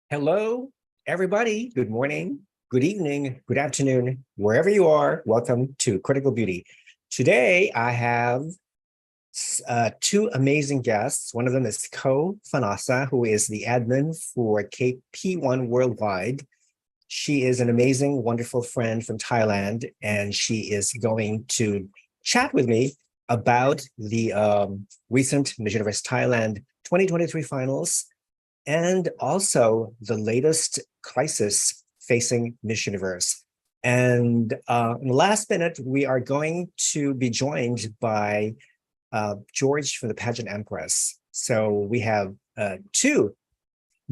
Hello, everybody. Good morning, good evening, good afternoon, wherever you are. Welcome to Critical Beauty. Today, I have two amazing guests. One of them is Ko Fanasa, who is the admin for KP1 Worldwide. She is an amazing, wonderful friend from Thailand, and she is going to chat with me about the recent Miss Universe Thailand 2023 finals and also the latest crisis facing Miss Universe. And in the last minute, we are going to be joined by George from the Pageant Empress. So we have two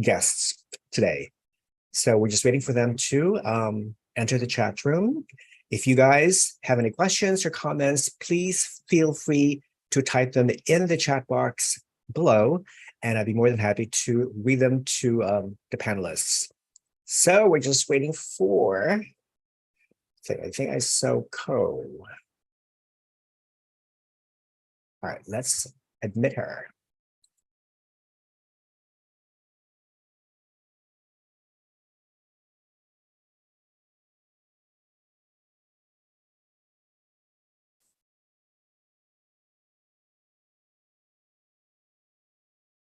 guests today. So we're just waiting for them to enter the chat room. If you guys have any questions or comments, please feel free to type them in the chat box below, and I'd be more than happy to read them to the panelists. So we're just waiting for, I think I saw Ko. All right, let's admit her.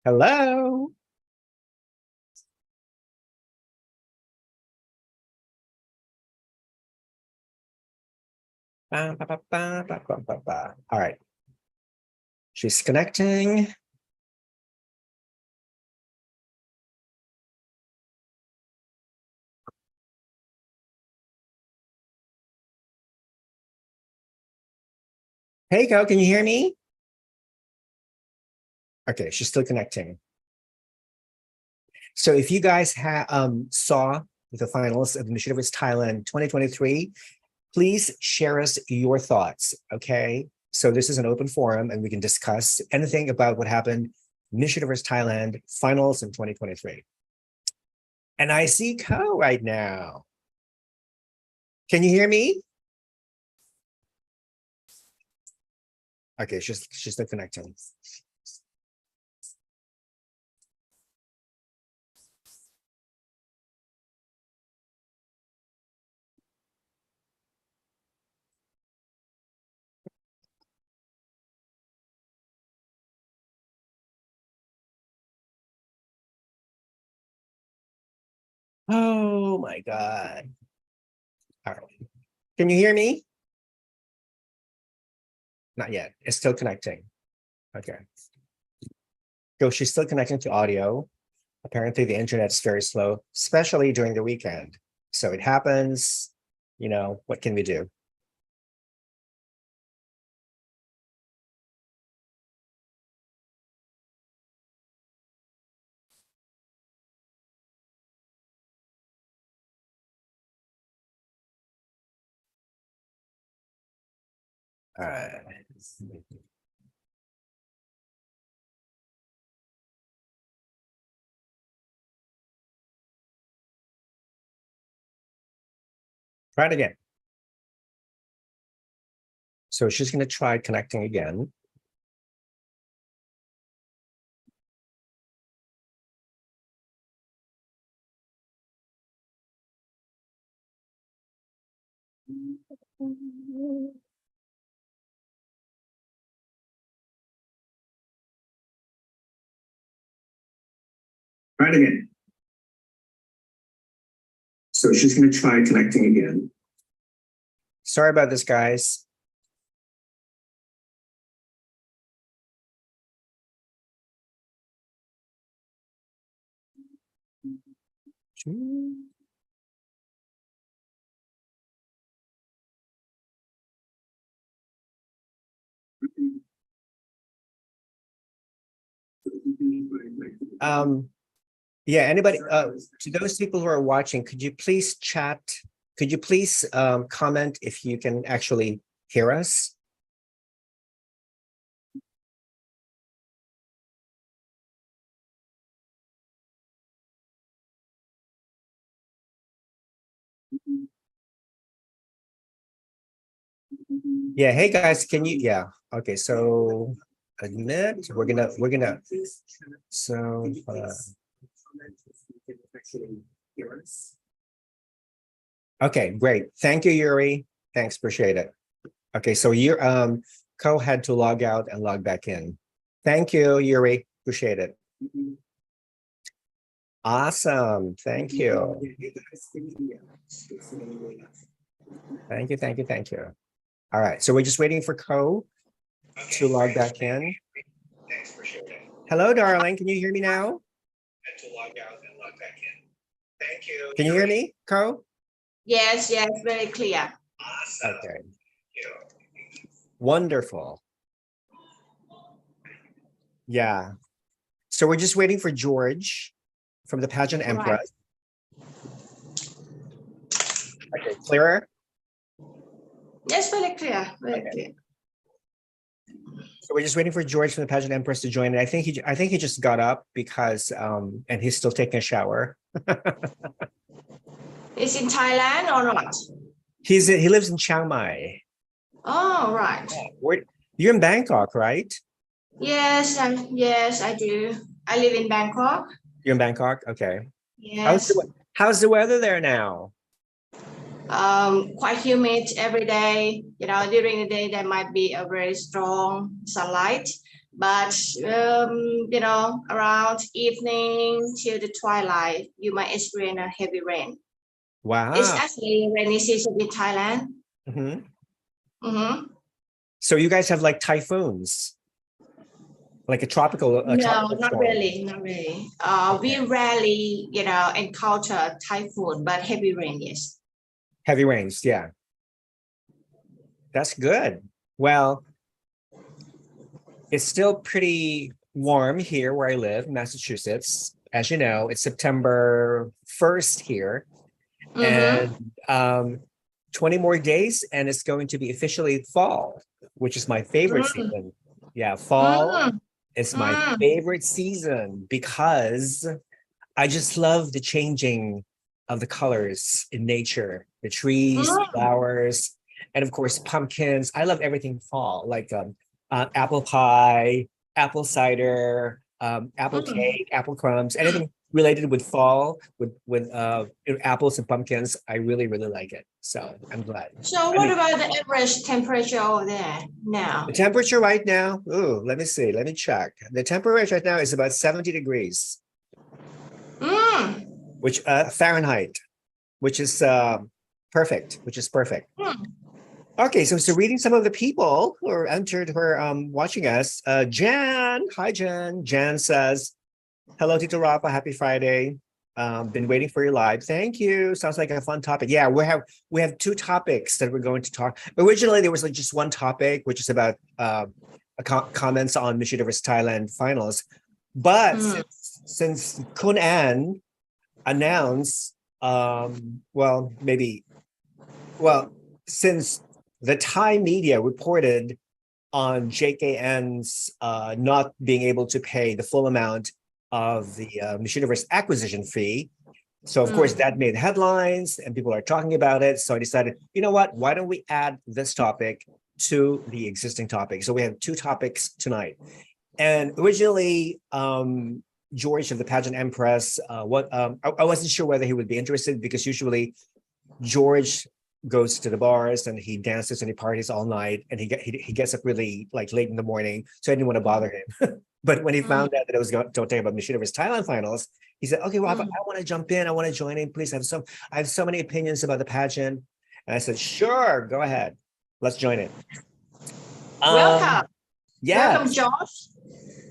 Hello. All right. She's connecting. Hey, Ko, can you hear me? Okay, she's still connecting. So if you guys saw the finals of Miss Universe Thailand 2023, please share us your thoughts, okay? So this is an open forum and we can discuss anything about what happened Miss Universe Thailand finals in 2023. And I see Ko right now. Can you hear me? Okay, she's still connecting. Oh my God. All right. Can you hear me? Not yet. It's still connecting. Okay. So she's still connecting to audio. Apparently the internet's very slow, especially during the weekend. So it happens, you know, what can we do? All right. Try it again. So she's going to try connecting again. Try it again. So she's going to try connecting again. Sorry about this, guys. Yeah, anybody, to those people who are watching, could you please chat? Could you please comment if you can actually hear us? Yeah, hey guys, can you, yeah, okay, so admit, we're gonna, so, actually hear us. Okay, great. Thank you, Yuri. Thanks, appreciate it. Okay, so you Co had to log out and log back in. Thank you, Yuri. Appreciate it. Awesome. Thank you. Thank you, thank you, thank you. All right, so we're just waiting for Co to log back in. Hello, darling. Can you hear me now? To log out and log back in. Thank you. Can you hear me, Co? Yes, yes, very clear. Awesome. Okay. Wonderful. Yeah. So we're just waiting for George from the Pageant Empress. Okay, clearer? Yes, very clear, very clear. So we're just waiting for George from the Pageant Empress to join. And I think he just got up because and he's still taking a shower. Is in Thailand or not? He lives in Chiang Mai. Oh, right. You're in Bangkok, right? Yes, yes, I do. I live in Bangkok. You're in Bangkok? Okay. Yes. How's the weather there now? Quite humid every day. You know, during the day there might be a very strong sunlight, but you know, around evening till the twilight, you might experience a heavy rain. Wow. It's actually rainy season in Thailand. Mm-hmm. Mm-hmm. So you guys have like typhoons, like a tropical. No, not storm. really, not really. We rarely, you know, encounter typhoon, but heavy rain, yes. Heavy rains, yeah. That's good. Well, it's still pretty warm here where I live, Massachusetts. As you know, it's September 1st here. And 20 more days and it's going to be officially fall, which is my favorite season. Yeah, fall is my favorite season because I just love the changing of the colors in nature, the trees, flowers, and of course pumpkins. I love everything fall, like apple pie, apple cider, apple cake, apple crumbs, anything related with fall, with apples and pumpkins. I really, really like it. So I'm glad. So what about the average temperature over there now? The temperature right now, let me see, let me check. The temperature right now is about 70 degrees. Which Fahrenheit, which is perfect, Okay, so reading some of the people who are entered, who are watching us. Jan, hi Jan. Jan says, hello Tito Rafa, happy Friday. Been waiting for your live. Thank you. Sounds like a fun topic. Yeah, we have two topics that we're going to talk. Originally, there was like just one topic, which is about comments on Miss Universe Thailand finals. But since Kun An announced, since the Thai media reported on JKN's not being able to pay the full amount of the Miss Universe acquisition fee. So of course that made headlines and people are talking about it. So I decided, you know what, why don't we add this topic to the existing topic? So we have two topics tonight. And originally, George of the Pageant Empress, I wasn't sure whether he would be interested because usually George goes to the bars and he dances and he parties all night and he gets up really like late in the morning. So I didn't want to bother him. But when he found out that it was going to talk about Miss Universe Thailand finals, he said, okay, Rafa, I want to jump in. I want to join in. Please, I have so many opinions about the pageant. And I said, sure, go ahead. Let's join in. Welcome. Yeah. Welcome, Josh.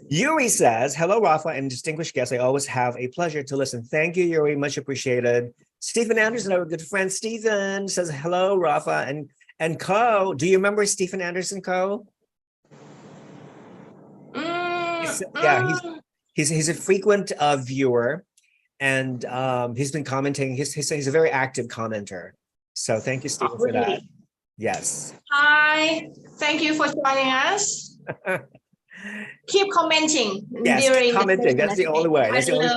Yuri says, hello, Rafa and distinguished guests. I always have a pleasure to listen. Thank you, Yuri. Much appreciated. Stephen Anderson, our good friend Stephen, says, hello, Rafa and Co. Do you remember Stephen Anderson, Co? He's a frequent viewer, and he's been commenting. He's a very active commenter. So thank you, Stephen, for that. Yes. Hi. Thank you for joining us. Keep commenting. Yes, commenting. That's the only way. That's the only.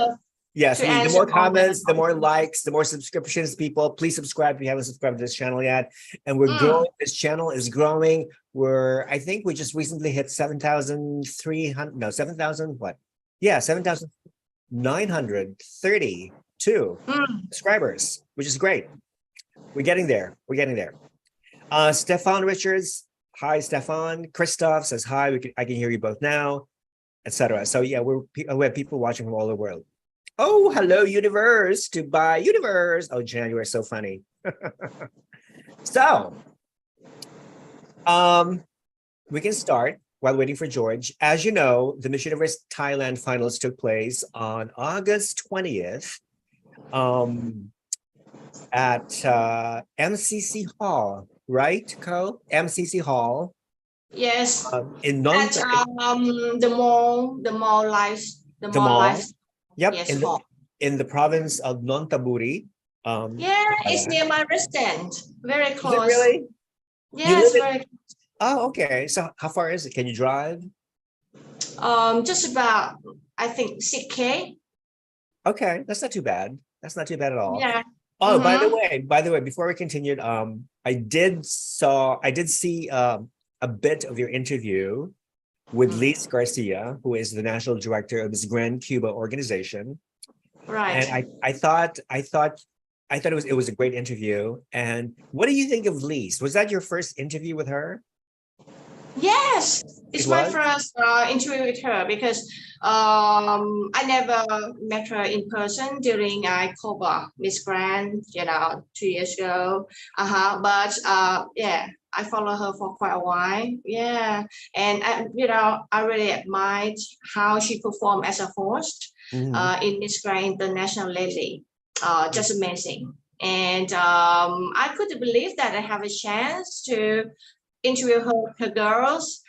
Yes, the more comments, the more likes, the more subscriptions, people. Please subscribe if you haven't subscribed to this channel yet. And we're growing. This channel is growing. I think we just recently hit 7,300. No, 7,000. What? Yeah, 7,930 subscribers, which is great. We're getting there. We're getting there. Stefan Richards. Hi, Stefan. Christoph says hi. I can hear you both now, etc. So yeah, we have people watching from all over the world. Oh, hello, Universe. Dubai Universe. Oh, Jan, you are so funny. So, we can start while waiting for George. As you know, the Miss Universe Thailand finals took place on August 20th at MCC Hall, right, Co? MCC Hall. Yes. In At the mall life. Yep. Yes, in the province of Nonthaburi. Yeah, it's near my residence. Very close. Is it really? Yes, very close. Oh, okay. So how far is it? Can you drive? Just about, I think 6K. Okay, that's not too bad. That's not too bad at all. Yeah. Oh, by the way, before we continued, I did see a bit of your interview with Lees Garcia, who is the national director of this Grand Cuba organization. Right. And I thought it was a great interview. And what do you think of Lees? Was that your first interview with her? Yes, it's my first interview with her because I never met her in person during Cuba Miss Grand, 2 years ago. But yeah, I follow her for quite a while. Yeah, and I really admired how she performed as a host in Miss Grand International lately. Just amazing. And I couldn't believe that I have a chance to interview her girls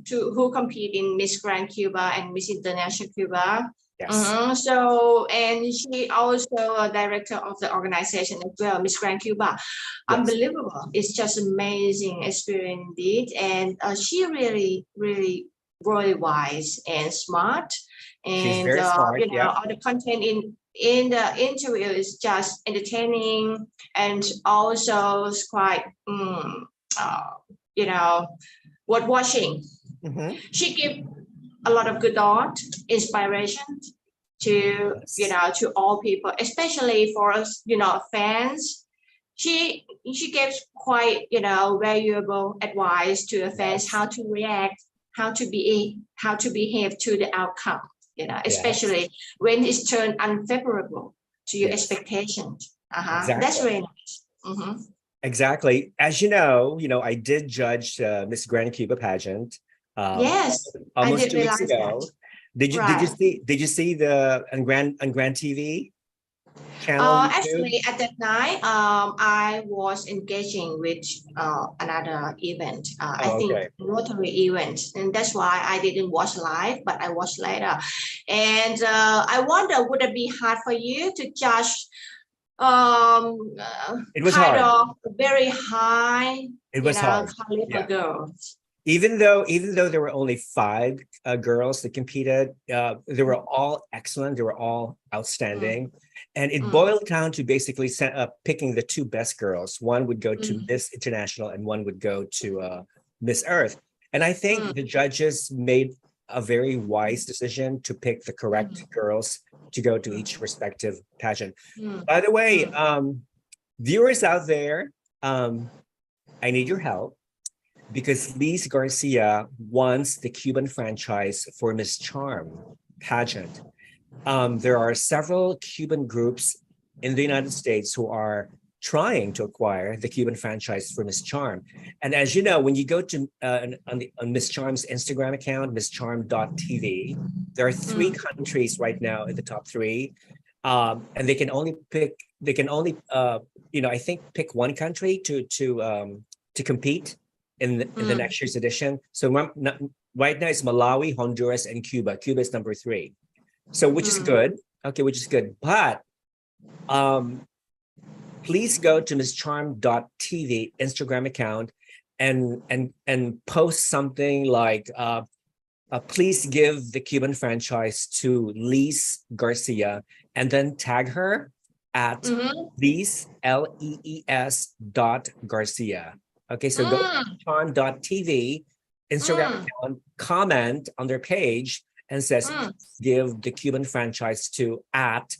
who compete in Miss Grand Cuba and Miss International Cuba. Yes. So, and she also a director of the organization as well, Miss Grand Cuba. Yes. Unbelievable. It's just amazing experience indeed. And she really wise and smart. And she's very smart, all the content in the interview is just entertaining and also it's quite worth watching. She gave a lot of good thought, inspiration to to all people, especially for us, fans. She gave quite valuable advice to the fans, how to react, how to behave to the outcome, especially when it's turned unfavorable to your expectations. Exactly. That's really nice. Exactly. As you know, I did judge Miss Grand Cuba pageant. Yes, almost I did 2 weeks ago. That. Did you see the on Grand TV channel? Actually, at that night, I was engaging with another event. I think Rotary event, and that's why I didn't watch live, but I watched later. And I wonder, would it be hard for you to judge? It was kind hard. of very high, caliber girls. Even though there were only 5 girls that competed, they were all excellent. They were all outstanding. And it boiled down to basically picking the 2 best girls. One would go to Miss International and one would go to Miss Earth. And I think the judges made a very wise decision to pick the correct girls to go to each respective pageant. By the way, viewers out there, I need your help because Lees Garcia wants the Cuban franchise for Miss Charm pageant. There are several Cuban groups in the United States who are trying to acquire the Cuban franchise for Miss Charm. And as you know, when you go to on Miss Charm's Instagram account, misscharm.tv, there are 3 countries right now in the top 3. And they can only pick, I think pick 1 country to compete in the next year's edition. So right now it's Malawi, Honduras, and Cuba. Cuba is number 3. So which is good. Okay, which is good. But please go to misscharm.tv Instagram account and post something like please give the Cuban franchise to Lees Garcia and then tag her at Lees Lees .Garcia. Okay, so go to misscharm.tv Instagram account, comment on their page and says give the Cuban franchise to at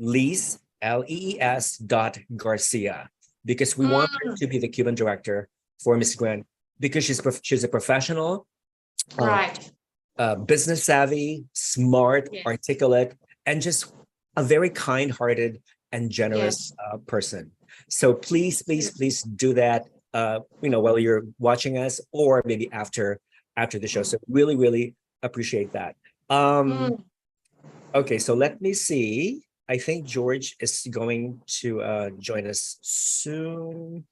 Lees, Lees dot Garcia, because we want her to be the Cuban director for Miss Grand, because she's a professional, Right. business savvy, smart, Yes. articulate, and just a very kind-hearted and generous person. So please do that. While you're watching us, or maybe after the show. So really appreciate that. Okay, so let me see. I think George is going to join us soon.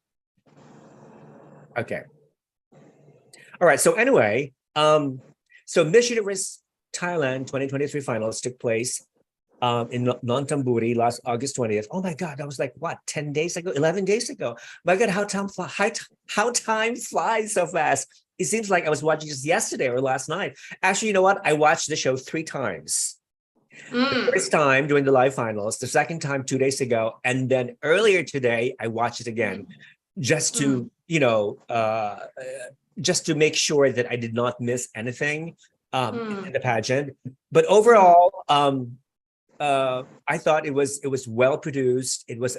Okay. All right. So anyway, so Miss Universe Thailand 2023 finals took place in Nonthaburi last August 20th. Oh my God, that was like what, 10 days ago, 11 days ago. My God, how time flies so fast. It seems like I was watching just yesterday or last night. Actually, you know what? I watched the show 3 times. The first time during the live finals, the second time 2 days ago, and then earlier today, I watched it again just to, just to make sure that I did not miss anything in the pageant. But overall, I thought it was well produced. It was,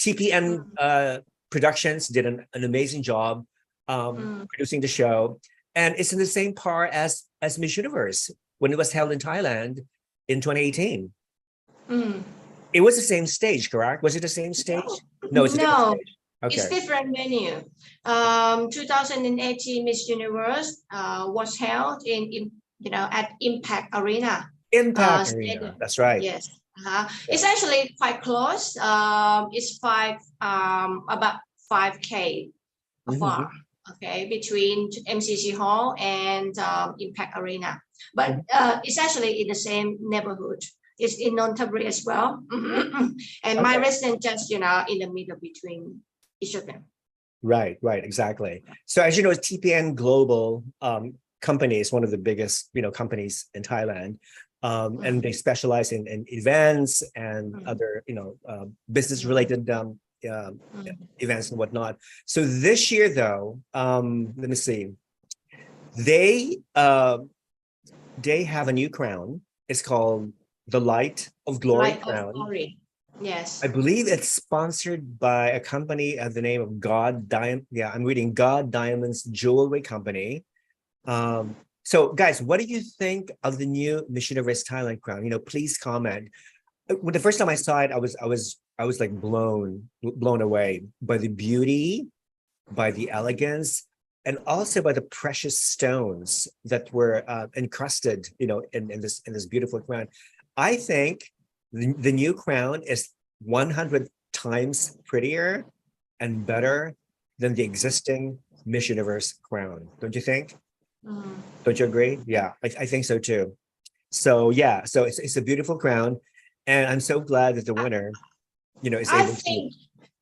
TPN Productions did an amazing job producing the show, and it's in the same par as Miss Universe when it was held in Thailand in 2018. It was the same stage, correct? Was it the same stage? No, it's a different stage. Okay. It's different venue. 2018 Miss Universe was held in at Impact Arena. Impact Arena. That's right. Yes. It's actually quite close. It's about 5K far. Okay, between MCC Hall and Impact Arena, but it's actually in the same neighborhood. It's in Nonthaburi as well, and my residence just in the middle between each of them. Right, exactly. So as you know, TPN Global company is one of the biggest companies in Thailand, and they specialize in events and other business related events and whatnot. So this year, though, let me see. They have a new crown. It's called the Light of Glory crown. Yes. I believe it's sponsored by a company of the name of God Diamond. Yeah, I'm reading God Diamonds Jewelry Company. So guys, what do you think of the new Miss Universe Thailand crown? Please comment. When the first time I saw it, I was like blown away by the beauty, by the elegance, and also by the precious stones that were encrusted, in this beautiful crown. I think the new crown is 100 times prettier and better than the existing Miss Universe crown. Don't you think? Don't you agree? Yeah, I think so too. So yeah, so it's a beautiful crown. And I'm so glad that the winner, is able to.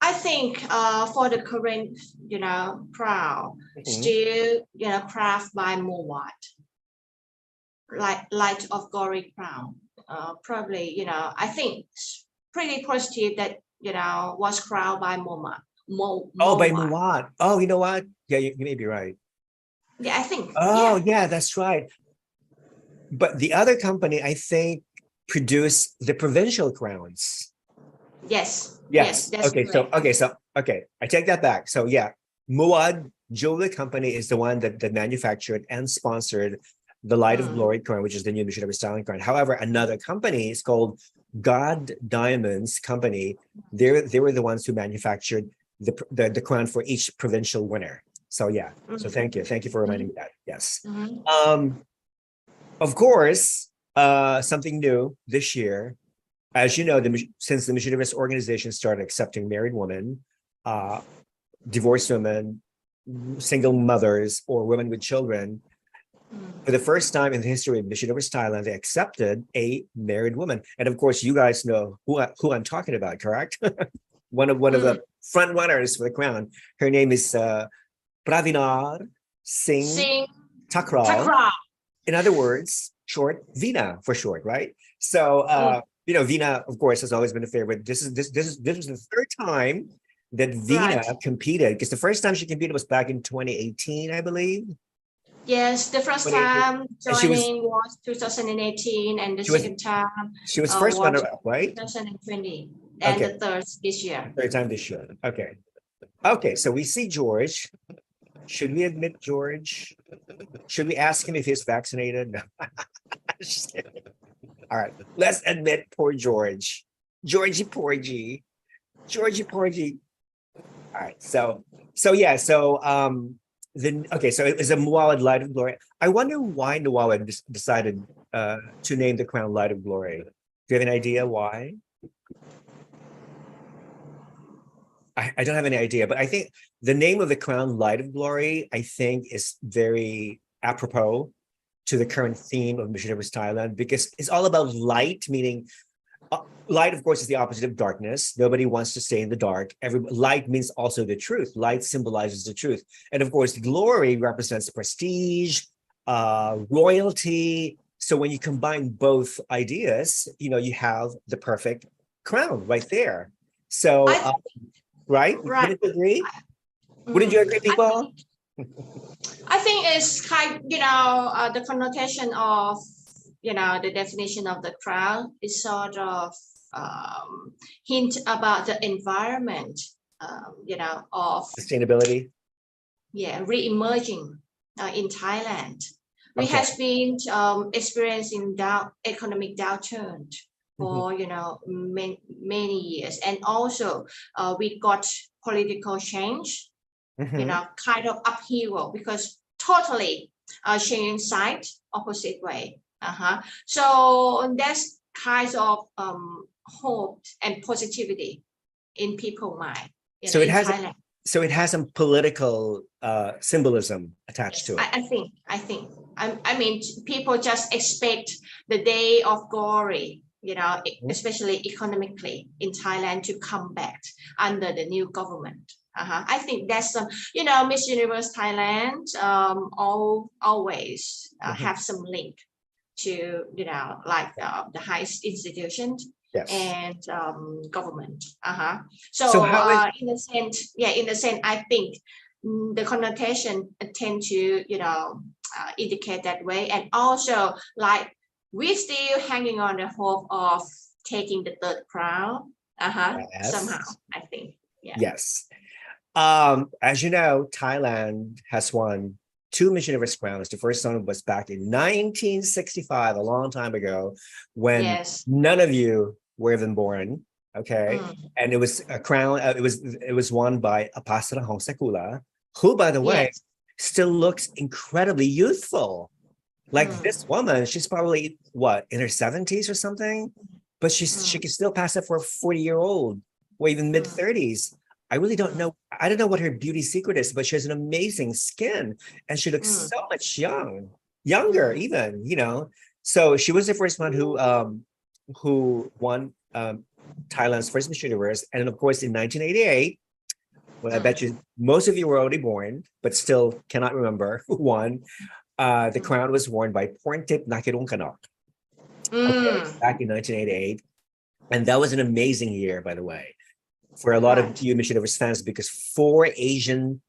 I think for the current, crown, still, craft by Mouawad, Light of Glory crown. Probably, I think it's pretty positive that, was crowned by Mouawad. By Mouawad. Oh, you know what? Yeah, you may be right. Yeah, I think. Oh, yeah, that's right. But the other company, I think, produce the provincial crowns. Yes. Okay, okay. I take that back. So yeah, Mouawad Jewelry Company is the one that manufactured and sponsored the Light of Glory crown, which is the new Miss Universe Thailand crown. However, another company is called God Diamonds Company. They were the ones who manufactured the crown for each provincial winner. So yeah. So thank you for reminding me that. Yes. Of course. Something new this year, as you know, since the Miss Universe organization started accepting married women, divorced women, single mothers, or women with children, for the first time in the history of Miss Universe Thailand, they accepted a married woman. And of course, you guys know who I'm talking about, correct? one of the front runners for the crown. Her name is Praveenar Singh Thakral. In other words, short, Veena for short, right? So Veena, of course, has always been a favorite. This was the third time that Veena competed, because the first time she competed was back in 2018, I believe. Yes, the first 2018. time And she was joining was 2018, and the she was second time she was first was runner-up, right? 2020, and Okay, the third this year. third time this year. Okay. Okay, so we see George. Should we admit George? Should we ask him if he's vaccinated? No. Just kidding. All right, let's admit poor George. Georgie Porgy. Georgie Porgy. All right, so yeah, so then okay, so it was a Mouawad Light of Glory. I wonder why Mouawad decided to name the crown Light of Glory. Do you have an idea why? I don't have any idea, but I think the name of the crown, Light of Glory, I think is very apropos to the current theme of Miss Universe Thailand, because it's all about light, meaning light, of course, is the opposite of darkness. Nobody wants to stay in the dark. Light means also the truth. Light symbolizes the truth. And of course, glory represents prestige, royalty. So when you combine both ideas, you have the perfect crown right there. So, right? Right. Wouldn't you agree? Wouldn't you agree, people? I think it's kind, the connotation of, the definition of the crown is sort of hint about the environment, of Sustainability. Yeah, re-emerging in Thailand. We Okay. has been experiencing economic downturn for many years, and also we got political change, kind of upheaval, because totally changing side, opposite way. So that's kind of hope and positivity in people's mind. So it in has Thailand. So it has some political symbolism attached to it. I mean, people just expect the day of glory, especially economically in Thailand, to come back under the new government. I think that's some, Miss Universe Thailand always have some link to, like the highest institutions. Yes. And government. So how is in a sense, I think the connotation tend to indicate that way, and also like we're still hanging on the hope of taking the third crown. Yes. Somehow, I think. Yeah. Yes. As you know, Thailand has won 2 Miss Universe crowns. The first one was back in 1965, a long time ago, when none of you were even born. Okay, and it was a crown. It was won by Apasara Hongsekula, who, by the way, still looks incredibly youthful. Like this woman, she's probably what, in her 70s or something, but she can still pass it for a 40-year-old or even mid-30s. I really don't know. I don't know what her beauty secret is, but she has an amazing skin, and she looks so much younger even. So she was the first one who won Thailand's first Miss Universe, and of course in 1988. Well, I bet you most of you were already born, but still cannot remember who won. The crown was worn by Porntip Nakirungkanok. Back in 1988, and that was an amazing year, by the way, for a lot of you Miss Universe fans, because 4 Asian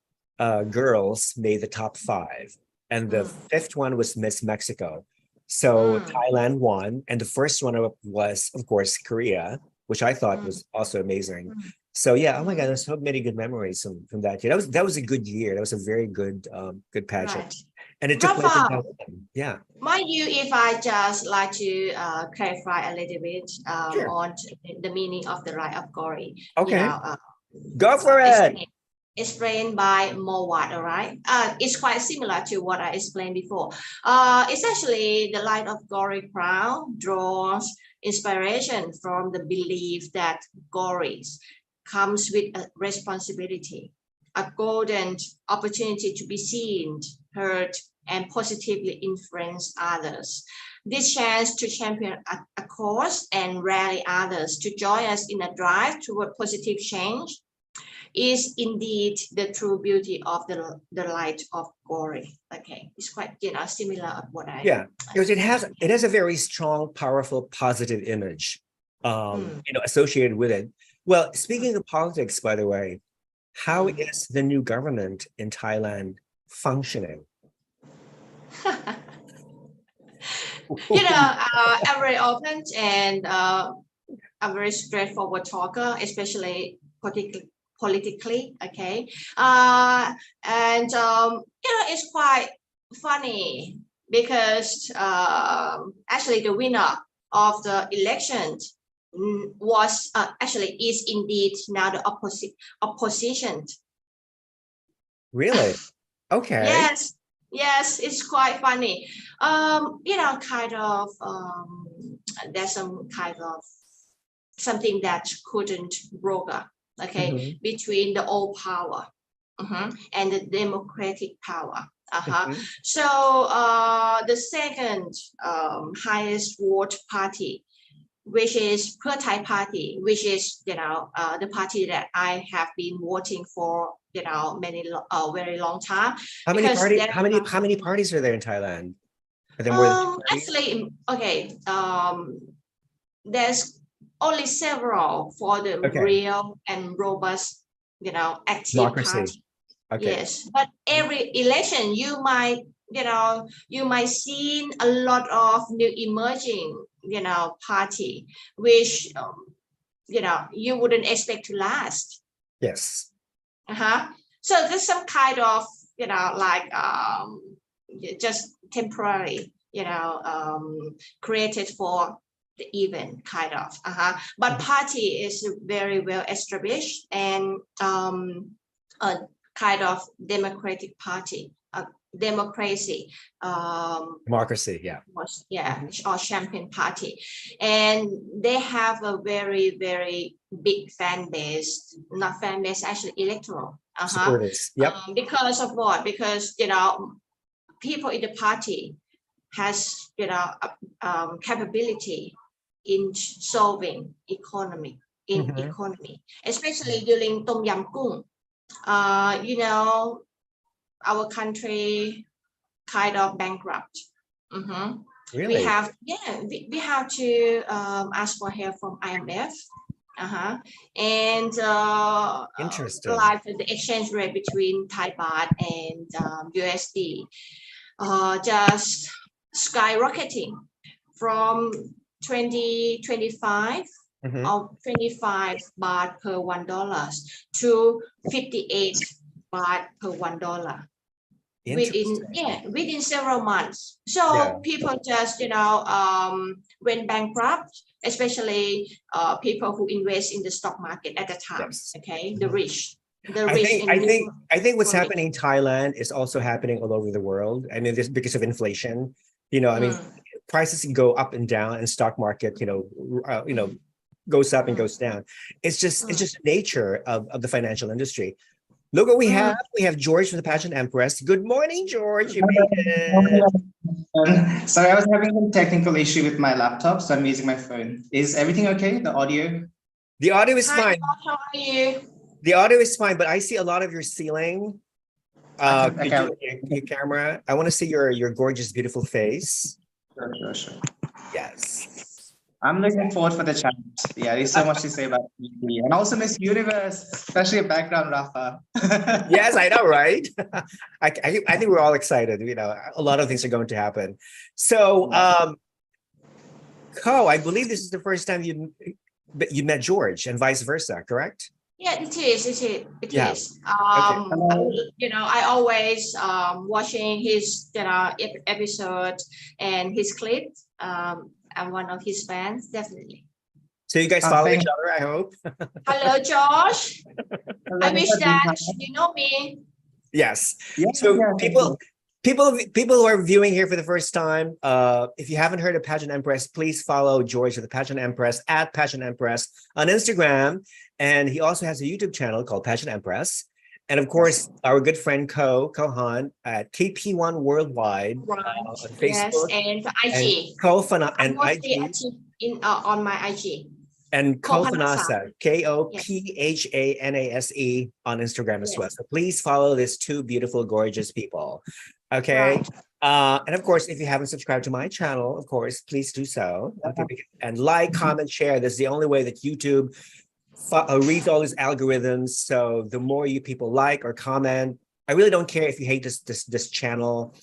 girls made the top 5, and the 5th one was Miss Mexico. So Thailand won, and the first runner-up was, of course, Korea, which I thought was also amazing. So yeah, oh my God, there's so many good memories from that year. That was a good year. That was a very good pageant, and it took place in Thailand. Yeah. Mind you, if I just like to clarify a little bit on the meaning of the right of glory. Okay. Go for it. Explained by Mouawad, all right? It's quite similar to what I explained before. It's actually the light of glory crown draws inspiration from the belief that glory comes with a responsibility, a golden opportunity to be seen, heard, and positively influence others. This chance to champion a cause and rally others to join us in a drive toward positive change is indeed the true beauty of the light of glory. Okay, it's quite similar to what I because it has a very strong, powerful, positive image associated with it. Well, speaking of politics, by the way, how is the new government in Thailand functioning? I'm very open and I'm very straightforward talker, especially politically. Okay, and it's quite funny because actually the winner of the election was actually is indeed now the opposition. Really? Okay. Yes, it's quite funny. Kind of there's some kind of something that couldn't broker, okay, between the old power and the democratic power. So the second highest vote party, which is Pheu Thai party, which is the party that I have been voting for very long time. How many parties are there in Thailand? Are there more than 2 parties? Actually, okay, there's only several for the real and robust active Democracy. party. Okay. Yes, but every election you might see a lot of new emerging party which you wouldn't expect to last. Yes. So there's some kind of like just temporary created for the event kind of but party is very well established and a kind of democratic party, democracy, or champion party, and they have a very, very big fan base, not fan base, actually electoral. Supporters. Yep. Because of what? Because people in the party has capability in solving economy, especially during Tom Yam Kung. Our country kind of bankrupt. Really? We have to ask for help from IMF. And interesting. Like the exchange rate between Thai baht and USD just skyrocketing from 2025 of 25 baht per $1 to 58 baht per $1 within several months. So people just went bankrupt, especially people who invest in the stock market at the time. Okay, the rich. I think what's happening in Thailand is also happening all over the world. I mean, this because of inflation. I mean, prices go up and down, and stock market, goes up and goes down. It's just the nature of the financial industry. Look what we have. We have George from the Pageant Empress. Good morning, George. You made it. Sorry, I was having some technical issue with my laptop, so I'm using my phone. Is everything okay? The audio? The audio is fine. How are you? The audio is fine, but I see a lot of your ceiling. Your camera. I want to see your gorgeous, beautiful face. Sure. Yes. I'm looking forward for the chat. Yeah, there's so much to say about TV. And also Miss Universe, especially a background Rafa. Yes, I know, right? I think we're all excited. A lot of things are going to happen. So, Ko, I believe this is the first time you met George and vice versa, correct? Yeah, it is. I always watching his episode and his clip. I'm one of his fans, definitely. So you guys follow each other, I hope. Hello, Josh. I wish that you know me. Yes. So people who are viewing here for the first time, if you haven't heard of Pageant Empress, please follow George of the Pageant Empress at Pageant Empress on Instagram. And he also has a YouTube channel called Pageant Empress. And of course, our good friend Kohan at KP1 Worldwide on Facebook. Yes, and IG. And IG. On my IG. And Kophanasa, Kophanase on Instagram as well. So please follow these two beautiful, gorgeous people. Okay. Right. And of course, if you haven't subscribed to my channel, of course, please do so. And like, comment, share. That's the only way that YouTube reads all these algorithms. So the more you people like or comment, I really don't care if you hate this channel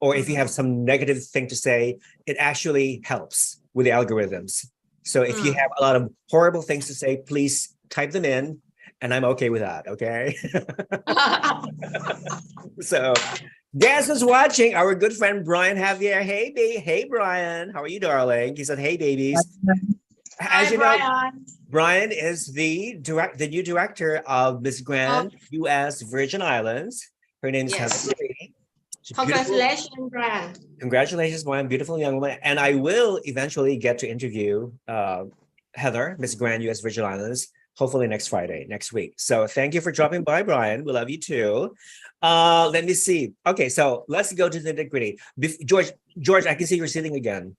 or if you have some negative thing to say, it actually helps with the algorithms. So if you have a lot of horrible things to say, please type them in, and I'm okay with that, okay? So guess who's watching? Our good friend Brian Javier. Hey Brian, how are you, darling? He said, hey babies. As you know, Brian is the new director of Miss Grand US Virgin Islands. Her name is Heather. Congratulations, Brian. Congratulations, Brian, beautiful young woman. And I will eventually get to interview Heather, Miss Grand US Virgin Islands, hopefully next Friday, next week. So thank you for dropping by, Brian. We love you too. Let me see. Okay, so let's go to the nitty-gritty. George, I can see you're sitting again.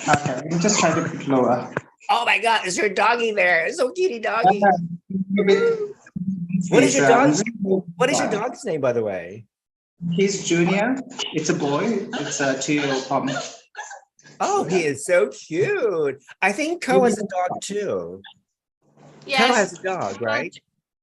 Okay, let me just try to put lower. Oh my God, is your doggy there? It's so cutie doggy. What is your dog's name, by the way? He's Junior. It's a boy. It's a 2-year-old pom. Oh, he is so cute. I think Ko has a dog too. Yes. Ko has a dog, right?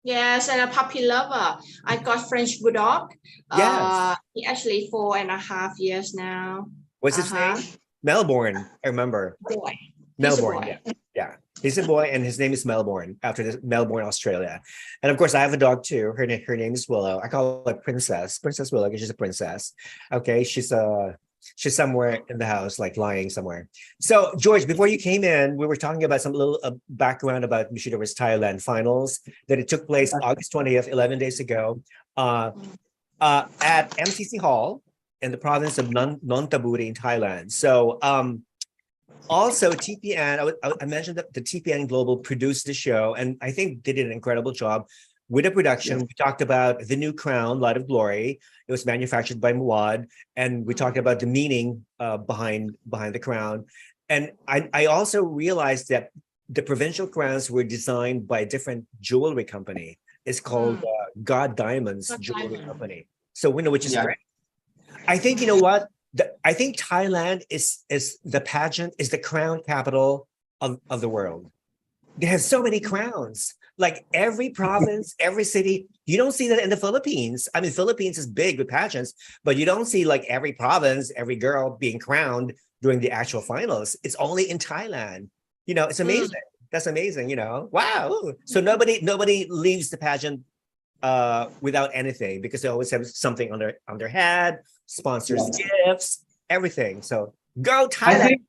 Yes, and a puppy lover. I got French Bulldog. Yes. He actually 4.5 years now. What's his name? Melbourne, I remember. Boy. Melbourne, yeah. He's a boy, and his name is Melbourne, after this Melbourne, Australia. And of course, I have a dog too. Her name is Willow. I call her Princess Willow, because she's a princess. Okay, she's somewhere in the house, like lying somewhere. So, George, before you came in, we were talking about some little background about Miss Universe Thailand finals, that it took place August 20th, 11 days ago, at MCC Hall in the province of Nonthaburi in Thailand. So, also, TPN, I mentioned that the TPN Global produced the show, and I think they did an incredible job with the production. We talked about the new crown, Light of Glory. It was manufactured by Mouawad, and we talked about the meaning behind the crown. And I also realized that the provincial crowns were designed by a different jewelry company. It's called God Diamonds Jewelry Company. So we know, which is great. I think, you know what? I think Thailand is the pageant, is the crown capital of the world. They have so many crowns. Like every province, every city, you don't see that in the Philippines. I mean, Philippines is big with pageants, but you don't see like every province, every girl being crowned during the actual finals. It's only in Thailand. You know, it's amazing. That's amazing, you know. Wow. So nobody leaves the pageant without anything, because they always have something on their head, sponsors, gifts, everything. So go Thailand. I think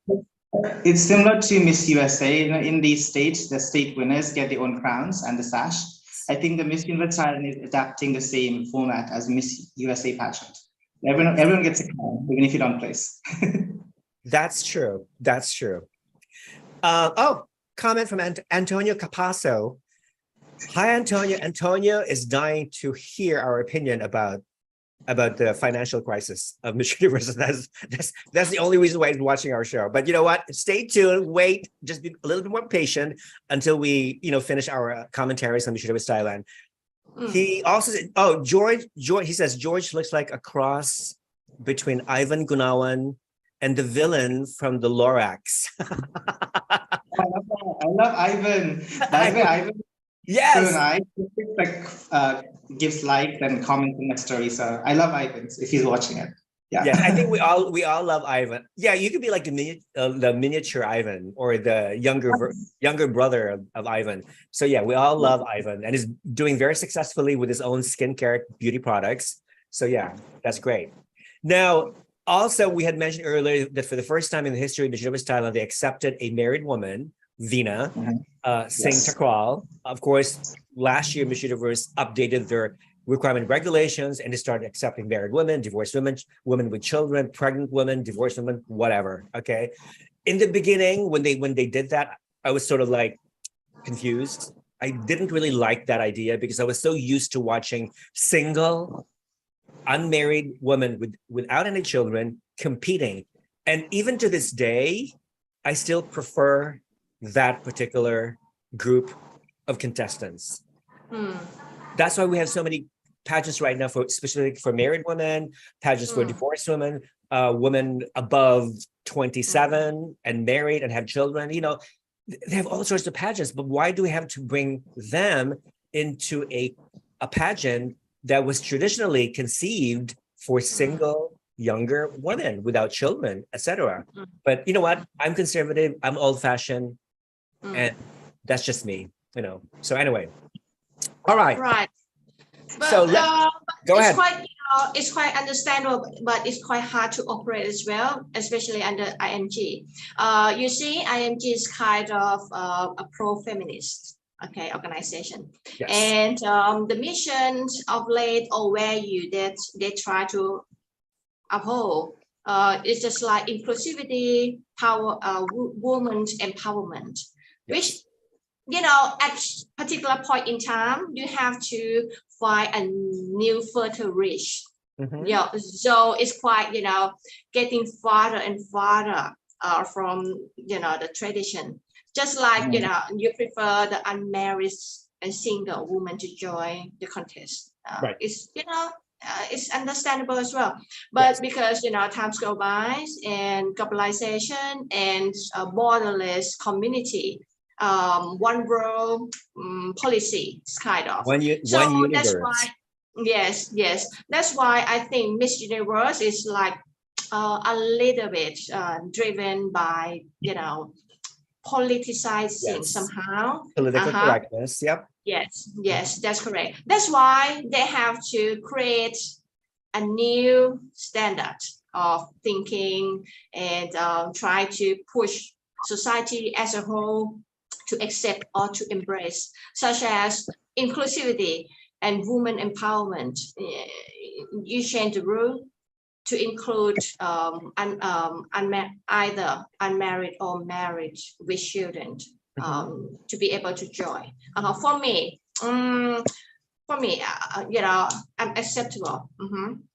it's similar to Miss USA. In these states, the state winners get their own crowns and the sash. I think the Miss Universe Thailand is adapting the same format as Miss USA pageant. Everyone gets a crown, even if you don't place. That's true. That's true. Comment from Antonio Capasso. Hi, Antonio. Antonio is dying to hear our opinion about the financial crisis of Miss Universe. That's the only reason why he's watching our show. But you know what? Stay tuned. Wait, just be a little bit more patient until we, finish our commentaries on Miss Universe Thailand. He also said, George. He says George looks like a cross between Ivan Gunawan and the villain from the Lorax. I love Ivan. By the way, Ivan. Yes. Gives likes and comments in my story. So I love Ivan if he's watching it. Yeah. Yeah, I think we all love Ivan. Yeah, you could be like the miniature Ivan, or the younger brother of Ivan. So yeah, we all love Ivan, and he's doing very successfully with his own skincare beauty products. So yeah, that's great. Now, also, we had mentioned earlier that for the first time in the history of Miss Universe Thailand, they accepted a married woman, Veena Singh Thakral. Of course, last year, Miss Universe updated their requirement regulations, and they started accepting married women, divorced women, women with children, pregnant women, divorced women, whatever. Okay. In the beginning, when they did that, I was sort of like confused. I didn't really like that idea, because I was so used to watching single, unmarried women without any children competing. And even to this day, I still prefer that particular group of contestants. That's why we have so many pageants right now, specifically for married women, pageants for divorced women, women above 27 and married and have children. They have all sorts of pageants, but why do we have to bring them into a pageant that was traditionally conceived for single, younger women without children, etc. But you know what? I'm conservative. I'm old-fashioned, and that's just me. So anyway, all right. Right. But, So go it's ahead. It's quite understandable, but it's quite hard to operate as well, especially under IMG. You see, IMG is kind of a pro-feminist, organization. Yes. And the mission of late or value that they try to uphold is just like inclusivity, power, women's empowerment, which at particular point in time, you have to find a new fertile reach. So it's quite, getting farther and farther from, the tradition. Just like, you prefer the unmarried and single woman to join the contest. Right. It's understandable as well. But because, times go by and globalization and borderless community, one world policy kind of. One universe. That's why, yes, that's why I think Miss Universe is like a little bit driven by politicizing somehow. Political correctness. Yep. Yes, that's correct. That's why they have to create a new standard of thinking and try to push society as a whole to accept or to embrace, such as inclusivity and women empowerment. You change the rule to include either unmarried or married with children to be able to join. For me, I'm acceptable.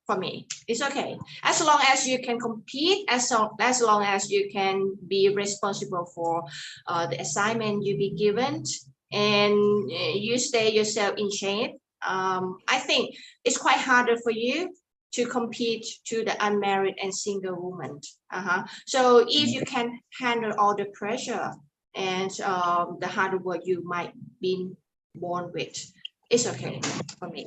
For me, it's okay as long as you can compete, as long as you can be responsible for the assignment you be given, and you stay yourself in shape. I think it's quite harder for you to compete to the unmarried and single woman. So if you can handle all the pressure and the hard work you might be born with, it's okay for me.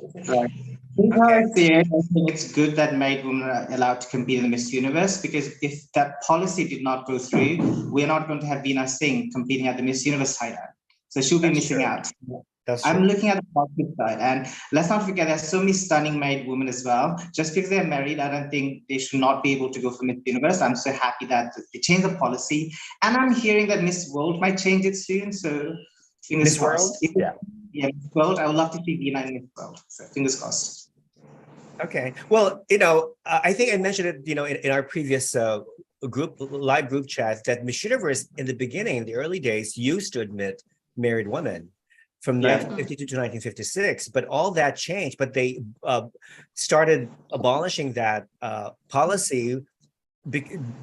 I think it's good that married women are allowed to compete in the Miss Universe, because if that policy did not go through, we're not going to have Veena Singh competing at the Miss Universe Thailand. So she'll be missing out. I'm looking at the positive side, and let's not forget there's so many stunning married women as well. Just because they're married, I don't think they should not be able to go for Miss Universe. I'm so happy that they changed the policy, and I'm hearing that Miss World might change it soon. So fingers crossed. Yeah, Miss World. I would love to see Veena in Miss World. So fingers crossed. Okay. Well, I think I mentioned it, in our previous live group chat, that Miss Universe in the beginning, in the early days, used to admit married women from 1952 to 1956, but all that changed. But they started abolishing that policy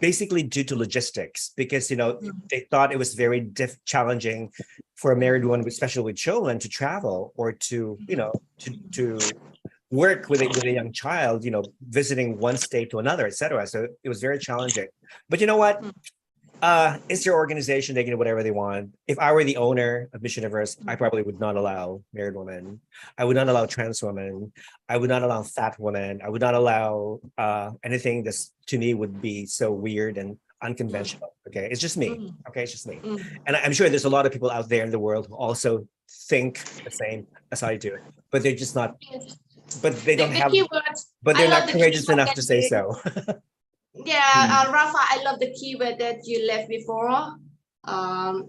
basically due to logistics, because they thought it was very challenging for a married woman, especially with children, to travel or to to work with a young child, visiting one state to another, etc. So it was very challenging. But you know what? It's your organization. They can do whatever they want. If I were the owner of Miss Universe, I probably would not allow married women. I would not allow trans women. I would not allow fat women. I would not allow anything that to me would be so weird and unconventional. Okay, it's just me. Okay, it's just me. And I'm sure there's a lot of people out there in the world who also think the same as I do, but they're just not. But they don't have. But they're not courageous enough to say so. Rafa, I love the keyword that you left before.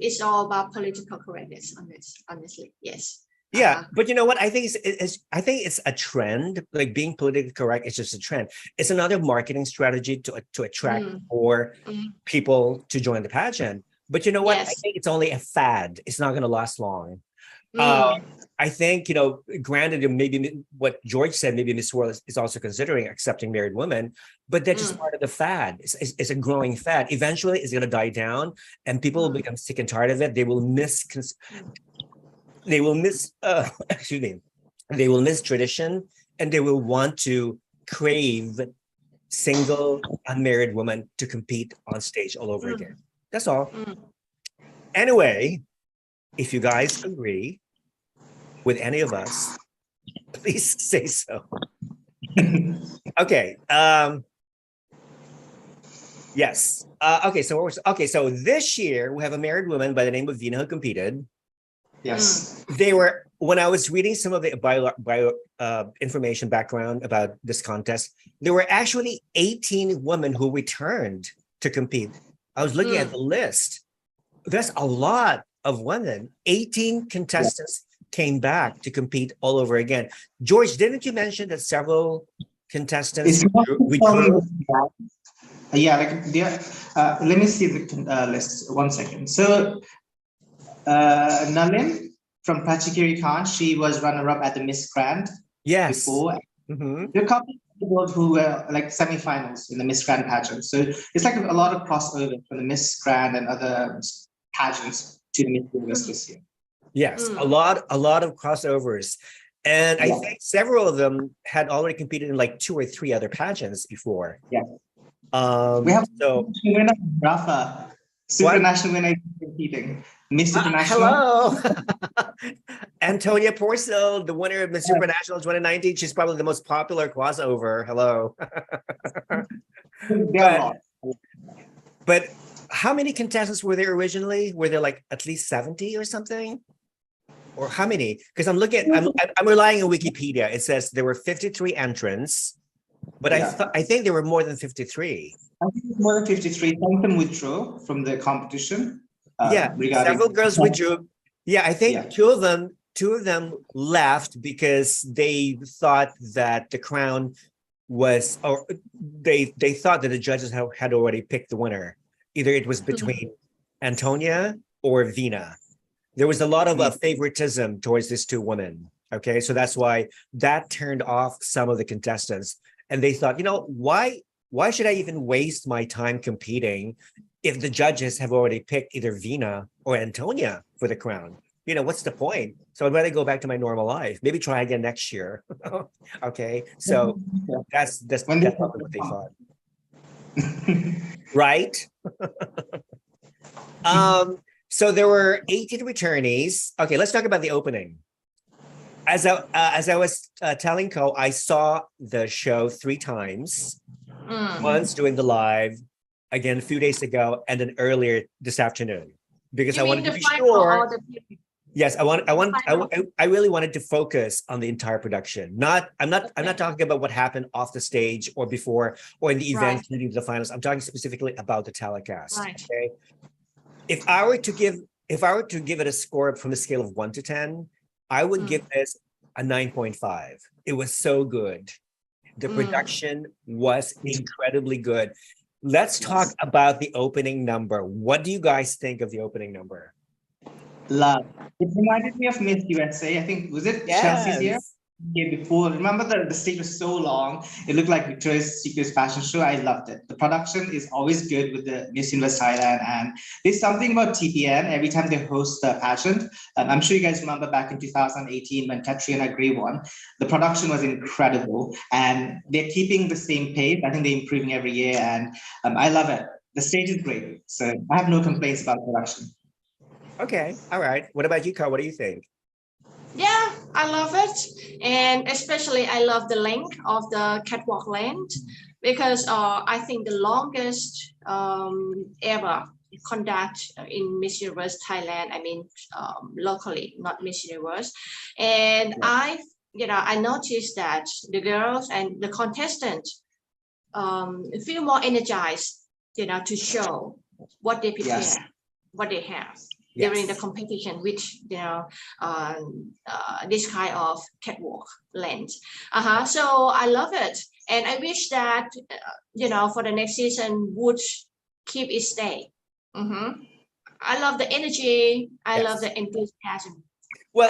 It's all about political correctness on this, honestly. Yes. Yeah, but you know what? I think it's a trend. Like, being politically correct is just a trend. It's another marketing strategy to attract more people to join the pageant. But you know what? I think it's only a fad. It's not going to last long. I think, granted, maybe what George said, maybe Miss World is also considering accepting married women, but that's just part of the fad. It's a growing fad. Eventually, it's going to die down, and people will become sick and tired of it. They will miss tradition, and they will want to crave single unmarried women to compete on stage all over again. That's all. Anyway, if you guys agree with any of us, please say so. Okay. Yes. Okay. So this year we have a married woman by the name of Veena who competed. Yes. When I was reading some of the bio information background about this contest, there were actually 18 women who returned to compete. I was looking at the list. That's a lot of women. 18 contestants came back to compete all over again. George, didn't you mention that several contestants withdrew? Yeah, let me see the list. 1 second. So, Nalin from Pachikiri Khan, she was runner-up at the Miss Grand. Yes. Before. There are a couple of people who were like semifinals in the Miss Grand pageant. So it's like a lot of crossover from the Miss Grand and other pageants to the Miss Universe this year. Yes, a lot of crossovers. And I think several of them had already competed in like 2 or 3 other pageants before. Yeah. We have winner Rafa, national winner competing. Miss International. Hello. Antonia Porcel, the winner of Miss Supernational 2019. She's probably the most popular crossover. Hello. But how many contestants were there originally? Were there like at least 70 or something? Or how many? Because I'm relying on Wikipedia. It says there were 53 entrants, but I think there were more than 53. I think it's more than 53. Some of them withdrew from the competition. Several girls withdrew. Yeah, I think two of them left because they thought that the crown was, or they thought that the judges had already picked the winner. Either it was between Anntonia or Veena. There was a lot of favoritism towards these 2 women. Okay, so that's why that turned off some of the contestants, and they thought, why should I even waste my time competing if the judges have already picked either Veena or Anntonia for the crown? What's the point? So I'd rather go back to my normal life. Maybe try again next year. Okay, so that's probably what they thought. Right? So there were 18 returnees. Okay, let's talk about the opening. As I was telling Co, I saw the show 3 times. Once doing the live, again a few days ago, and then earlier this afternoon, because I wanted to be sure. Yes, I really wanted to focus on the entire production. I'm not talking about what happened off the stage or before or in the event leading to the finals. I'm talking specifically about the telecast. Okay. If I were to give it a score from a scale of 1 to 10, I would give this a 9.5. It was so good. The production was incredibly good. Let's talk about the opening number. What do you guys think of the opening number? Love. It reminded me of Miss USA. I think, was it Chelsea's year? Before, remember the stage was so long. It looked like Victoria's Secret's fashion show. I loved it. The production is always good with the Miss Universe Thailand, and there's something about TPN every time they host the pageant. I'm sure you guys remember back in 2018 when Katrina Gray won. The production was incredible, and they're keeping the same pace. I think they're improving every year, and I love it. The stage is great, so I have no complaints about the production. Okay, all right. What about you, Carl? What do you think? Yeah, I love it. And especially I love the length of the catwalk length, because I think the longest ever conduct in Miss Universe Thailand, I mean, locally, not Miss Universe. And I noticed that the girls and the contestants feel more energized, to show what they prepare, what they have. During the competition, which this kind of catwalk length. So I love it, and I wish that for the next season would keep it stay. I love the energy. I love the enthusiasm. Well,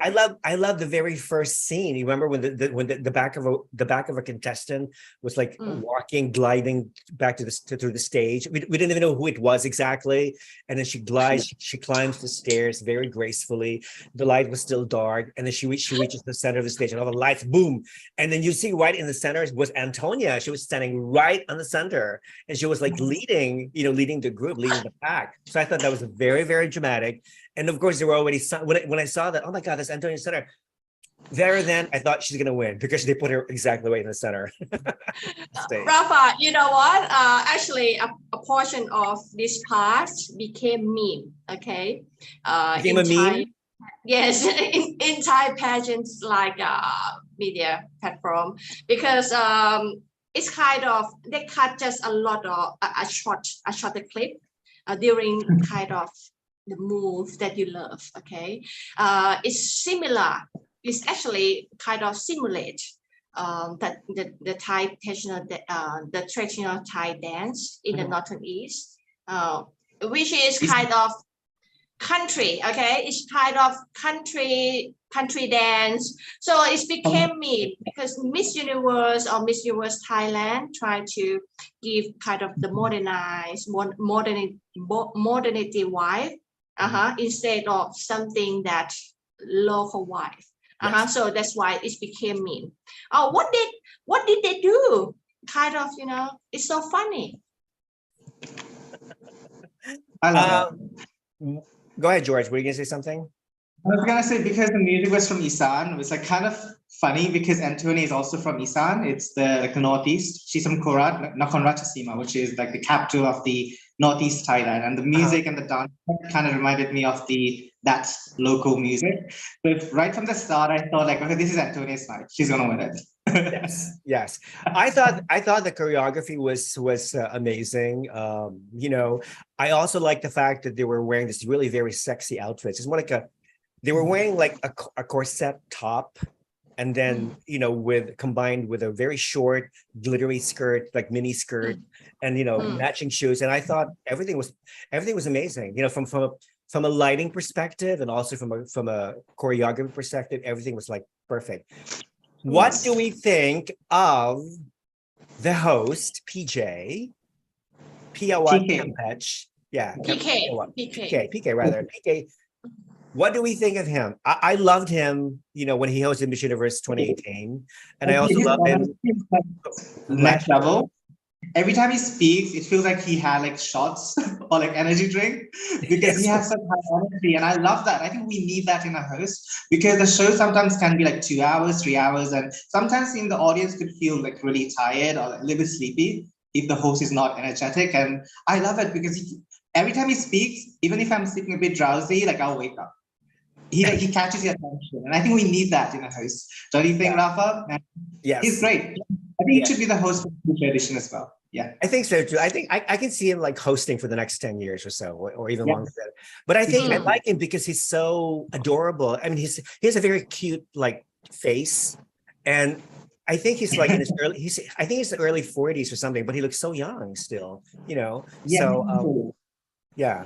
I love the very first scene. You remember when the back of a contestant was like walking, gliding back through the stage. We didn't even know who it was exactly, and then she climbs the stairs very gracefully. The light was still dark, and then she reaches the center of the stage, and all the lights boom, and then you see right in the center was Anntonia. She was standing right on the center, and she was like leading the group, leading the pack. So I thought that was very, very dramatic. And of course, there were already when I saw that, oh my God, that's Anntonia Center. There then, I thought she's gonna win because they put her exactly right in the center. Stage. Rafa, you know what? Actually, a portion of this part became meme. Okay, Became in a Thai, meme? yes, in Thai pageants like media platform because it's kind of they cut just a lot of a short clip during kind of the move that you love. Okay, it's similar. It's actually kind of simulate that the Thai traditional the traditional Thai dance in the northern east, which is kind of country. Okay, it's kind of country dance. So it became me because Miss Universe or Miss Universe Thailand tried to give kind of the modernity vibe, instead of something that local vibe. Yes. So that's why it became meme. Oh, what did they do? Kind of, it's so funny. I love it. Go ahead, George. Were you gonna say something? I was gonna say because the music was from Isan, it was like kind of funny because Anntonia is also from Isan. It's the northeast. She's from Korat, Nakhon Ratchasima, which is like the capital of the northeast Thailand. And the music and the dance kind of reminded me of that local music. But right from the start, I thought like, okay, this is Antonia's night. She's gonna win it. Yes. I thought the choreography was amazing. I also like the fact that they were wearing this really very sexy outfits. It's more like they were wearing like a corset top, and then combined with a very short glittery skirt, like mini skirt, and matching shoes. And I thought everything was amazing. From a lighting perspective, and also from a choreography perspective, everything was like perfect. What do we think of the host, Piyawat Kempetch? Yeah, PK rather. PK. What do we think of him? I loved him, when he hosted Miss Universe 2018, and I also love him. Next level. Every time he speaks, it feels like he had like shots or like energy drink because he has such high energy, and I love that. I think we need that in a host because the show sometimes can be like 2 hours, 3 hours, and sometimes in the audience could feel like really tired or like a little bit sleepy if the host is not energetic. And I love it because every time he speaks, even if I'm sleeping a bit drowsy, like I'll wake up. He catches your attention, and I think we need that in a host. Don't you think, Rafa? Yes, he's great. I think he should be the host for the future edition as well. Yeah, I think so too. I think I can see him like hosting for the next 10 years or so, or even longer. But I think I like him because he's so adorable. I mean, he has a very cute like face, and I think he's like in his early 40s or something, but he looks so young still. Yeah. So yeah.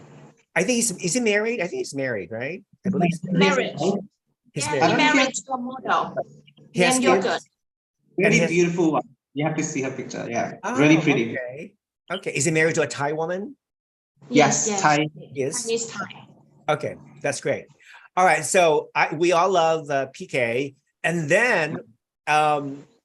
I think is he married? I think he's married, right? I believe he's married. He's married. He married to a model. He has kids. Really beautiful one. You have to see her picture. Yeah, Oh, really pretty. Okay. Is he married to a Thai woman? Yes. Thai. Yes. He's Thai. Okay, that's great. All right, so we all love PK, and then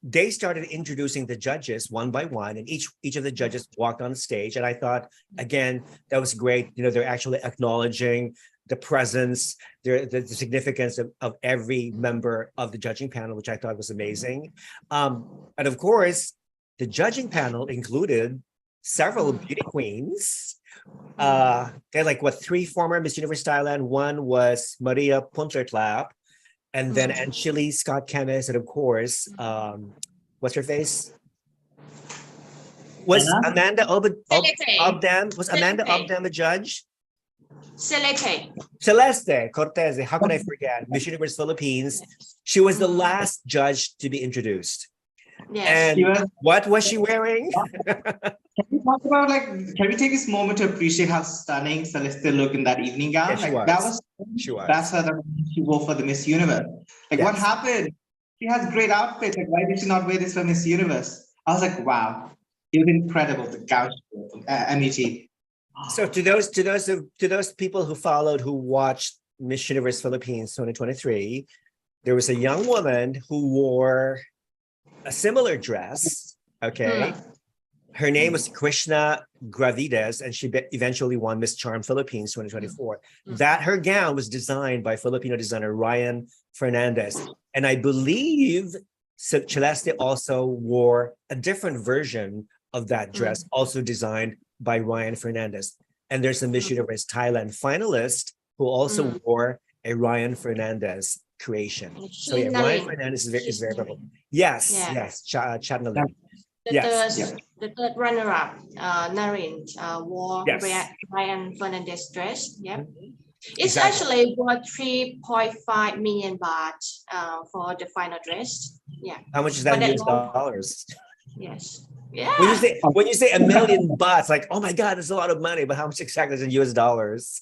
they started introducing the judges one by one, and each of the judges walked on stage, and I thought again that was great. They're actually acknowledging the presence, the significance of every member of the judging panel, which I thought was amazing. And of course, the judging panel included several beauty queens. They're like 3 former Miss Universe Thailand. One was Maria Puntertlap, and then Anchili Scott-Kemis, and of course, what's her face? Was Amanda Obdam a judge? Celeste Cortesi. How can I forget? Miss Universe Philippines. She was the last judge to be introduced. Yes. And what was she wearing? Can we talk about can we take this moment to appreciate how stunning Celeste looked in that evening gown? That's her that she wore for the Miss Universe. What happened? She has great outfits. Why did she not wear this for Miss Universe? I was like, wow, it was incredible. The gown from MET. So to those people who watched Miss Universe Philippines 2023, there was a young woman who wore a similar dress. Okay. Her name was Krishna Gravides, and she eventually won Miss Charm Philippines 2024. That her gown was designed by Filipino designer Ryan Fernandez. And I believe Celeste also wore a different version of that dress, also designed by Ryan Fernandez. And there's a Miss Universe Thailand finalist who also wore a Ryan Fernandez creation. So yeah, Ryan Fernandez is very popular. Yes, yes, Nicha and Nalin. The third runner-up, Nalin, wore Ryan Fernandez dress. Yep. It's actually worth 3.5 million baht for the final dress. Yeah. How much is that in US dollars? Yes. Yeah. When you say $1 million baht, like, oh my God, that's a lot of money. But how much exactly is in US dollars?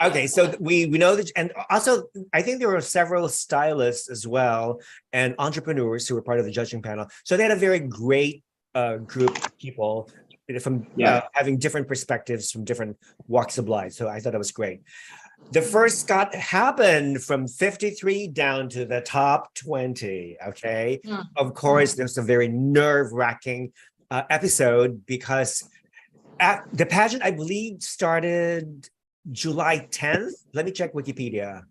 Okay, so we know that, and also I think there were several stylists as well and entrepreneurs who were part of the judging panel. So they had a very great group of people from having different perspectives from different walks of life. So I thought that was great. The first Scott happened from 53 down to the top 20. Okay, of course, there's a very nerve-wracking episode because the pageant, I believe, started July 10th. Let me check Wikipedia.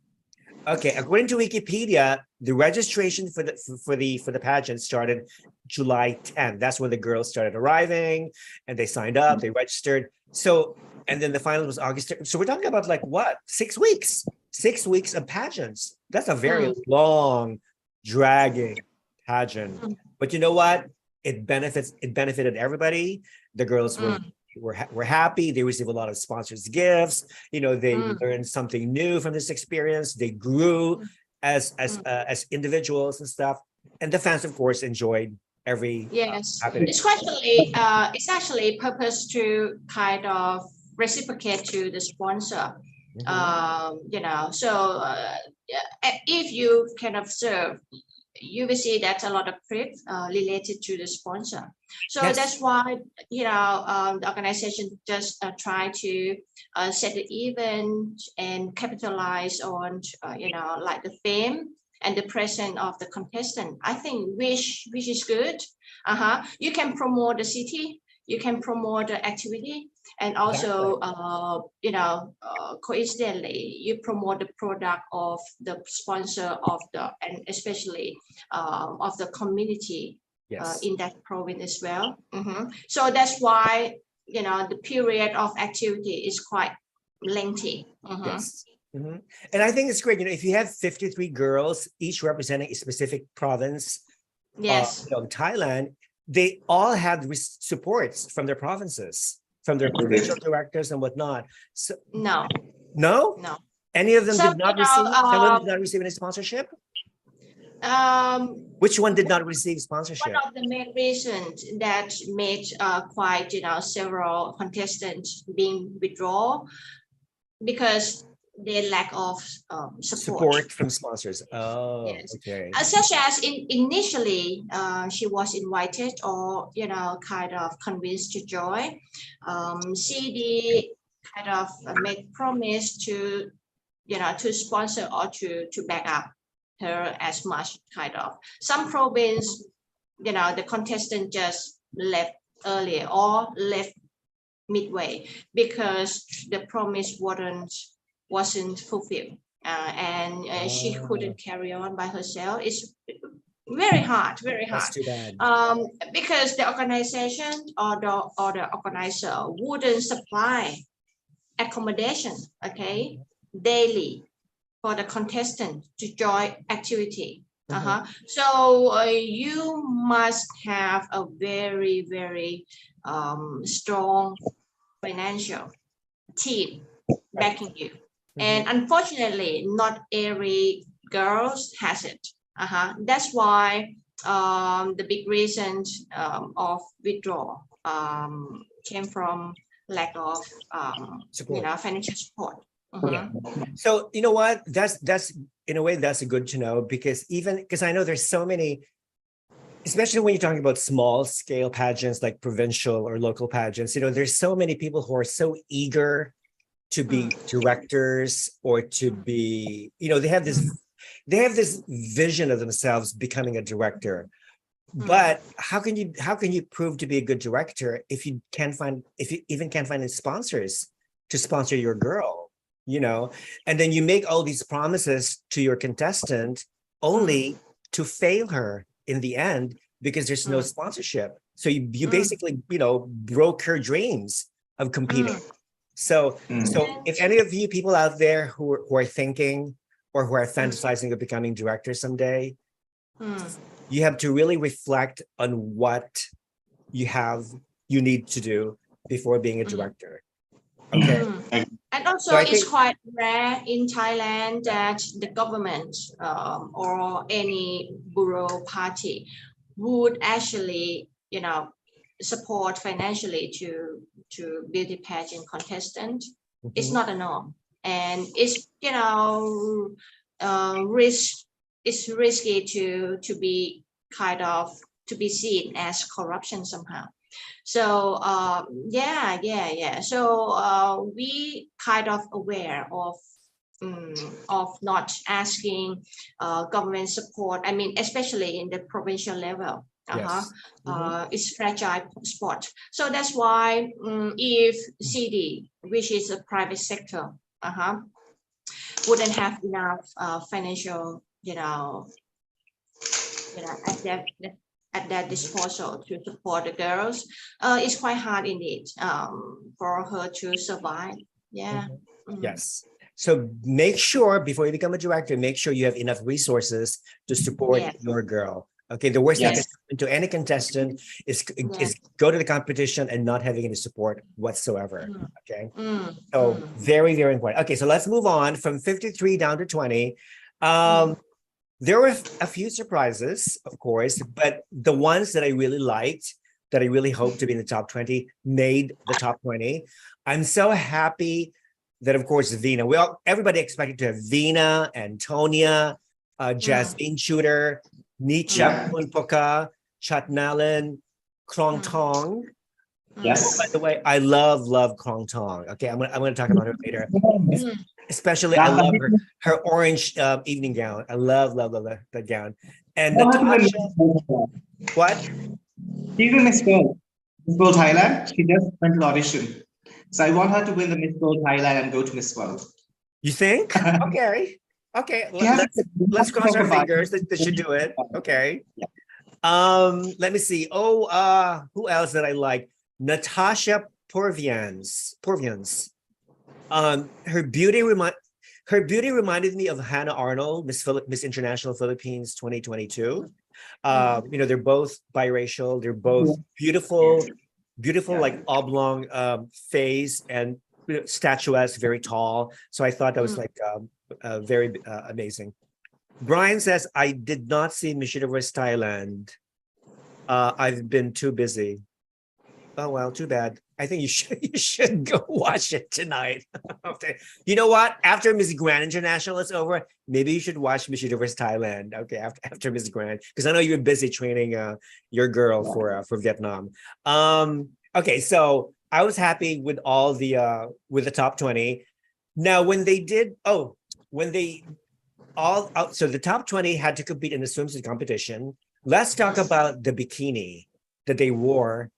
Okay, according to Wikipedia, the registration for the pageant started July 10th. That's when the girls started arriving, and they signed up, they registered. So, and then the final was August 3rd. So we're talking about like what? 6 weeks. 6 weeks of pageants. That's a very long, dragging pageant. But you know what? It benefited everybody. The girls were happy. They received a lot of sponsors' gifts. You know, they learned something new from this experience. They grew as individuals and stuff. And the fans, of course, enjoyed every happening. It's actually purpose to kind of reciprocate to the sponsor. You know, so if you can observe, you will see that a lot of prep related to the sponsor. So that's why, you know, the organization just try to set the event and capitalize on, you know, like the fame and the presence of the contestant. I think which is good. You can promote the city, you can promote the activity, and also, you know, coincidentally, you promote the product of the sponsor of the, and especially of the community in that province as well. So that's why, you know, the period of activity is quite lengthy. And I think it's great, you know, if you have 53 girls, each representing a specific province, you know, Thailand, they all had supports from their provinces, from their provincial directors and whatnot. So no. Any of them did not receive. Some of them did not receive any sponsorship. Which one did not receive sponsorship? One of the main reasons that made quite, you know, several contestants being withdrawn because they lack of support from sponsors. Okay. Such as initially she was invited or, you know, kind of convinced to join. CD kind of made promise to, you know, to sponsor or to back up her as much, kind of. Some province, you know, the contestant just left earlier or left midway because the promise wasn't fulfilled, and she couldn't carry on by herself. It's very hard. That's too bad. Because the organization or the organizer wouldn't supply accommodation, okay, daily for the contestant to join activity. So you must have a very, very strong financial team backing you. And unfortunately, not every girl has it. That's why the big reason of withdrawal came from lack of you know, financial support. So you know what? That's in a way that's good to know, because I know there's so many, especially when you're talking about small scale pageants like provincial or local pageants. You know, there's so many people who are so eager to be directors or to be, you know, they have this vision of themselves becoming a director. But how can you prove to be a good director if you even can't find any sponsors to sponsor your girl, and then you make all these promises to your contestant only to fail her in the end because there's no sponsorship. So you basically, broke her dreams of competing. So if any of you people out there who are thinking or who are fantasizing of becoming directors someday, you have to really reflect on what you need to do before being a director. Okay. And also, So it's quite rare in Thailand that the government or any bureau party would actually, support financially to beauty pageant contestant. It's not a norm, and it's it's risky to be to be seen as corruption somehow. So so we kind of aware of not asking government support. I mean, especially in the provincial level. Yes. It's fragile spot. So that's why if CD, which is a private sector, wouldn't have enough financial, at their disposal to support the girls, it's quite hard indeed for her to survive. Yes. So make sure before you become a director, make sure you have enough resources to support your girl. Okay, the worst thing that can happen to any contestant is go to the competition and not having any support whatsoever. Okay, so very, very important. Okay, so let's move on from 53 down to 20. There were a few surprises, of course, but the ones that I really liked, that I really hope to be in the top 20, made the top 20. I'm so happy that, of course, Veena. Everybody expected to have Veena, Anntonia, Jasmine Shooter, Nicha and Nalin, Krong Tong. Yes. By the way, I love Krong Tong. Okay, I'm gonna talk about her later. Especially, I love her orange evening gown. I love that gown. And Natasha, what? She's in Miss World Thailand. She just went to audition. So I want her to win the Miss World Thailand and go to Miss World. You think? Okay. Let's cross our fingers that should do it. Okay. Let me see. Who else did I like? Natasha Porvians. Her beauty reminded me of Hannah Arnold, Miss International Philippines 2022. They're both biracial. They're both beautiful, like oblong face and statuesque, very tall. So I thought that was like very amazing. Brian says, I did not see Miss Universe Thailand. I've been too busy. Oh, well, too bad. I think you should go watch it tonight. Okay. You know what? After Miss Grand International is over, maybe you should watch Miss Universe Thailand. Okay, after Miss Grand, because I know you're busy training your girl for Vietnam. Okay, so I was happy with all with the top 20. Now, when they did, so the top 20 had to compete in the swimsuit competition. Let's talk about the bikini that they wore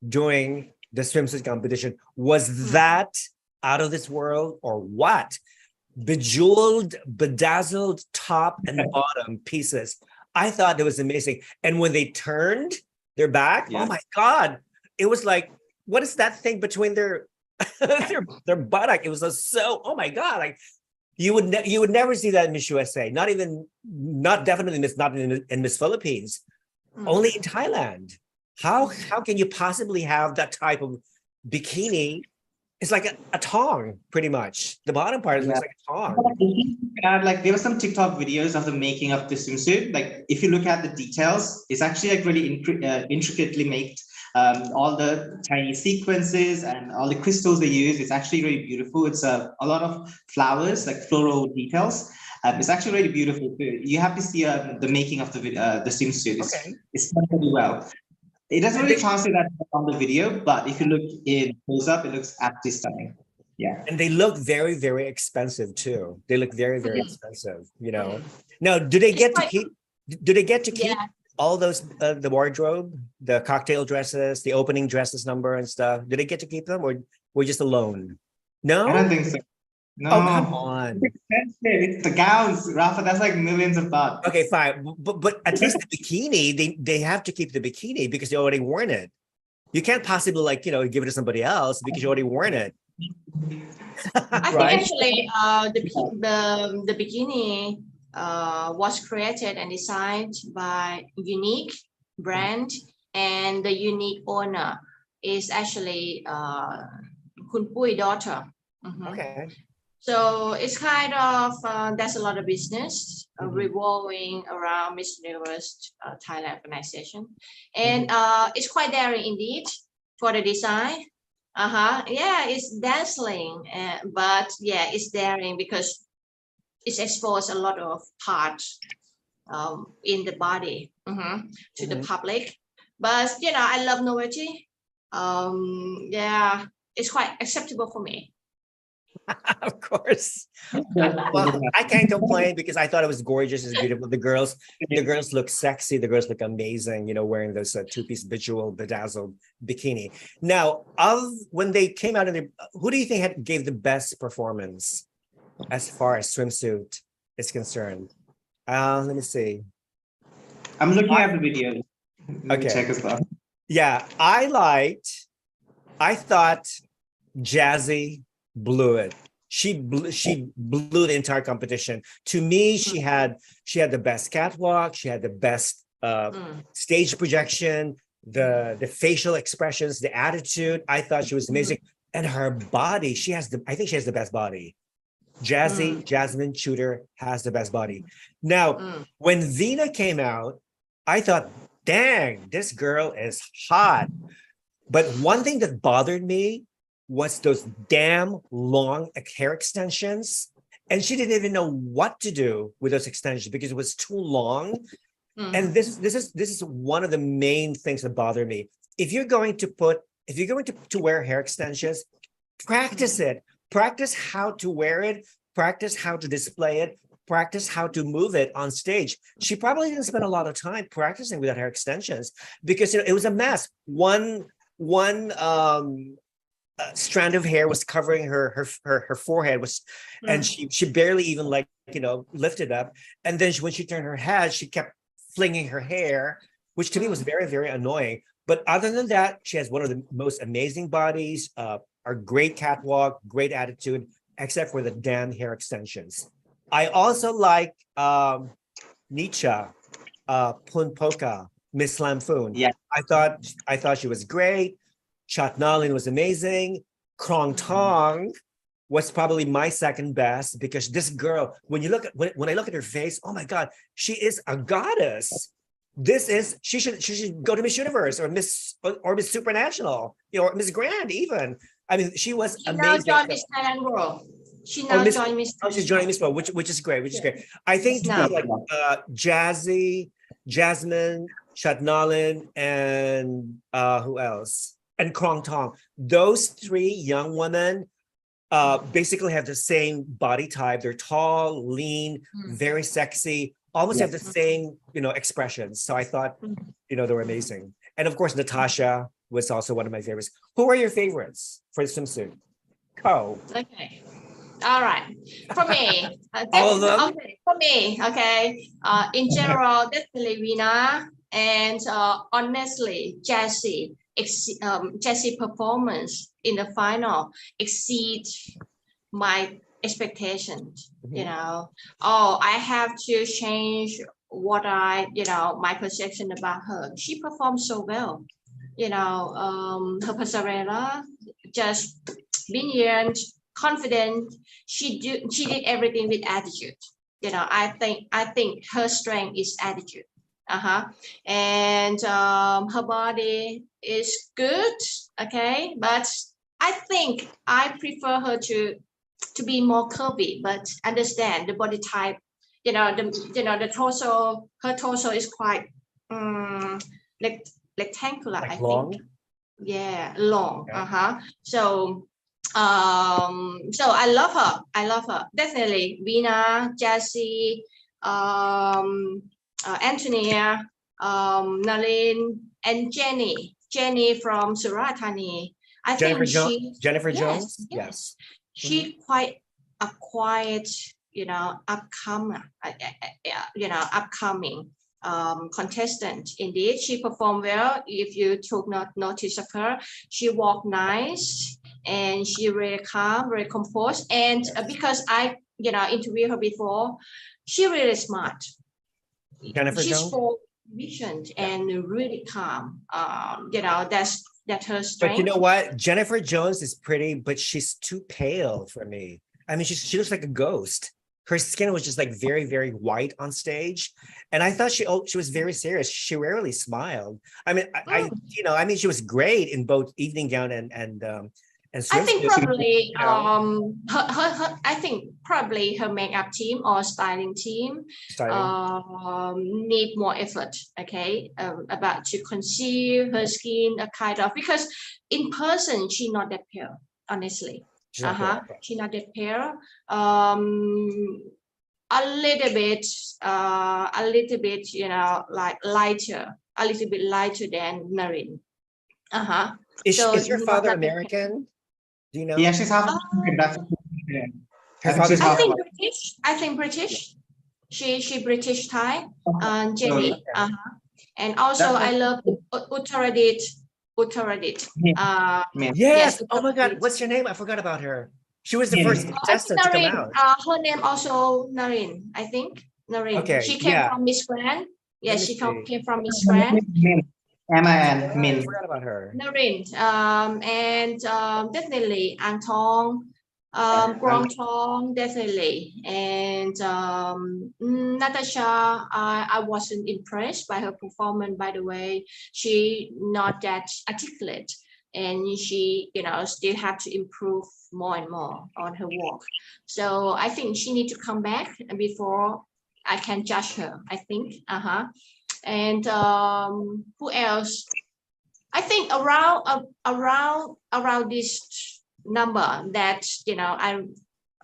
during the swimsuit competition. Was that out of this world or what? Bejeweled, bedazzled top and bottom pieces. I thought that was amazing. And when they turned their back, oh my God, it was like, what is that thing between their buttock? It was so, oh my God, like you would never see that in Miss USA. Not definitely in Miss Philippines, only in Thailand. How can you possibly have that type of bikini? It's like a thong, pretty much. The bottom part looks like a thong. Like there were some TikTok videos of the making of the swimsuit. Like if you look at the details, it's actually like really intricately made. All the tiny sequences and all the crystals they use, it's actually really beautiful. It's a lot of flowers, like floral details. It's actually really beautiful too. You have to see the making of the swimsuit. It's done really well. It doesn't really translate that on the video, but if you look in close up, it looks absolutely stunning. Yeah. And they look very, very expensive too. They look very, very expensive, Now, do they get to keep all those the wardrobe, the cocktail dresses, the opening dresses number and stuff? Did they get to keep them, or were you just alone? No. I don't think so. No. Oh, come on. It's expensive. It's the gowns, Rafa. That's like millions of baht. Okay, fine, but at least the bikini, they have to keep the bikini because they already worn it. You can't possibly like give it to somebody else because you already worn it. I think Right? actually the bikini was created and designed by unique brand, and the unique owner is actually Kun Pui daughter. Mhm. Okay. So it's kind of there's a lot of business revolving around Miss Universe Thailand organization, and it's quite daring indeed for the design. Yeah, it's dazzling, but yeah, it's daring because it's exposed a lot of parts in the body to the public. But I love novelty. Yeah, it's quite acceptable for me. Of course. Well, I can't complain because I thought it was gorgeous. It's beautiful. The girls look sexy. The girls look amazing, wearing those two-piece bedazzled bikini. Now, when they came out, who do you think gave the best performance as far as swimsuit is concerned? Let me see. I'm looking at the video. Let me check as well. Yeah, I thought Jazzy blew it. She blew the entire competition. To me, she had the best catwalk. She had the best stage projection, the facial expressions, the attitude. I thought she was amazing, and her body. I think she has the best body. Jasmine Shooter has the best body. Now, when Veena came out, I thought, dang, this girl is hot. But one thing that bothered me was those damn long hair extensions. And she didn't even know what to do with those extensions because it was too long. And this is one of the main things that bother me. If you're going to wear hair extensions, practice it. Practice how to wear it, practice how to display it, practice how to move it on stage. She probably didn't spend a lot of time practicing with hair extensions because it was a mess. One strand of hair was covering her forehead, and she barely even lifted up. And then when she turned her head, she kept flinging her hair, which to me was very, very annoying. But other than that, she has one of the most amazing bodies, a great catwalk, great attitude, except for the damn hair extensions. I also like Nicha, Punpoka, Miss Lamphun. Yeah, I thought she was great. Nicha and Nalin was amazing. Krong Tong was probably my second best because this girl, when I look at her face, oh my God, she is a goddess. She should go to Miss Universe or Miss Supernational, or Miss Grand even. I mean, she was amazing. Now joined Miss Thailand World. She now joined Miss. Oh, she's joining Miss World, which is great. I think Jazzy, Jasmine, Chatnalin, and who else? And Krong Tong. Those three young women basically have the same body type. They're tall, lean, very sexy, almost have the same, expressions. So I thought, they were amazing. And of course, Natasha was also one of my favorites. Who are your favorites for the swimsuit? Okay. All right. For me, all of them? Okay. For me, okay. In general, definitely Veena, and honestly, Jessie performance in the final exceed my expectations. I have to change what my perception about her. She performed so well. Her passerella, just brilliant, confident. She did everything with attitude. I think her strength is attitude. And her body is good, okay, but I think I prefer her to be more curvy, but understand the body type. The torso, her torso is quite rectangular, I long? think. Yeah, long. Okay. So I love her. Definitely Veena, Jessie, Antonia, Nalin, and Jenny from Surat Thani. I Jennifer think Jones. she, Jennifer yes, Jones. yes, she quite a quiet, upcoming, upcoming contestant. Indeed, she performed well. If you took not notice of her, she walked nice and she really calm, very composed. And because I, interviewed her before, she really smart. Jennifer She's Jones. for vision and really calm. That's her strength. But you know what? Jennifer Jones is pretty, but she's too pale for me. I mean, she looks like a ghost. Her skin was just like very, very white on stage. And I thought she was very serious. She rarely smiled. I mean, I mean, she was great in both evening gown and I think probably I think probably her makeup team or styling team need more effort, okay, about to conceal her skin, a kind of, because in person she's not that pale, honestly. She's not that pale. A little bit, like lighter, a little bit lighter than Nalin. Is her father American? Do you know? Yeah, she's half American. I think British. She British Thai. Jenny. And also I love Uttaradit. Yes. Oh my God. What's your name? I forgot about her. She was the first contestant to come out. Her name also Nalin, I think. Nalin. Okay. She came from Miss Grand. Yes, she came from Miss Grand. Emma and Min. I forgot about her. Nalin. And definitely Antong, Grong, definitely. And Natasha, I wasn't impressed by her performance, by the way. She not that articulate. And she, still have to improve more and more on her work. So I think she need to come back before I can judge her, I think. And who else? I think around this number that,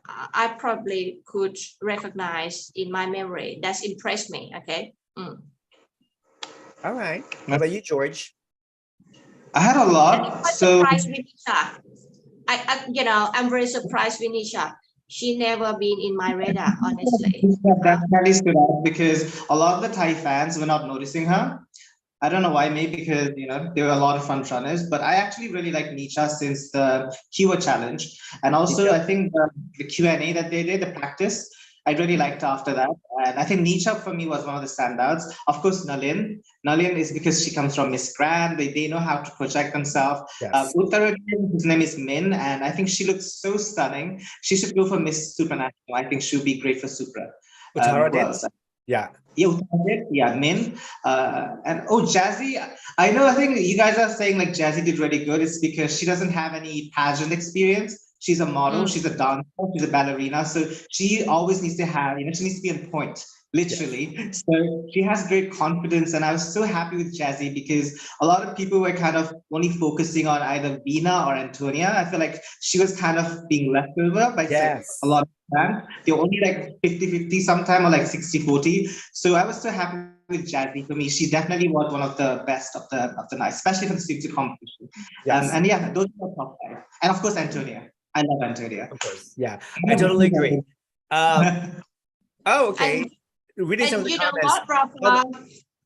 I probably could recognize in my memory. That's impressed me, okay? All right. How about you, George? I had a lot. Surprised Vinisha. I'm very surprised Vinisha. She never been in my radar, honestly. That really stood out because a lot of the Thai fans were not noticing her. I don't know why, maybe because there were a lot of front runners, but I actually really like Nicha since the Cuba challenge. And also I think the Q&A that they did, the practice, I really liked after that. And I think Nicha for me was one of the standouts. Of course, Nalin. Nalin is because she comes from Miss Grand. They know how to project themselves. Yes. His name is Min, and I think she looks so stunning. She should go for Miss Supranational. I think she'll be great for Supra. Yeah. Yeah, Min. And Jazzy. I think you guys are saying like Jazzy did really good. It's because she doesn't have any pageant experience. She's a model, she's a dancer, she's a ballerina. So she always needs to have, she needs to be on point, literally. Yes. So she has great confidence. And I was so happy with Jazzy because a lot of people were kind of only focusing on either Veena or Anntonia. I feel like she was kind of being left over by a lot of time. They're only like 50-50 sometime or like 60-40. So I was so happy with Jazzy. For me, she definitely was one of the best of the night, especially for the Super competition. Yes. And yeah, those are the top 5. And of course, Anntonia. I love Anntonia. Of course, yeah, I totally agree. Okay. Reading some of the comments. What, Rafa?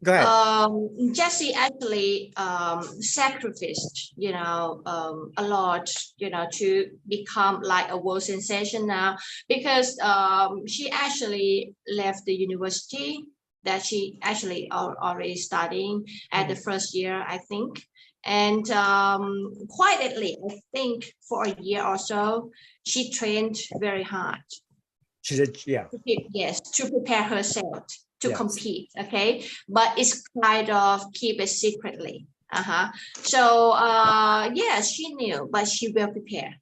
Go ahead. Jessie actually sacrificed, a lot, to become like a world sensation now, because she actually left the university that she actually already studying at the first year, I think. And quietly, I think for a year or so, she trained very hard. She did, yeah. To prepare herself to compete, okay? But it's kind of keep it secretly. So, yes, she knew, but she will prepare.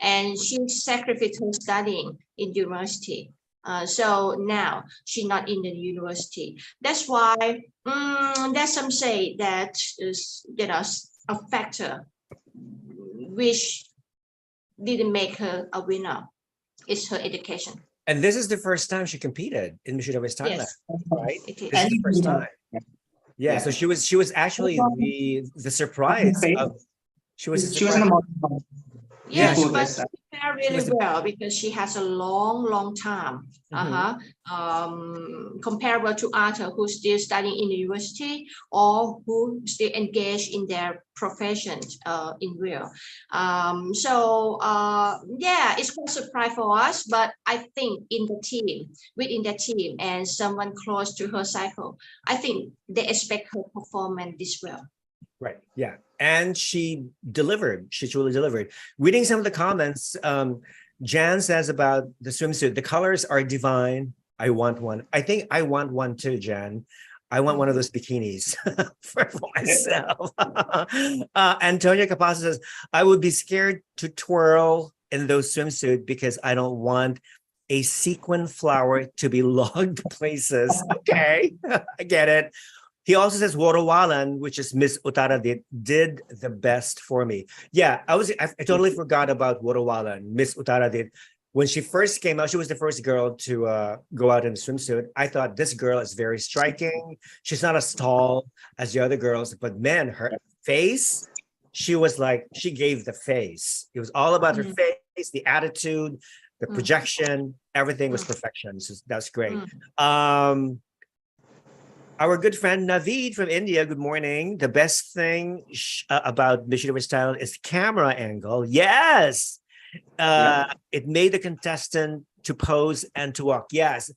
And she sacrificed her studying in university. So now she's not in the university. That's why there's some say that is, a factor which didn't make her a winner. It's her education. And this is the first time she competed in Miss Universe Thailand, right? It is. This is the first time. Yeah, so she was actually the surprise of she was She was in the model. Yes, before but this. she prepared really well because she has a long time. Comparable to others who still studying in the university or who still engaged in their profession in real. Yeah, it's quite a surprise for us, but I think within the team and someone close to her cycle, I think they expect her performance this well. Right. Yeah. And she delivered. She truly delivered. Reading some of the comments, Jan says about the swimsuit, the colors are divine. I want one. I think I want one too, Jan. I want one of those bikinis for myself. Antonia Capasa says, I would be scared to twirl in those swimsuits because I don't want a sequin flower to be logged places. Okay, I get it. He also says Warawalan, which is Miss Uttara did the best for me. Yeah, I totally forgot about Warawalan. Miss Uttara did. When she first came out, she was the first girl to go out in a swimsuit. I thought this girl is very striking. She's not as tall as the other girls, but man, her face, she was like, she gave the face. It was all about her face, the attitude, the projection, everything was perfection. So that's great. Our good friend Naveed from India, good morning. The best thing about Miss Universe Thailand is camera angle. Yes. It made the contestant to pose and to walk. Yes.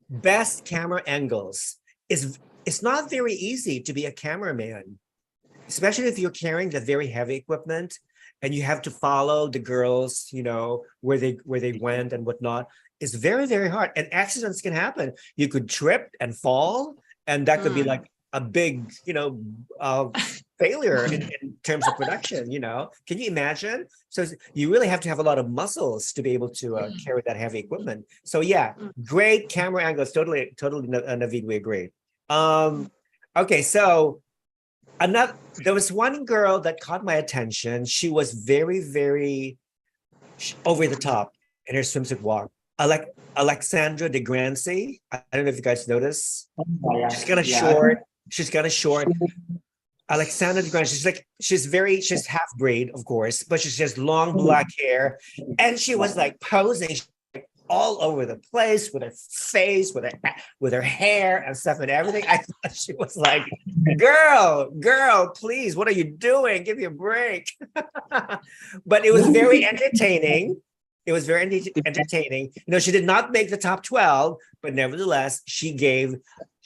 Best camera angles. It's not very easy to be a cameraman, especially if you're carrying the very heavy equipment and you have to follow the girls, you know, where they went and whatnot. It's very, very hard. And accidents can happen. You could trip and fall. And that could be like a big, you know, failure in terms of production, you know. Can you imagine? So you really have to have a lot of muscles to be able to carry that heavy equipment. So yeah, great camera angles. Totally, Naveed, we agree. Okay, so there was one girl that caught my attention. She was very, very over the top in her swimsuit walk. Alexandra de Grancey. I don't know if you guys notice. She's kind of short. She's kind of short. Alexandra de Grancey. She's half braid, of course, but she has long black hair, and she was like posing all over the place with her face, with her hair and stuff and everything. I thought she was like, girl, please, what are you doing? Give me a break. But it was very entertaining. It was very entertaining. You know, she did not make the top 12, but nevertheless, she gave,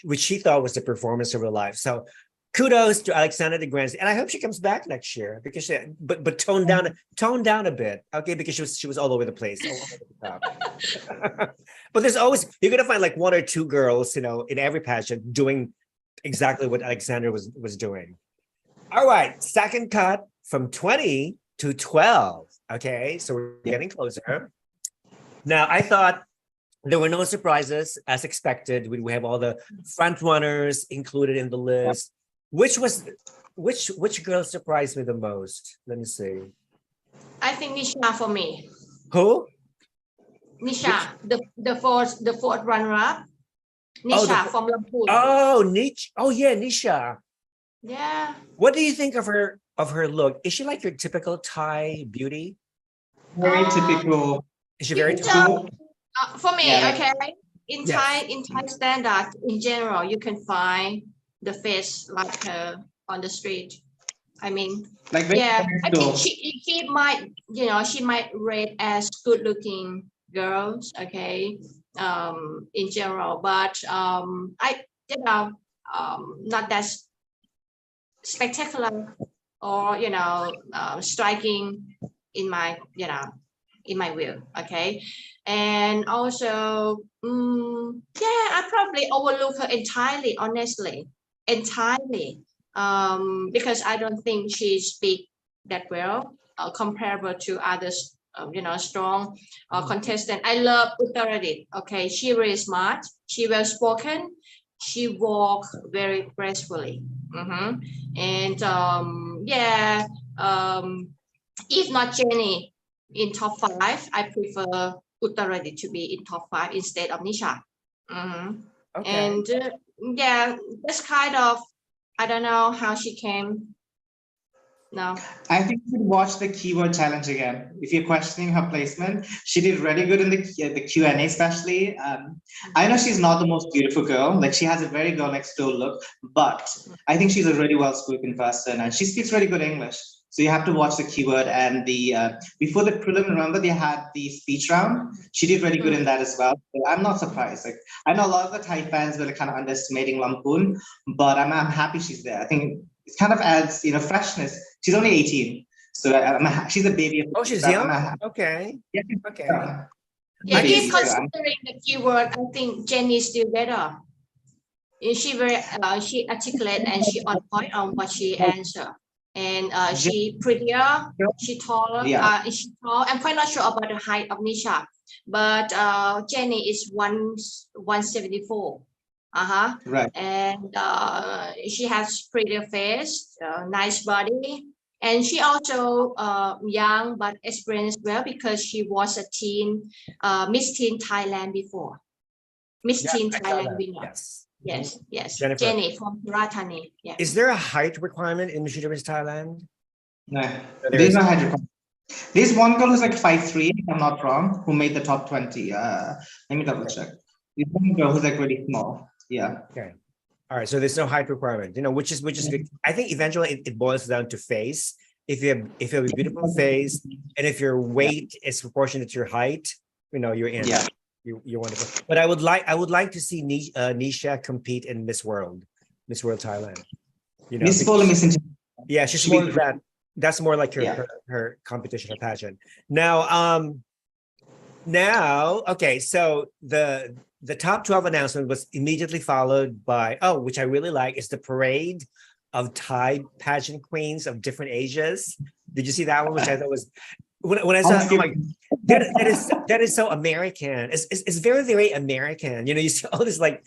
which she thought was the performance of her life. So kudos to Alexandra de Grancey. And I hope she comes back next year because but toned down a bit. Okay, because she was all over the place. All over the top. But there's always, you're gonna find like one or two girls, you know, in every pageant doing exactly what Alexandra was doing. All right, second cut from 20 to 12. Okay, so we're getting closer. Now, I thought there were no surprises as expected. We have all the front runners included in the list. Which girl surprised me the most? Let me see. I think Nicha for me. Who? Nicha, the fourth runner-up. Nicha from Lamphun. Oh, Nicha. Oh yeah, Nicha. Yeah. What do you think of her look? Is she like your typical Thai beauty? Very typical. Is she very typical? For me, Yeah, okay. In Thai standard, in general, you can find the face like her on the street. I mean, like yeah, I think she might, you know, she might rate as good looking girls, okay, in general, but I, you know, not that spectacular or, you know, striking in my, you know, in my view, okay. And also, yeah, I probably overlook her entirely, honestly, because I don't think she speaks that well, comparable to others, you know, strong contestant. I love Uttaradit, okay. She really smart, she well spoken, she walk very gracefully, and yeah, if not Jenny in top 5, I prefer Uttaradit to be in top 5 instead of Nicha. Okay. And yeah, that's kind of I don't know how she came. No. I think you should watch the keyword challenge again. If you're questioning her placement, she did really good in the Q&A, especially. I know she's not the most beautiful girl. Like, she has a very girl next door look, but I think she's a really well-spoken person and she speaks really good English. So you have to watch the keyword and the before the prelim. Remember, they had the speech round. She did really good in that as well. So I'm not surprised. Like, I know a lot of the Thai fans were kind of underestimating Lampoon, but I'm happy she's there. I think it kind of adds, you know, freshness. She's only 18, so she's a baby. Oh, she's young. Okay. Yeah. Okay. Yeah, Maybe if considering the keyword, I think Jenny is still better. She very she articulate and she on point on what she answer. And she prettier, she taller, she tall. I'm quite not sure about the height of Nicha, but Jenny is 174. Right. And she has prettier face, nice body, and she also young but experienced well because she was a teen Miss Teen Thailand before. Miss Teen Thailand winner. Yes. Yes. Jennifer. Jenny from Puratani. Yeah. Is there a height requirement in Miss Universe Thailand? No, there's no height requirement. There's one girl who's like 5'3", if I'm not wrong, who made the top 20. Let me double check. There's one girl who's like really small. Yeah. Okay. All right. So there's no height requirement, you know, which is good. I think eventually it boils down to face. If you have a beautiful face and if your weight is proportionate to your height, you know, you're in. Yeah. You're wonderful. But I would like to see Nicha compete in Miss World Thailand. You know, Miss World and Miss Intercontinental. Yeah, she's more that. That's more like her competition, her pageant. Now, okay. So the top 12 announcement was immediately followed by which I really like, is the parade of Thai pageant queens of different ages. Did you see that one? Which I thought was. When I saw, oh my, that is so American. It's very, very American. You know, you see all these like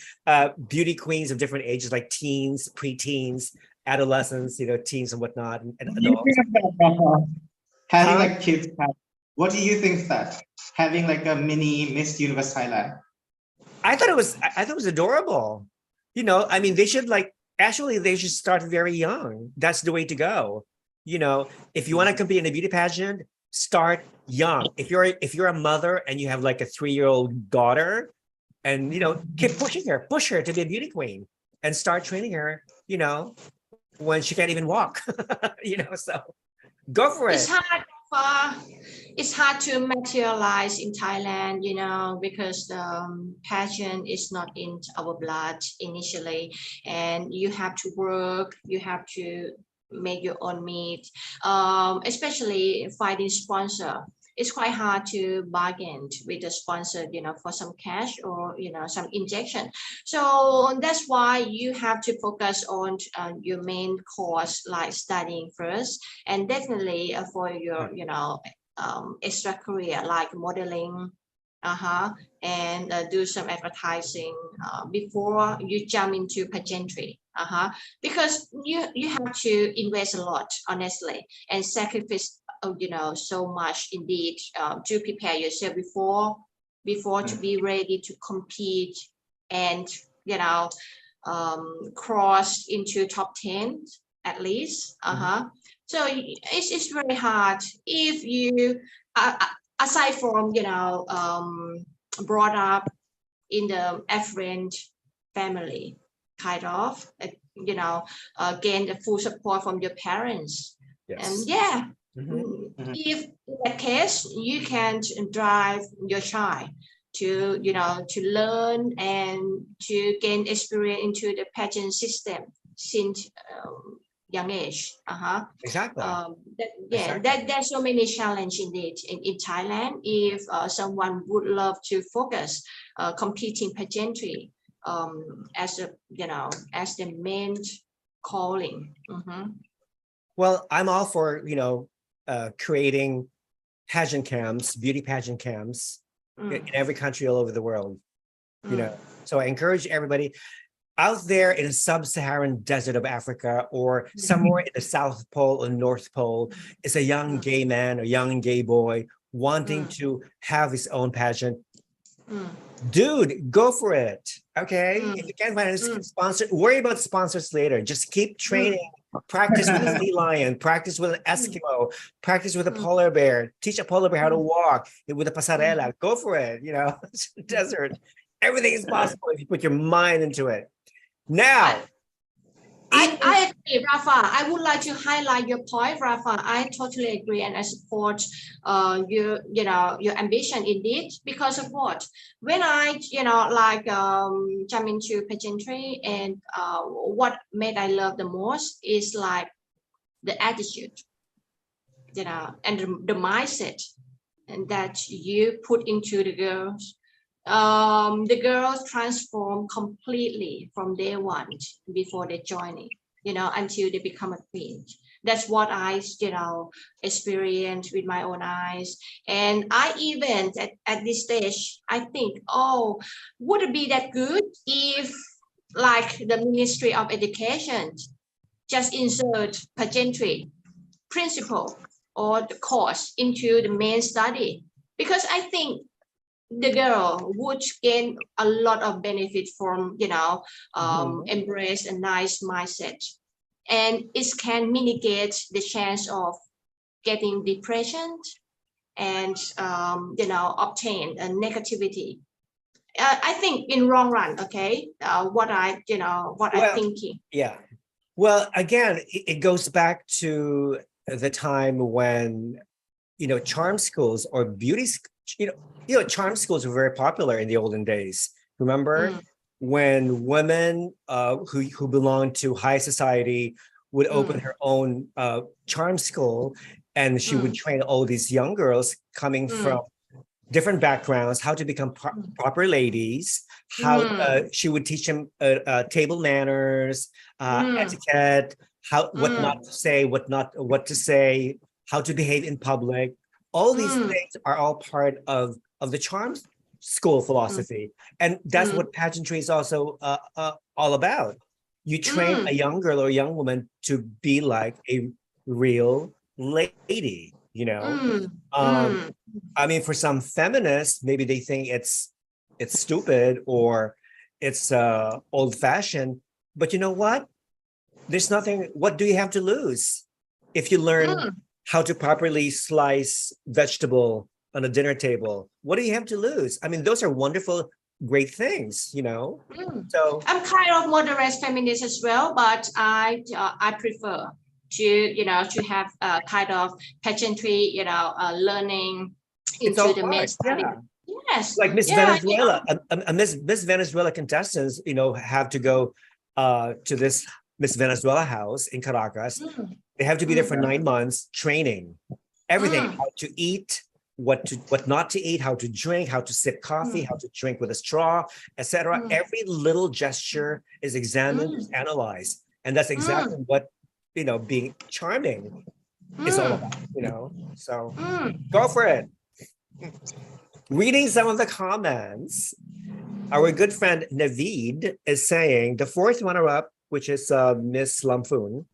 beauty queens of different ages, like teens, preteens, adolescents, you know, teens and whatnot, and adults. Having like kids. What do you think of that? Having like a mini Miss Universe Thailand. I thought it was adorable. You know, I mean, they should start very young. That's the way to go. You know, if you want to compete in a beauty pageant, start young. If you're a mother and you have like a 3-year-old daughter, and you know, keep push her to be a beauty queen, and start training her, you know, when she can't even walk. You know, so go for it. It's hard to materialize in Thailand, you know, because the pageant is not in our blood initially, and you have to work, you have to make your own meat, especially finding sponsor. It's quite hard to bargain with the sponsor, you know, for some cash or, you know, some injection. So that's why you have to focus on your main course, like studying first, and definitely for your, you know, extra career like modeling, and do some advertising before you jump into pageantry. Because you have to invest a lot, honestly, and sacrifice, you know, so much indeed to prepare yourself before to be ready to compete and, you know, cross into top 10 at least. So it's very hard if you aside from, you know, brought up in the affluent family, kind of, you know, gain the full support from your parents. And if in that case, you can drive your child to, you know, to learn and to gain experience into the pageant system since young age. Exactly. There's so many challenges indeed in Thailand. If someone would love to focus competing pageantry as a, you know, as the main calling. Well, I'm all for, you know, creating pageant camps, beauty pageant camps in every country all over the world. You know, so I encourage everybody out there in a sub-Saharan desert of Africa or somewhere in the South Pole or North Pole is a young gay man or young gay boy wanting to have his own pageant. Dude, go for it. Okay. If you can't find a sponsor, worry about sponsors later. Just keep training. Practice with a sea lion, practice with an Eskimo, practice with a polar bear, teach a polar bear how to walk with a pasarela. Go for it. You know, it's the desert. Everything is possible if you put your mind into it. Now, I agree, Rafa. I would like to highlight your point, Rafa. I totally agree, and I support your ambition indeed. Because of what? When I jump into pageantry, and what made I love the most is like the attitude, and the mindset, and that you put into the girls. The girls transform completely from day one before they join it, until they become a queen. That's what I, experienced with my own eyes. And I even at this stage, I think, would it be that good if like the Ministry of Education just insert pageantry principle or the course into the main study? Because I think the girl would gain a lot of benefit from, embrace a nice mindset, and it can mitigate the chance of getting depression and, obtain a negativity. I think in long run, okay, what I'm thinking. Yeah. Well, again, it goes back to the time when, charm schools or beauty, charm schools were very popular in the olden days. Remember when women who belonged to high society would open her own charm school, and she would train all these young girls coming from different backgrounds how to become proper ladies. How she would teach them table manners, etiquette, what not to say, what to say, how to behave in public. All these things are all part of the charm school philosophy. And that's what pageantry is also all about. You train a young girl or a young woman to be like a real lady, I mean, for some feminists, maybe they think it's stupid or it's old-fashioned, but you know what? There's nothing, what do you have to lose if you learn how to properly slice vegetable on a dinner table? What do you have to lose? I mean, those are wonderful, great things, So I'm kind of moderate feminist as well, but I prefer to have a kind of pageantry, learning into the main study. Yeah. Yes, like Miss Venezuela, Miss Venezuela contestants, have to go to this Miss Venezuela house in Caracas. They have to be there for 9 months training everything, how to eat, what not to eat, how to drink, how to sip coffee, how to drink with a straw, etc. Every little gesture is examined, is analyzed, and that's exactly what being charming is all about. So go for it. Reading some of the comments, our good friend Naveed is saying the fourth runner-up, which is Miss Lamphun,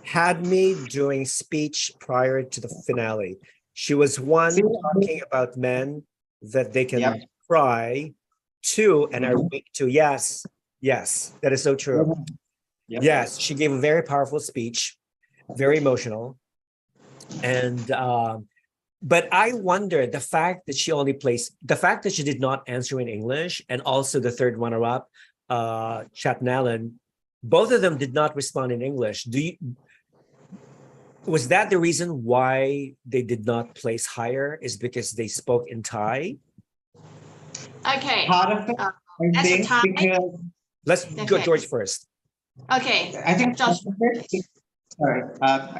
had me doing speech prior to the finale. She was one talking about men that they can cry to and are weak to. Yes, that is so true. Yes, she gave a very powerful speech, very emotional. And but I wonder the fact that the fact that she did not answer in English, and also the third runner-up, Nicha and Nalin, both of them did not respond in English. Was that the reason why they did not place higher? Is because they spoke in Thai? Okay. Part of it, I think, because... Let's go George first. Okay. I think I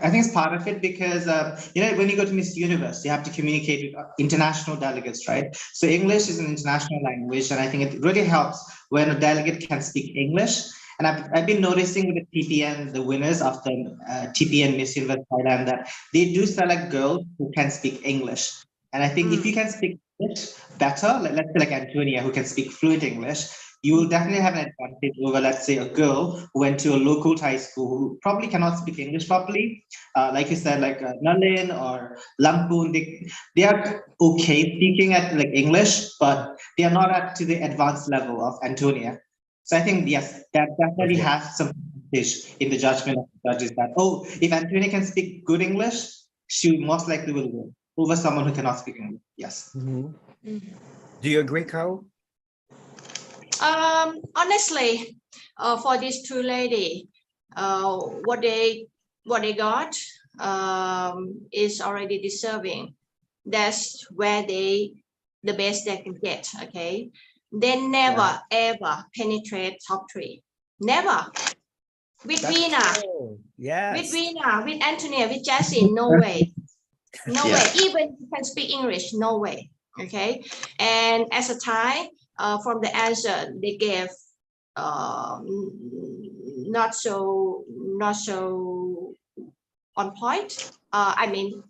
think it's part of it because, when you go to Miss Universe, you have to communicate with international delegates, right? So English is an international language, and I think it really helps when a delegate can speak English. And I've been noticing with the TPN, the winners of the TPN Miss Universe Thailand, that they do select girls who can speak English. And I think if you can speak English better, let's say like Antonia, who can speak fluent English, you will definitely have an advantage over, let's say, a girl who went to a local Thai school who probably cannot speak English properly. Like you said, like Nalin or Lampoon, they are okay speaking at like English, but they are not up to the advanced level of Antonia. So I think, yes, that definitely has some advantage in the judgment of the judges that, oh, if Antonia can speak good English, she most likely will win over someone who cannot speak English. Yes. Do you agree, Carl? Honestly, for these two ladies, what they got is already deserving. That's where the best they can get. Okay, they never ever penetrate top 3. Never. With Veena, with Veena, with Antonia, with Jessie, no way. No way. Even if you can speak English, no way. Okay. And as a Thai, from the answer they gave, not so on point. I mean,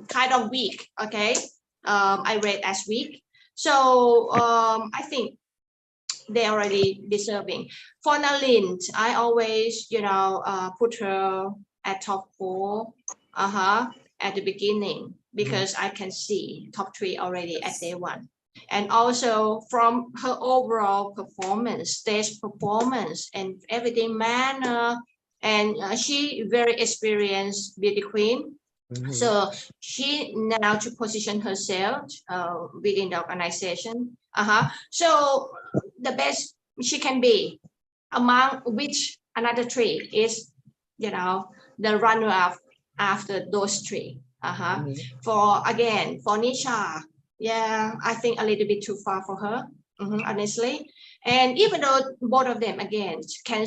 kind of weak. Okay. I read as weak. So I think they already deserving. For Nalin, I always, put her at top 4. At the beginning, because I can see top 3 already at day 1. And also from her overall performance, stage performance and everything manner, and she very experienced beauty queen. So she now to position herself within the organization. So the best she can be, among which another 3 is, the runner-up after those 3. For Nicha, I think a little bit too far for her, honestly. And even though both of them again can,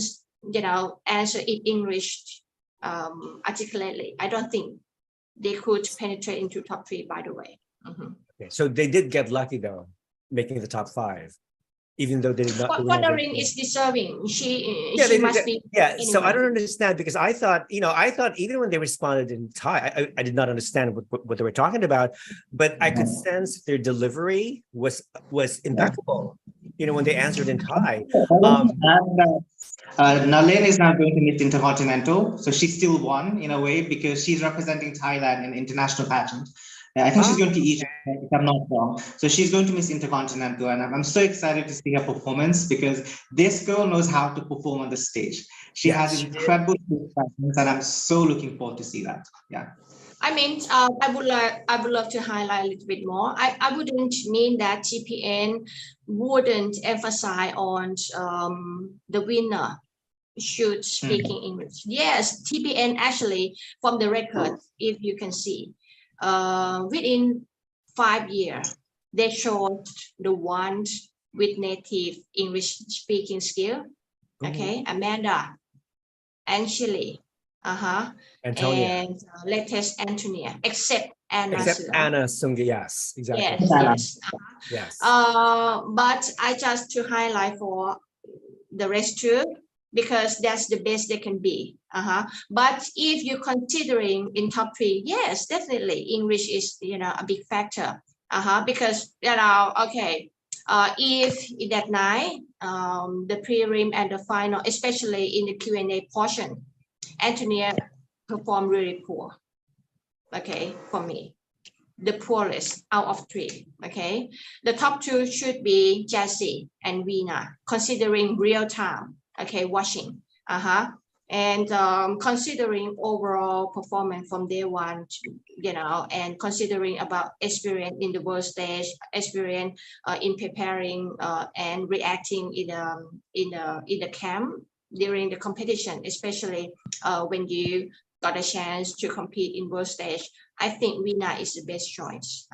answer in English articulately, I don't think they could penetrate into top 3. By the way. Okay, so they did get lucky though, making the top 5. Even though they did not. Nalin is deserving. She must be. Yeah. So I don't understand, because I thought even when they responded in Thai, I did not understand what they were talking about, but I could sense their delivery was impeccable. When they answered in Thai. Nalin is now going to Miss Intercontinental, so she still won in a way because she's representing Thailand in international pageant. I think she's going to Egypt, if I'm not wrong. So she's going to Miss Intercontinental, and I'm so excited to see her performance because this girl knows how to perform on the stage. She has incredible presence, and I'm so looking forward to see that. Yeah. I mean, I would love to highlight a little bit more. I wouldn't mean that TPN wouldn't emphasize on the winner should speaking English. Yes, TPN actually, from the record, if you can see, within 5 years, they showed the one with native English speaking skill. Okay, Amanda, Anshali, Antonia, and latest Antonia, except Anna. Anna Sunga, yes, exactly. Yes. But I just to highlight for the rest too, because that's the best they can be. But if you're considering in top 3, yes, definitely English is a big factor. Because if that night the prelim and the final, especially in the Q&A portion, Antonia performed really poor. Okay, for me, the poorest out of 3. Okay, the top 2 should be Jessie and Veena, considering real time. Okay, watching. And considering overall performance from day 1, and considering about experience in the world stage, experience in preparing and reacting in the camp during the competition, especially when you got a chance to compete in world stage, I think Veena is the best choice.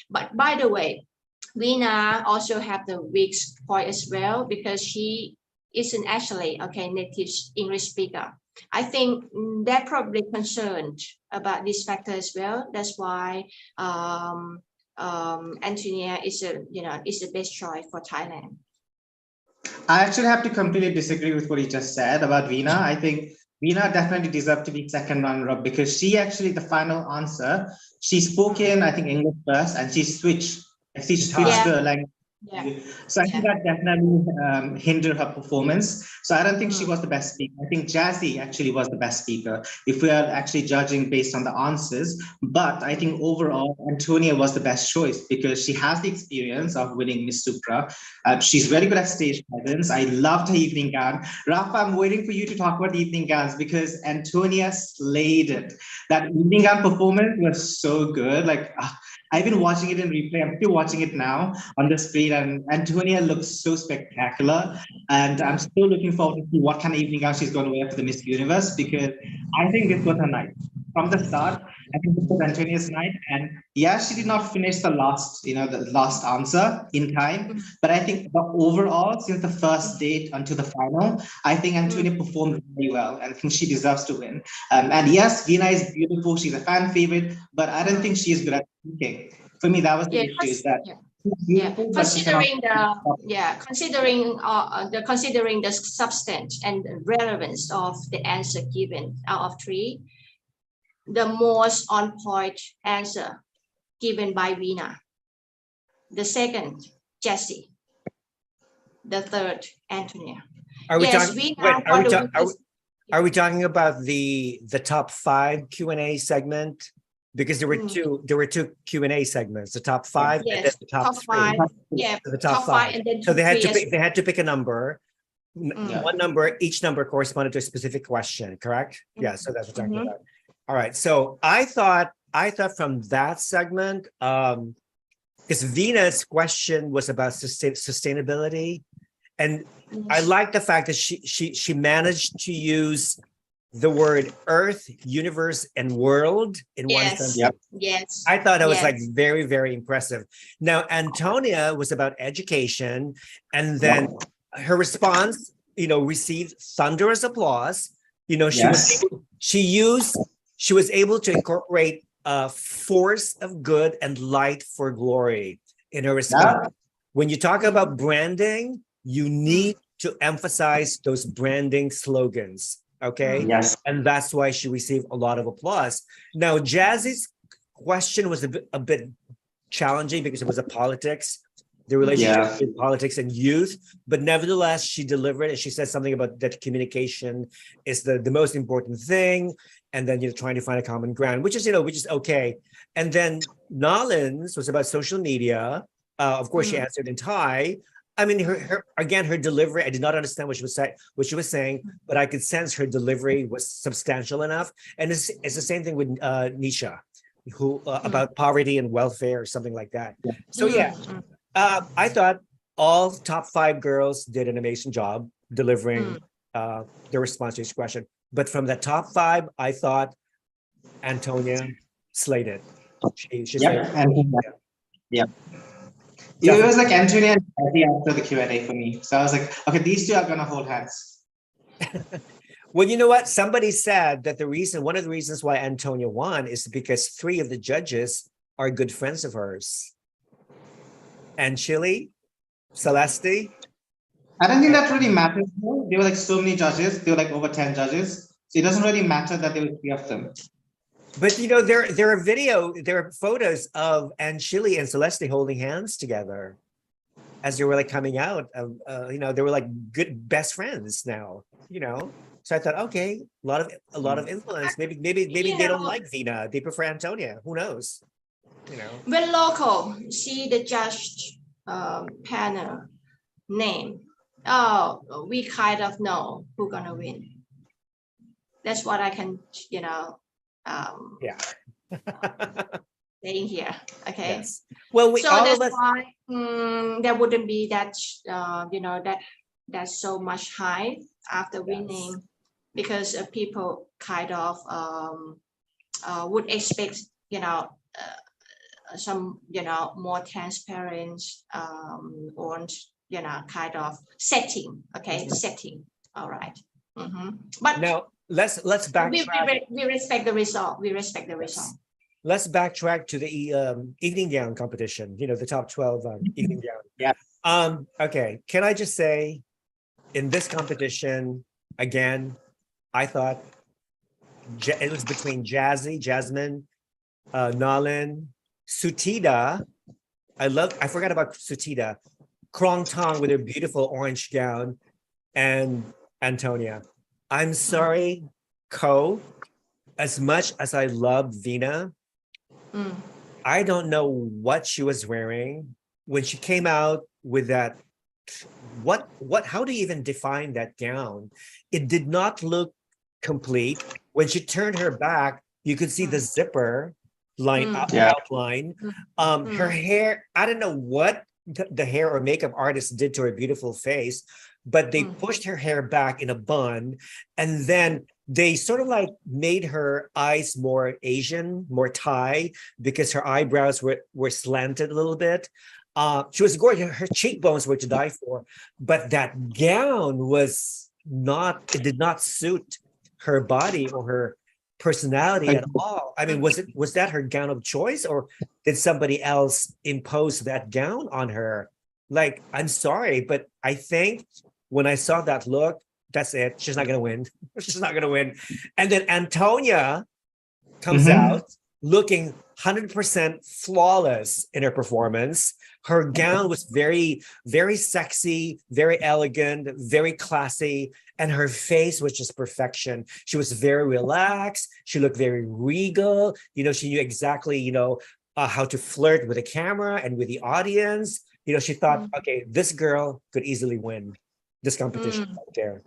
But by the way, Veena also have the weak point as well, because she isn't actually native English speaker. I think they're probably concerned about this factor as well. That's why Antonia is the best choice for Thailand. I actually have to completely disagree with what you just said about Veena. I think Veena definitely deserved to be second runner-up because she actually, the final answer, she spoke in, I think, English first, and she switched the language Yeah. So I think that definitely hindered her performance. So I don't think she was the best speaker. I think Jazzy actually was the best speaker if we are actually judging based on the answers. But I think overall, Antonia was the best choice because she has the experience of winning Miss Supra. She's very good at stage presence. I loved her evening gown. Rafa, I'm waiting for you to talk about evening gowns because Antonia slayed it. That evening gown performance was so good. Like, I've been watching it in replay. I'm still watching it now on the screen, and Antonia looks so spectacular. And I'm still looking forward to see what kind of evening gown she's going to wear for the Miss Universe because I think this was her night. From the start, I think this was Antonia's night. And yeah, she did not finish the last answer in time. But I think overall, since the first date until the final, I think Antonia performed very well and I think she deserves to win. And yes, Veena is beautiful. She's a fan favorite, but I don't think she is good at speaking. For me, that was the issue. Is that considering the substance and relevance of the answer given out of 3, the most on point answer given by Veena. The second, Jessie. The third, Antonia. Are we talking about the top 5 Q&A segment? Because there were two Q&A segments, the top 5 and then the top 3. 5. Yeah, so the top 5. And then so they had to pick a number. One number, each number corresponded to a specific question, correct? Yeah, so that's what we're talking about. All right. So I thought from that segment, because Veena's question was about sustainability. And I like the fact that she managed to use the word earth, universe, and world in one sentence. Yes. I thought it was like very, very impressive. Now, Antonia was about education, and then her response, received thunderous applause. She was able to incorporate force of good and light for glory in her response. When you talk about branding, you need to emphasize those branding slogans. Okay. Yes. And that's why she received a lot of applause. Now, Jazzy's question was a bit challenging because it was a politics, the relationship between politics and youth. But nevertheless, she delivered and she said something about that communication is the most important thing. And then trying to find a common ground, which is okay. And then Nalin's was about social media. Of course, she answered in Thai. I mean, her delivery, I did not understand what she was saying, but I could sense her delivery was substantial enough. And it's the same thing with Nicha, who about poverty and welfare or something like that. So I thought all top 5 girls did an amazing job delivering their response to each question. But from the top 5, I thought Antonia slayed it. She slayed it. It was like Antonia and Jazzy after the Q&A for me. So I was like, okay, these 2 are going to hold hands. Well, you know what? Somebody said that one of the reasons why Antonia won is because 3 of the judges are good friends of hers. And Chile, Celeste. I don't think that really matters. There were like so many judges. There were like over 10 judges. So it doesn't really matter that there were 3 of them. But there are photos of Chile and Celeste holding hands together as they were like coming out. They were like good best friends now. So I thought, okay, a lot of influence. Maybe they don't like Veena. They prefer Antonia. Who knows? When local, see the judge panel name. Oh, we kind of know who's gonna win. That's what I can, saying here. Okay. Yes. Well, so that's why there wouldn't be that, that's so much hype after winning, because people kind of would expect, some, more transparent on, kind of setting. Okay, setting. All right. But now let's backtrack. We respect the result. We respect the result. Let's backtrack to the evening gown competition. The top 12 evening gown. Okay. Can I just say, in this competition, again, I thought it was between Jasmine, Nalin, Sutida. I forgot about Sutida. Krong Tong with her beautiful orange gown, and Anntonia. I'm sorry, Ko, as much as I love Veena, I don't know what she was wearing when she came out with that. How do you even define that gown? It did not look complete. When she turned her back, you could see the zipper outline. Her hair, I don't know what the hair or makeup artist did to her beautiful face, but they pushed her hair back in a bun, and then they sort of like made her eyes more Asian, more Thai, because her eyebrows were slanted a little bit. She was gorgeous. Her cheekbones were to die for, but that gown was not, it did not suit her body or her personality at all. I mean, was that her gown of choice, or did somebody else impose that gown on her? Like, I'm sorry, but I think when I saw that look, that's it. She's not going to win. She's not going to win. And then Anntonia comes out looking 100% flawless in her performance. Her gown was very, very sexy, very elegant, very classy, and her face was just perfection. She was very relaxed. She looked very regal. You know, she knew exactly, you know, how to flirt with the camera and with the audience. You know, she thought, okay, this girl could easily win this competition right there.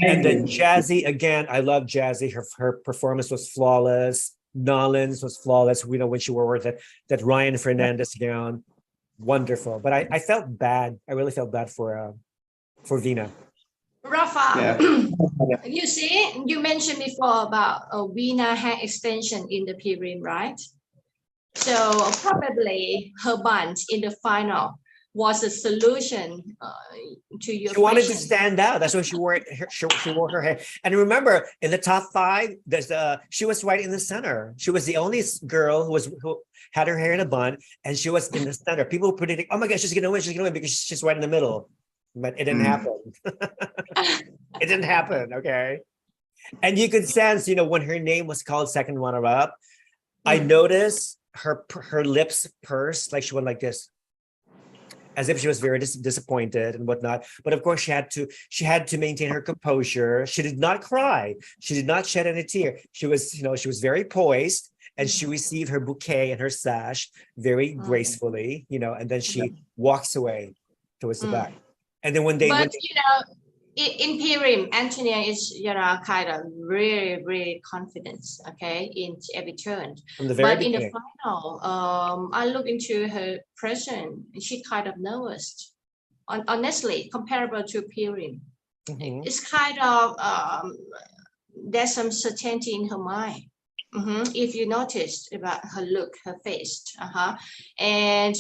And then Jazzy, again, I love Jazzy. Her performance was flawless. Nalin's was flawless. You know, when she wore that Ryan Fernandez gown, wonderful. But I felt bad. I really felt bad for Veena. Rafa, you see, you mentioned before about Veena hair extension in the prelim, right? So probably her buns in the final was a solution to your. She wanted to stand out. That's why she wore her hair. And remember, in the top 5, she was right in the center. She was the only girl who had her hair in a bun, and she was in the center. People were predicting, oh my gosh, she's gonna win, because she's right in the middle. But it didn't happen. It didn't happen, okay? And you could sense, you know, when her name was called second runner-up, I noticed her lips pursed, like she went like this, as if she was very disappointed and whatnot. But of course, she had to maintain her composure. She did not cry. She did not shed any tear. She was, you know, she was very poised, and she received her bouquet and her sash very gracefully, you know, and then she walks away towards the back. And then you know, in prelim, Anntonia is, you know, kind of really, really confident, okay, in every turn. From the very beginning. In the final, I look into her present, and she kind of nervous. Honestly, comparable to prelim. It's kind of there's some certainty in her mind. If you noticed about her look, her face, and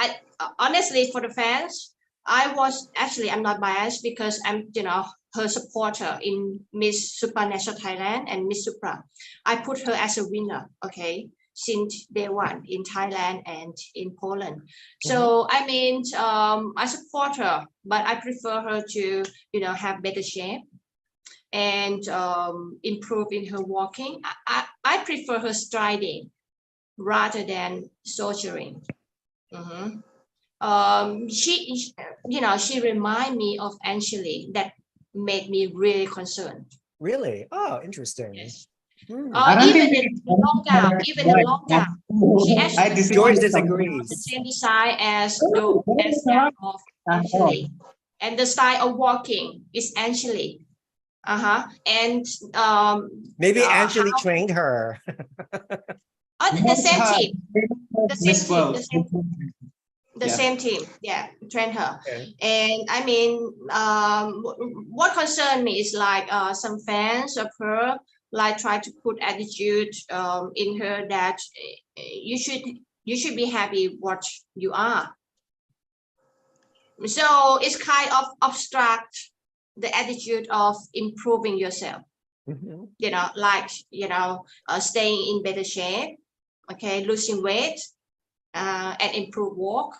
I honestly, for the fans, I'm not biased, because I'm, you know, her supporter in Miss Supranational Thailand and Miss Supra. I put her as a winner, okay, since day one in Thailand and in Poland. So I mean, I support her, but I prefer her to, you know, have better shape and improve in her walking. I prefer her striding rather than soldiering. She, you know, she remind me of Angelique. That made me really concerned. Really? Oh, interesting. Yes. even the long gown, she actually George disagrees. the same design as that of Angelique, and the style of walking is Angelique. And maybe Angelique trained her. the same team. The same team, yeah, train her. And I mean, what concerned me is like some fans of her like try to put attitude in her that you should be happy what you are. So it's kind of abstract the attitude of improving yourself. You know, like, you know, staying in better shape, okay, losing weight, and improve walk.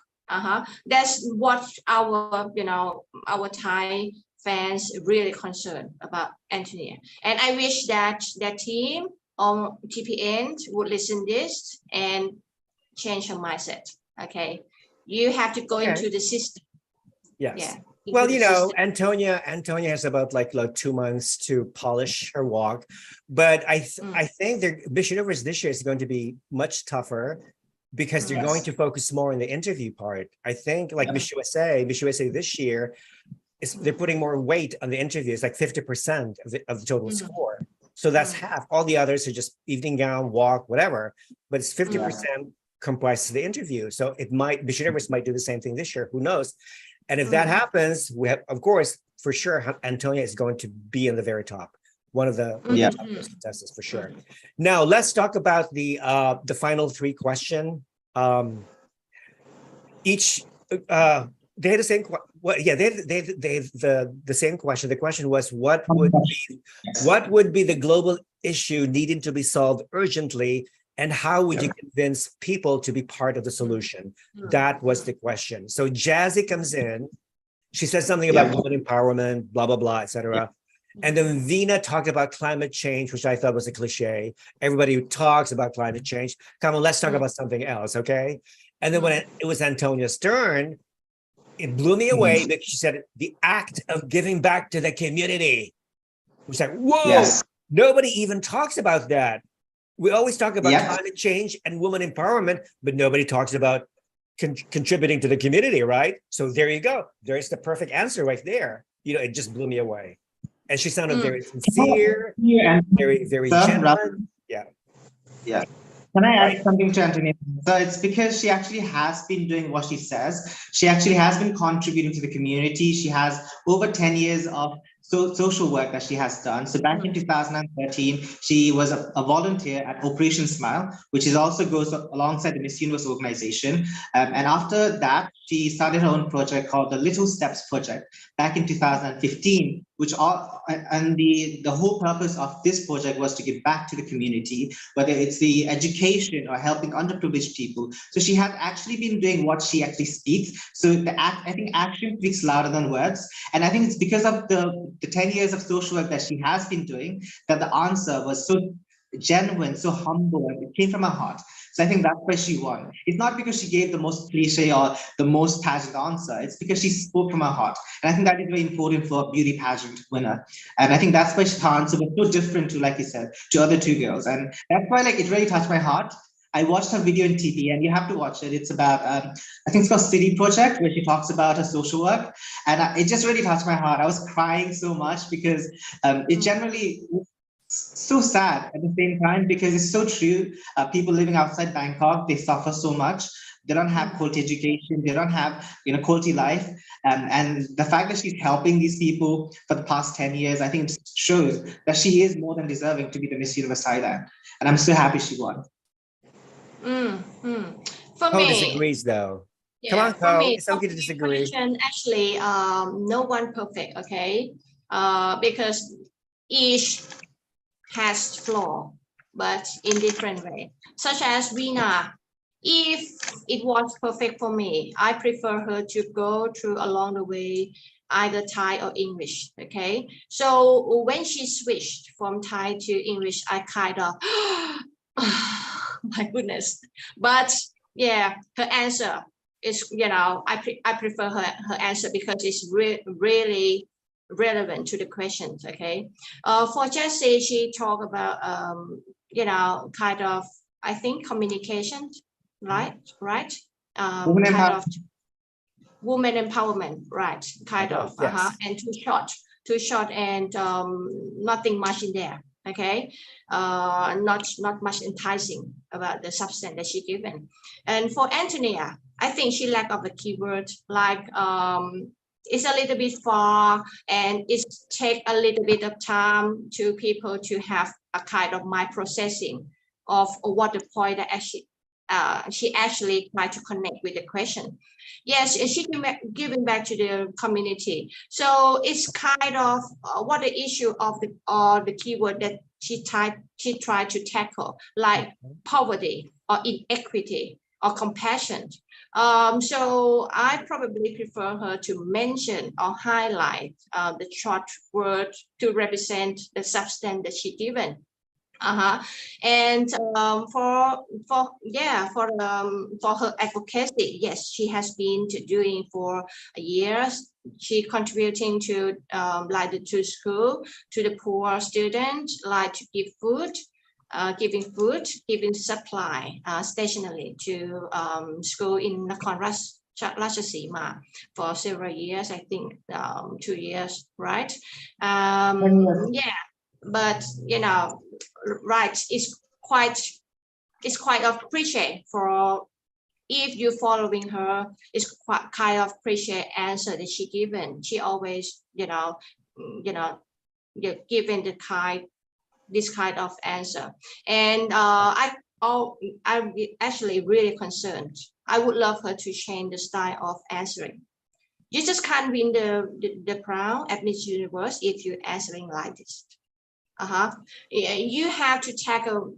That's what our, you know, our Thai fans really concerned about Anntonia. And I wish that their team on TPN would listen this and change her mindset. Okay, You have to go Okay. into the system. Yes. Yeah. Well, into you the know, system. Antonia has about like 2 months to polish her walk, but I think Miss Universe this year is going to be much tougher because they're going to focus more on the interview part. I think like Miss USA this year they're putting more weight on the interviews, like 50% of the total score. So that's half. All the others are just evening gown, walk, whatever, but it's 50% comprised of the interview. So Miss Universe might do the same thing this year. Who knows? And if that happens, we have, of course, for sure, Antonia is going to be in the very top, one of the top contestants for sure. Now let's talk about the final 3 question. Each they had the same. The same question. The question was, what would be the global issue needing to be solved urgently, and how would you convince people to be part of the solution? That was the question. So Jazzy comes in. She says something about women empowerment, blah, blah, blah, etc. And then Veena talked about climate change, which I thought was a cliche. Everybody who talks about climate change, come on, let's talk about something else, okay? And then when it was Antonia's turn, it blew me away because she said the act of giving back to the community. It was like, whoa, nobody even talks about that. We always talk about climate change and women empowerment, but nobody talks about contributing to the community, right? So there you go. There's the perfect answer right there. You know, it just blew me away. And she sounded very sincere, very, very genuine. Yeah. Can I add something to Antonia? So it's because she actually has been doing what she says. She actually has been contributing to the community. She has over 10 years of social work that she has done. So back in 2013, she was a volunteer at Operation Smile, which is also goes alongside the Miss Universe organization. And after that, she started her own project called the Little Steps Project back in 2015, the whole purpose of this project was to give back to the community, whether it's the education or helping underprivileged people. So she had actually been doing what she actually speaks. So I think action speaks louder than words. And I think it's because of the 10 years of social work that she has been doing that the answer was so genuine, so humble, and it came from her heart. So I think that's why she won. It's not because she gave the most cliche or the most pageant answer. It's because she spoke from her heart. And I think that is very important for a beauty pageant winner. And I think that's why her answer was so different to, like you said, to other 2 girls. And that's why it really touched my heart. I watched her video in TV, and you have to watch it. It's about, I think it's called City Project, where she talks about her social work. And it just really touched my heart. I was crying so much because it generally so sad at the same time, because it's so true. People living outside Bangkok, they suffer so much. They don't have quality education. They don't have quality life. And the fact that she's helping these people for the past 10 years, I think it shows that she is more than deserving to be the Miss Universe Thailand. And I'm so happy she won. For Ko me, disagrees though. Come on, for me, it's okay to disagree. Actually, no one perfect, okay? Because each has flaw, but in different way. Such as Veena, if it was perfect for me, I prefer her to go through along the way either Thai or English, okay? So when she switched from Thai to English, I kind of, my goodness. But yeah, her answer is, I prefer her answer because it's really relevant to the questions, okay? For Jessie, she talked about, kind of, I think, communication, right? Women empowerment, right? Kind of, and too short, and nothing much in there, okay? Not much enticing about the substance that she given. And for Antonia, I think she lack of a keyword, like it's a little bit far, and it take a little bit of time to people to have a kind of mind processing of what the point that she actually tried to connect with the question. Yes, she giving back to the community. So it's kind of what the issue of the keyword that she tried to tackle, like poverty or inequity or compassion. So I probably prefer her to mention or highlight the short word to represent the substance that she given. And for her advocacy, yes, she has been doing for years. She contributing to like to school, to the poor students, like to give food, giving supply, stationery to school in Nakhon Ratchasima for several years. I think 2 years, right? Yeah, but right, it's quite appreciate for if you following her. It's quite kind of appreciate answer that she given. She always given this kind of answer, and I'm actually really concerned. I would love her to change the style of answering. You just can't win the crown at Miss Universe if you're answering like this. You have to tackle,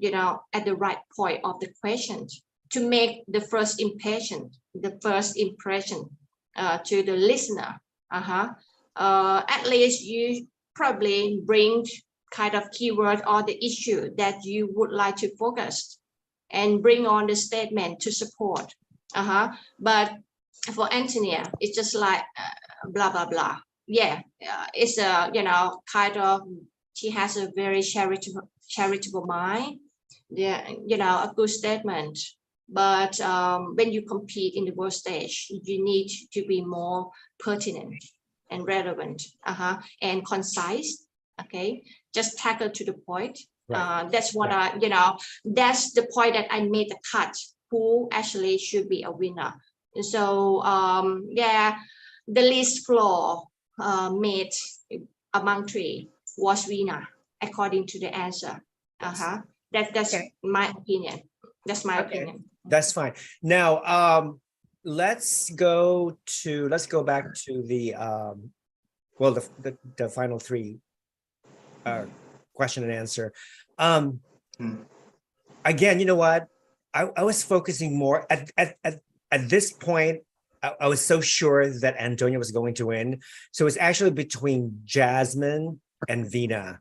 at the right point of the question to make the first impression to the listener. At least you probably bring kind of keyword or the issue that you would like to focus and bring on the statement to support. But for Antonia, it's just like blah blah blah. Yeah, it's a kind of, she has a very charitable mind. Yeah, a good statement. But when you compete in the world stage, you need to be more pertinent and relevant, and concise. Okay, just tackle to the point. Right. That's what that's the point that I made the cut. Who actually should be a winner? So yeah, the least flaw made among three was Veena, according to the answer. That's okay. My opinion. That's my opinion. That's fine. Now let's go back to the well, the final three question and answer. Again, you know what? I was focusing more at this point. I was so sure that Anntonia was going to win. So it's actually between Jasmine and Veena.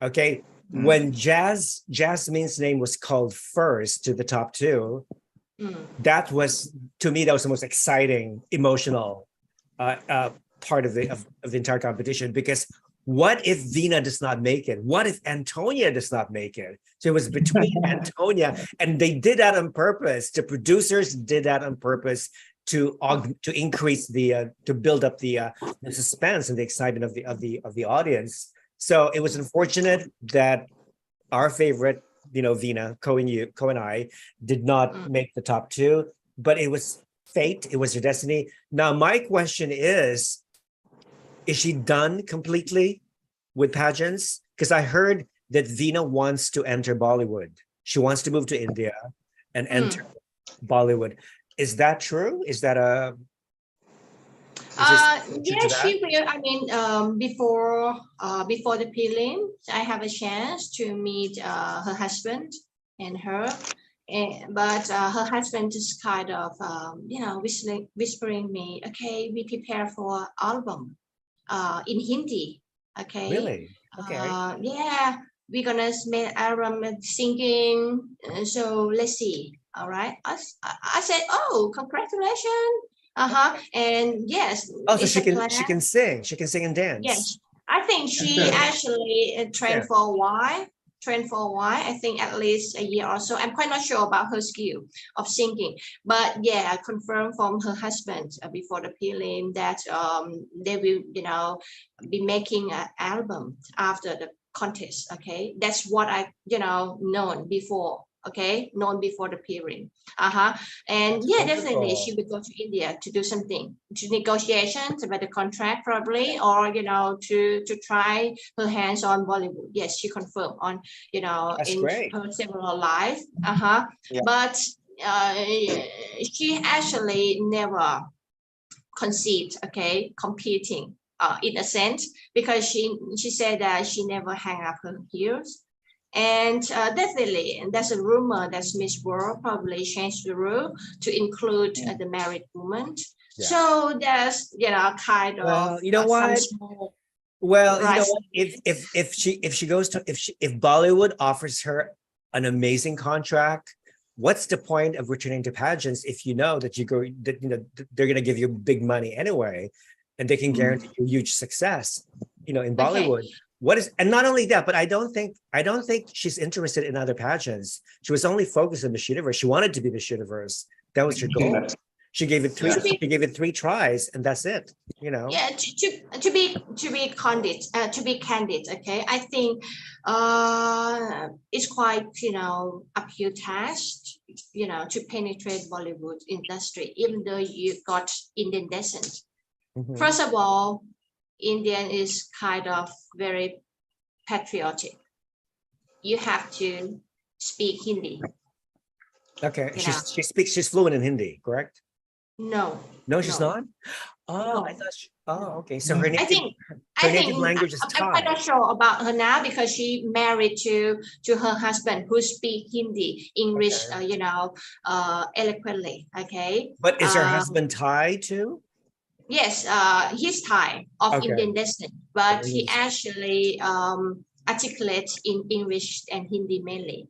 Okay. When Jasmine's name was called first to the top two, that was, to me, that was the most exciting, emotional part of the entire competition, because what if Veena does not make it? What if Anntonia does not make it? So it was between Anntonia, and they did that on purpose. The producers did that on purpose to increase to build up the suspense and the excitement of the audience. So it was unfortunate that our favorite, Veena, Ko and I, did not make the top two, but it was fate. It was her destiny. Now, my question is she done completely with pageants? Because I heard that Veena wants to enter Bollywood. She wants to move to India and enter Bollywood. Is that true? Is that a... Yeah, she will. I mean, before the prelim, I have a chance to meet her husband and her, but her husband just kind of whispering me, okay, we prepare for album in Hindi. Okay. Really? Okay. Yeah, we're gonna make album singing. So let's see. All right. I said, oh, congratulations. And yes. Oh, so she can sing. She can sing and dance. Yes, I think she actually trained for a while. I think at least a year or so. I'm quite not sure about her skill of singing, but yeah, I confirmed from her husband before the prelim that they will, be making an album after the contest. Okay, that's what I known before. Okay, known before the prelim. And that's yeah, wonderful. definitely she will go to India to do something, to negotiations about the contract probably, or to try her hands on Bollywood. Yes, she confirmed on That's in great. her several live. Yeah. But she actually never conceived competing in a sense, because she said that she never hang up her heels. And definitely, and there's a rumor that Miss World probably changed the rule to include the married woman. Yeah. So there's kind of you know what? Well, you know Right. what? If she goes to if Bollywood offers her an amazing contract, what's the point of returning to pageants if you know that they're going to give you big money anyway, and they can guarantee you huge success, in Okay. Bollywood. And not only that, but I don't think she's interested in other pageants. She was only focused on Miss Universe. She wanted to be Miss Universe. That was her goal. She gave it Yeah. she gave it 3 tries, and that's it. Yeah, to be candid, okay. I think it's quite uphill task, to penetrate Bollywood industry, even though you got Indian descent. Mhm. First of all, Indian is kind of very patriotic. You have to speak Hindi. Okay, You know. she's fluent in Hindi, correct? No. No, she's No. not. Oh, No. I thought. Okay, so her I native think language is I'm quite Thai. not sure about her now because she married to her husband who speak Hindi, English, Okay. eloquently. Okay. But is her husband Thai too? Yes, he's Thai of Okay. Indian descent, but Okay, he yes. actually articulates in English and Hindi mainly.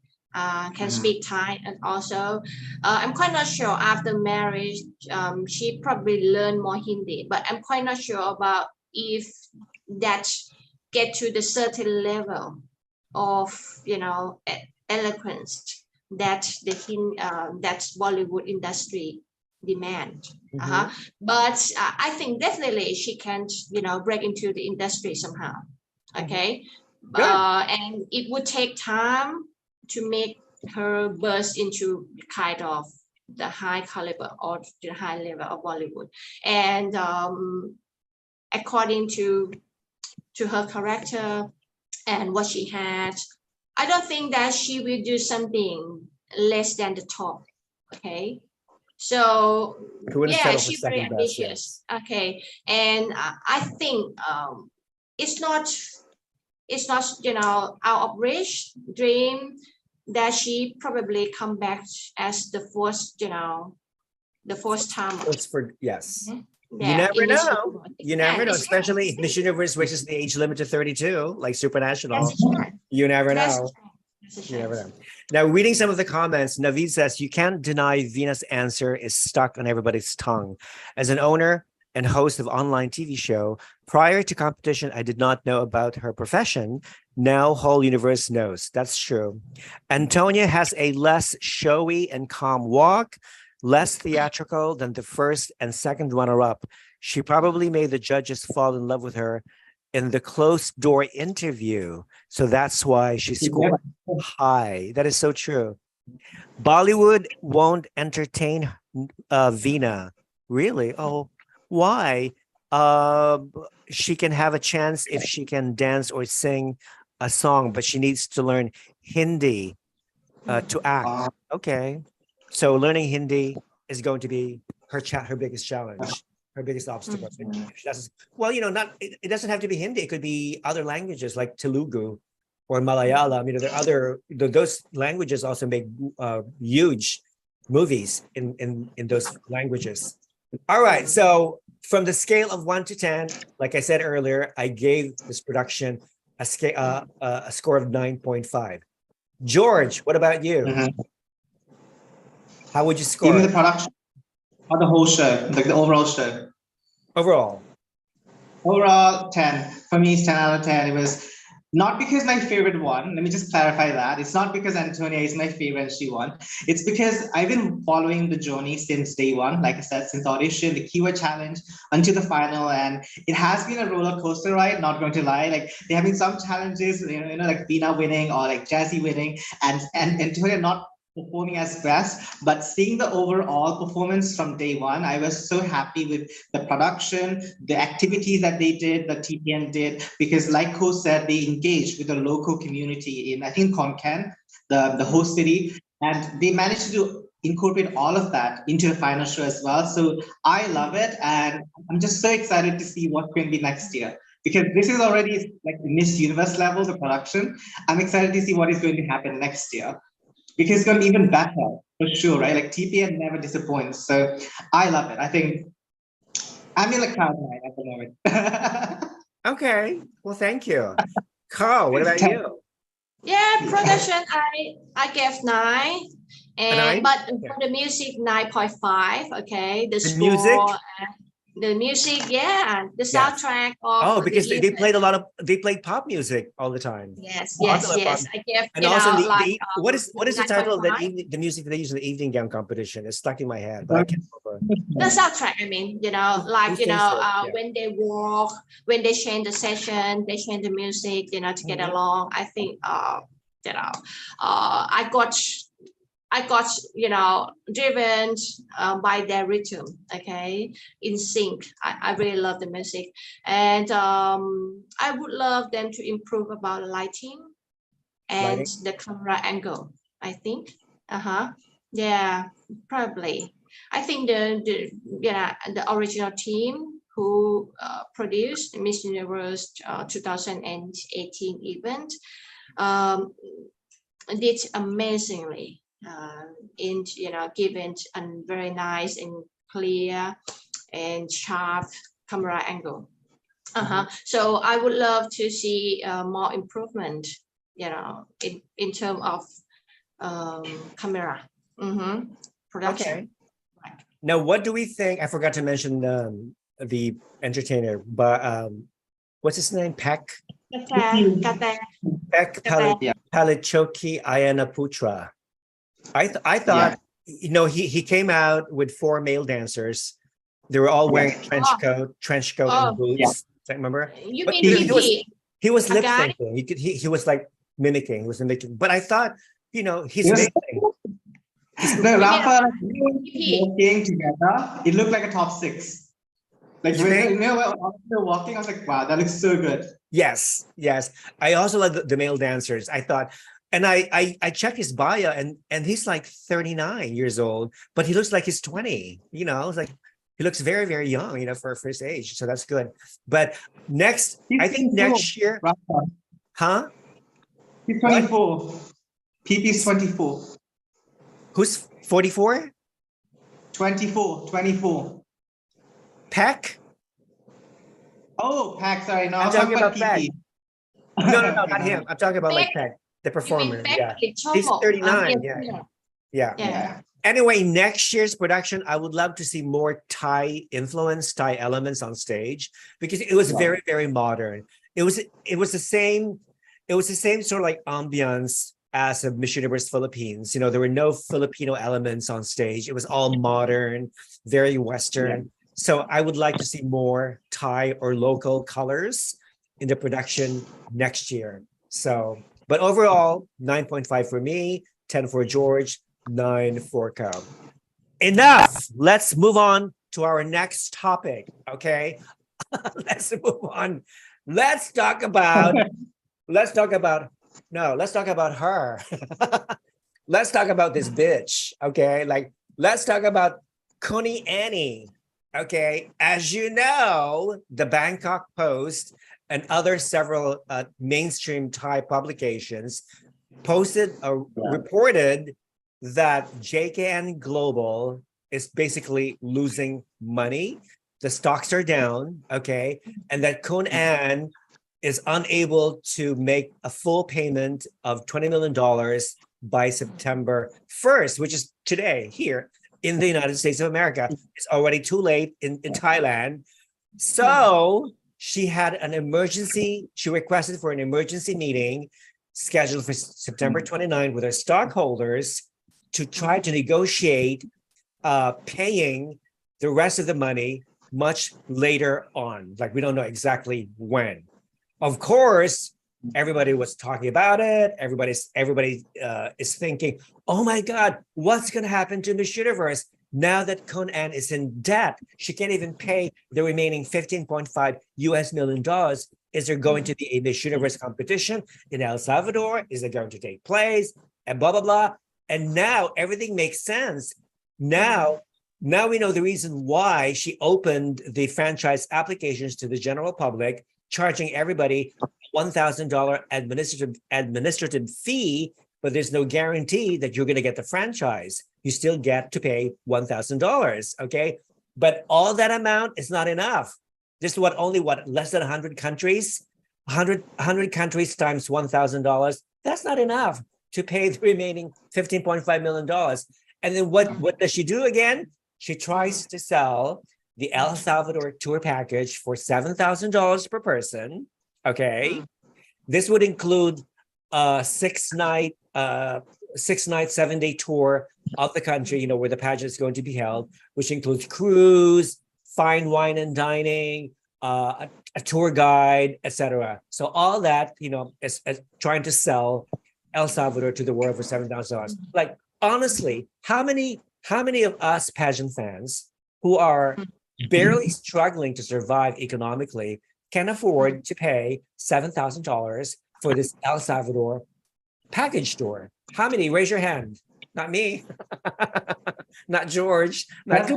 Can speak Thai, and also I'm quite not sure after marriage she probably learned more Hindi, but I'm quite not sure about if that get to the certain level of eloquence that that Bollywood industry demand. Mhm. But I think definitely she can break into the industry somehow. Okay. Good. And it would take time to make her burst into kind of the high caliber or the high level of Bollywood. And according to her character and what she had, I don't think that she will do something less than the top. Okay. So She wouldn't settle for she's very second best, ambitious. Okay. And I think it's not out of reach dream that she probably come back as the first time. Yes. Yeah, You never in Miss know. Universe. You never Yeah, know, it's especially if true. Miss Universe reaches the age limit to 32, like Supernational. That's true. You never That's know. true. That's You never true. know. Now, reading some of the comments, Naveed says, you can't deny Veena's answer is stuck on everybody's tongue. As an owner and host of online TV show, prior to competition, I did not know about her profession. Now, whole universe knows. That's true. Anntonia has a less showy and calm walk, less theatrical than the first and second runner-up. She probably made the judges fall in love with her in the closed door interview. So that's why she scored high. That is so true. Bollywood won't entertain Veena. Really? Oh, why? She can have a chance if she can dance or sing a song, but she needs to learn Hindi to act. Okay. So learning Hindi is going to be her biggest challenge, her biggest obstacle. If she doesn't, well, it doesn't have to be Hindi. It could be other languages like Telugu or Malayalam. There are those languages also make huge movies in those languages. All right. So from the scale of 1 to 10, like I said earlier, I gave this production a score of 9.5. George, what about you? How would you score? Even the production or the whole show, like the overall show? Overall. Overall, 10. For me, it's 10 out of 10. It was not because my favorite won. Let me just clarify that. It's not because Anntonia is my favorite and she won. It's because I've been following the journey since day one, like I said, since audition, the keyword challenge until the final. And it has been a roller coaster ride, not going to lie. Like there have been some challenges, like Veena winning or like Jazzy winning and Anntonia not performing as best, but seeing the overall performance from day one, I was so happy with the production, the activities that they did, the TPN did, because like Ko said, they engaged with the local community in, I think, Konkan, the host city, and they managed to incorporate all of that into the final show as well. So I love it, and I'm just so excited to see what's going to be next year. Because this is already like Miss Universe level, the production. I'm excited to see what is going to happen next year. Because it's going to be even better, for sure, right? Like TPN never disappoints. So I love it. I think I'm in a cloud nine at the moment. Okay. Well, thank you. Carl, what about you? Yeah, production, I gave 9. And nine? but Okay. for the music 9.5. Okay, the The music? score, the music, yeah, the Yes. soundtrack of because the they event. played a lot of pop music all the time. Yes, Popular yes. pop. I gave, And you also know, the, like what is the title of that 9.5. the music they use in the evening gown competition? It's stuck in my head, but I can't remember. The soundtrack, I mean, you know, like, Who you know, sings it? Yeah. when they walk, when they change the session, they change the music, you know, to get along. I think, you know, I got, you know, driven by their rhythm, okay, in sync. I really love the music. And I would love them to improve about lighting and the camera angle, I think. Yeah, probably. I think the original team who produced Miss Universe 2018 event did amazingly in, you know, given a very nice and clear and sharp camera angle. So I would love to see more improvement, you know, in terms of camera production. Okay. Now, what do we think? I forgot to mention the entertainer, but what's his name? Peck Palichoki Ayanaputra. I thought, you know, he came out with 4 male dancers. They were all wearing trench coat and boots. Remember? You But mean he was lip syncing. He was like mimicking. He was mimicking. But I thought, you know, he's amazing. No, Rafa, walking together, it looked like a top 6. Like when you know, when walking, I was like, wow, that looks so good. Yes. I also like the male dancers. I thought, and I checked his bio, and he's like 39 years old, but he looks like he's 20. You know, it's like he looks very, very young, you know, for his age. So that's good. But I think next year, Rafa. Huh? He's 24. PP's 24. Who's 44? 24. Peck? Oh, Peck, sorry. No, I'm talking about Peck. PP. No, not him. I'm talking about like Peck, the performer. Yeah. He's 39. Yeah. Anyway, next year's production, I would love to see more Thai influence, Thai elements on stage, because it was very, very modern. It was the same sort of like ambiance as of Miss Universe Philippines. You know, there were no Filipino elements on stage. It was all modern, very Western. So I would like to see more Thai or local colors in the production next year. So, but overall, 9.5 for me, 10 for George, 9 for Carl. Enough. Let's move on to our next topic. Okay. Let's move on. Let's talk about her. Let's talk about this bitch. Okay. Like, let's talk about Connie Annie. Okay. As you know, the Bangkok Post and other several mainstream Thai publications reported that JKN Global is basically losing money. The stocks are down, okay? And that Khun Ann is unable to make a full payment of $20 million by September 1st, which is today here in the United States of America. It's already too late in Thailand. So she requested for an emergency meeting scheduled for September 29 with her stockholders to try to negotiate paying the rest of the money much later on. Like, we don't know exactly when. Of course, everybody was talking about it. Everybody is thinking, oh my God, what's going to happen to Miss Universe now that Khun Ann is in debt? She can't even pay the remaining $15.5 million. Is there going to be a Miss Universe competition in El Salvador? Is it going to take place? And blah, blah, blah. And now everything makes sense. Now we know the reason why she opened the franchise applications to the general public, charging everybody $1,000 administrative fee, but there's no guarantee that you're going to get the franchise. You still get to pay $1,000, okay? But all that amount is not enough. This is only less than 100 countries. 100 countries times $1,000. That's not enough to pay the remaining $15.5 million. And then what does she do again? She tries to sell the El Salvador tour package for $7,000 per person. Okay. This would include a 6-night, 7-day tour of the country, where the pageant is going to be held, which includes cruise, fine wine and dining, a tour guide, etc. So all that, is trying to sell El Salvador to the world for $7,000. Like, honestly, how many of us pageant fans who are barely struggling to survive economically can afford to pay $7,000 for this El Salvador package tour? How many? Raise your hand. Not me. Not George. Not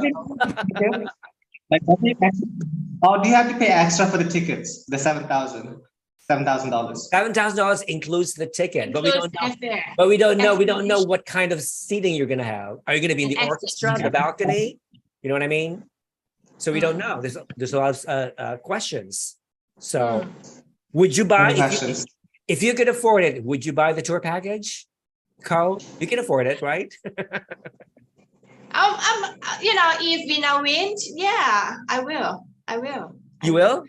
Or do you have to pay extra for the tickets? The $7,000. $7,000 includes the ticket, but we don't know. Airfare. But we don't know. We don't know what kind of seating you're going to have. Are you going to be in the orchestra, the balcony? You know what I mean? So we don't know. There's a lot of questions. So, would you buy if you could afford it? Would you buy the tour package, Carl? You can afford it, right? If Veena wins, yeah, I will. You will?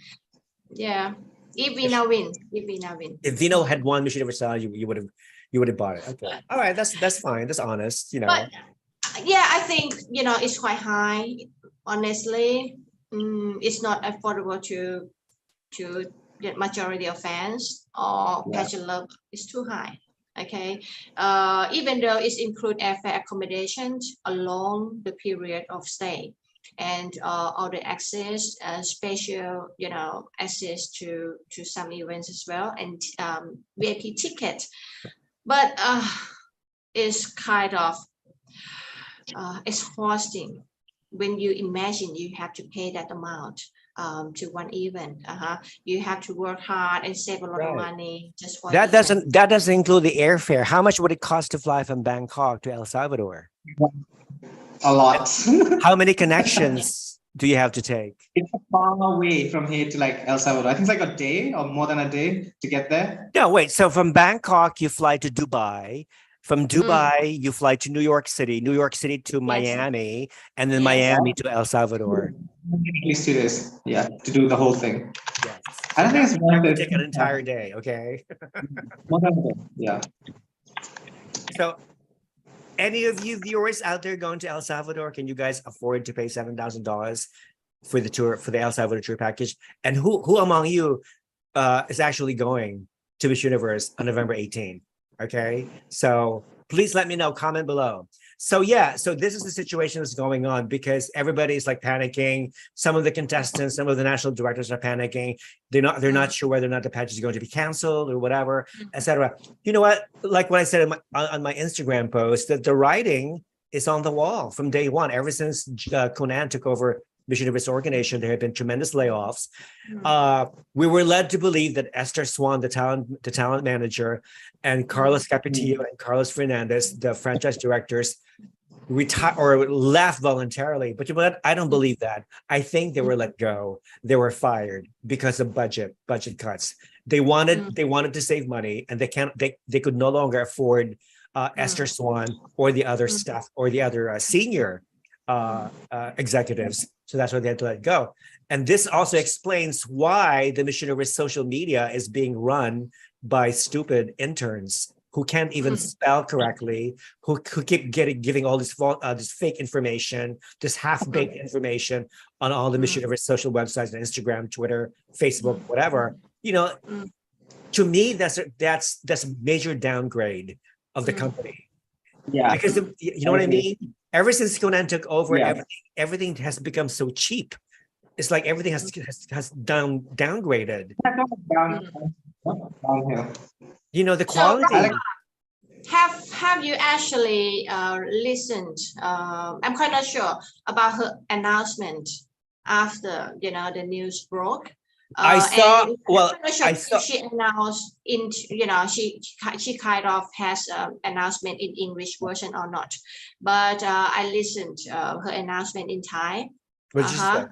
Yeah. If Veena wins. If Veena had won Miss Universe Thailand, you would have bought it. Okay. All right, that's fine. That's honest, But yeah, I think it's quite high. Honestly, it's not affordable to the majority of fans or pageant love. It's too high. Okay, even though it's include airfare accommodation along the period of stay, and all the access, special access to some events as well, and VIP ticket. But it's kind of exhausting when you imagine you have to pay that amount to one event. You have to work hard and save a lot of money just for that. That doesn't include the airfare. How much would it cost to fly from Bangkok to El Salvador? A lot. How many connections do you have to take? It's far away from here to El Salvador. I think it's like a day or more than a day to get there. No, wait. So from Bangkok, you fly to Dubai. From Dubai, you fly to New York City to Miami, and then Miami to El Salvador. At least 2 days, to do the whole thing. Yes. I don't think it's worth it. Take an entire day, okay? Yeah. So, any of you viewers out there going to El Salvador, can you guys afford to pay $7,000 for the tour, for the El Salvador tour package? And who among you is actually going to Miss Universe on November 18th? Okay, so please let me know, comment below. So so this is the situation that's going on because everybody's panicking. Some of the contestants, some of the national directors are panicking. They're not sure whether or not the pageant is going to be canceled or whatever, etc. You know what? Like what I said on my Instagram post, that the writing is on the wall from day one. Ever since Conan took over Miss Universe organization, there have been tremendous layoffs. We were led to believe that Esther Swan, the talent manager, and Carlos Capetillo and Carlos Fernandez, the franchise directors, retire or left voluntarily. But you know what? I don't believe that. I think they were let go. They were fired because of budget cuts. They wanted to save money, and they could no longer afford Esther Swan or the other staff or the other senior executives. So that's why they had to let go. And this also explains why the Miss Universe social media is being run by stupid interns who can't even spell correctly, who keep giving all this fake information, this half-baked information on all the Miss Universe social websites, Instagram, Twitter, Facebook, whatever. To me, that's a major downgrade of the company. Yeah, because you know what I mean. Ever since Conan took over, everything has become so cheap. It's like everything has downgraded. The quality. Have you actually listened? I'm quite not sure about her announcement after the news broke. I saw. Well, I saw she announced in. She kind of has an announcement in English version or not, but I listened her announcement in Thai. What did you say?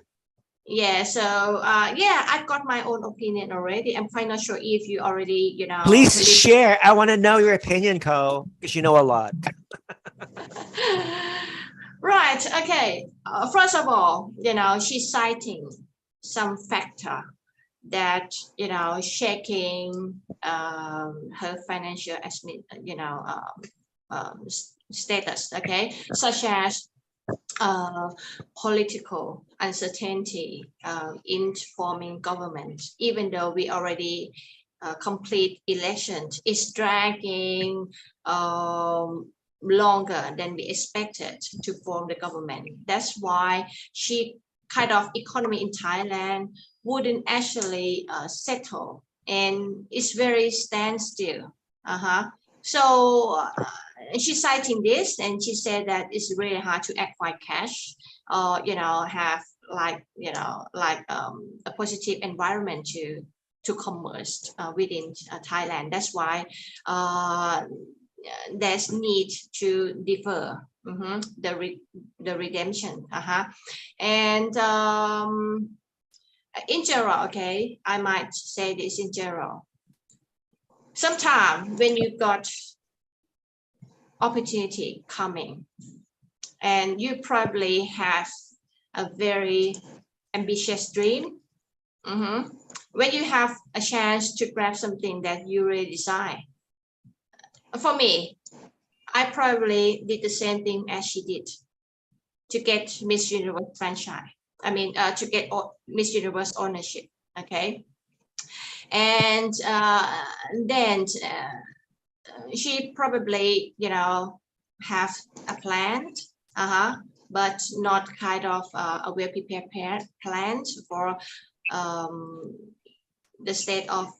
Yeah, so yeah, I got my own opinion already. I'm quite not sure if you already, Please share. I want to know your opinion, Co, because you know a lot. Right, okay. First of all, she's citing some factor that, shaking her financial, status, okay, such as political uncertainty in forming government, even though we already complete elections, it's dragging longer than we expected to form the government. That's why she kind of economy in Thailand wouldn't actually settle, and it's very standstill. So she's citing this, and she said that it's really hard to acquire cash, or have a positive environment to commerce within Thailand. That's why there's need to defer the redemption. And in general, okay, I might say this in general. Sometimes when you got opportunity coming, and you probably have a very ambitious dream, when you have a chance to grab something that you really desire. For me, I probably did the same thing as she did to get Miss Universe franchise. I mean, to get Miss Universe ownership, okay? And then she probably, have a plan, but not kind of a well-prepared plan for the state of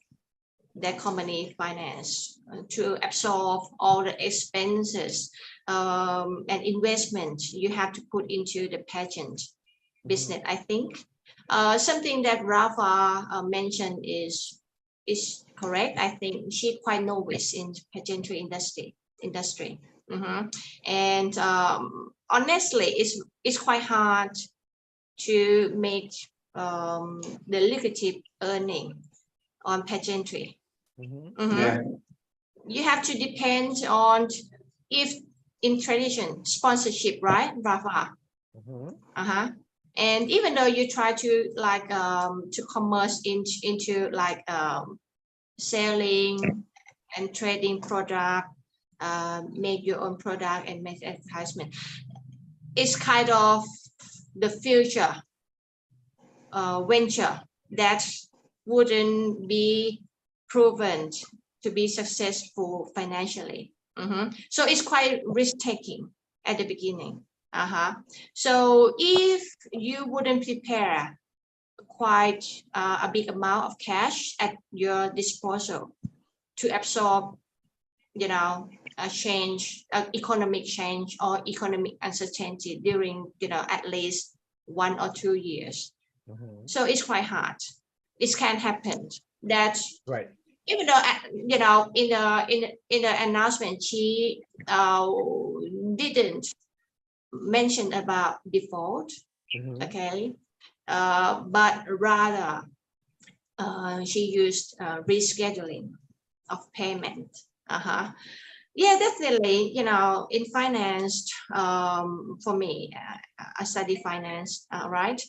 their company finance to absorb all the expenses and investment you have to put into the pageant business. I think something that Rafa mentioned is correct. I think she's quite novice in pageantry industry. And honestly, it's quite hard to make the lucrative earning on pageantry. Yeah. You have to depend on, if in tradition, sponsorship, right, Rafa? And even though you try to to commerce into selling and trading product, make your own product and make advertisement, it's kind of the future venture that wouldn't be proven to be successful financially. So it's quite risk-taking at the beginning. So if you wouldn't prepare quite a big amount of cash at your disposal to absorb, a change, economic change or economic uncertainty during, at least 1 or 2 years. So it's quite hard. It can happen. That right. Even though, in the announcement, she didn't mention about default, okay, but rather she used rescheduling of payment. Yeah, definitely. In finance, for me, I study finance, right?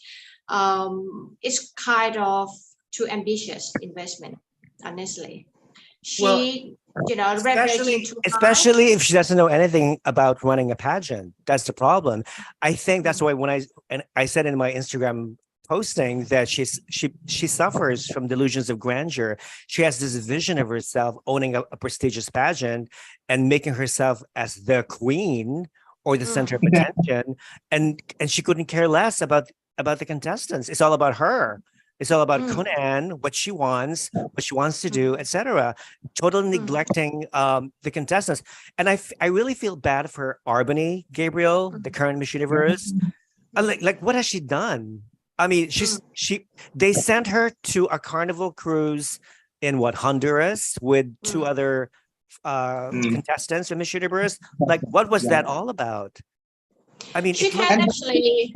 It's kind of too ambitious investment, honestly. She, especially if she doesn't know anything about running a pageant. That's the problem. I think that's why when I said in my Instagram posting that she suffers from delusions of grandeur. She has this vision of herself owning a prestigious pageant and making herself as the queen or the center of attention, and she couldn't care less about the contestants. It's all about her. It's all about Conan, what she wants to do, etc. Totally neglecting the contestants. And I really feel bad for Arbany Gabriel, the current Miss Universe. Like what has she done? I mean, they sent her to a carnival cruise in Honduras with 2 other contestants from Miss Universe. Like, what was that all about? I mean, She it looked, can actually.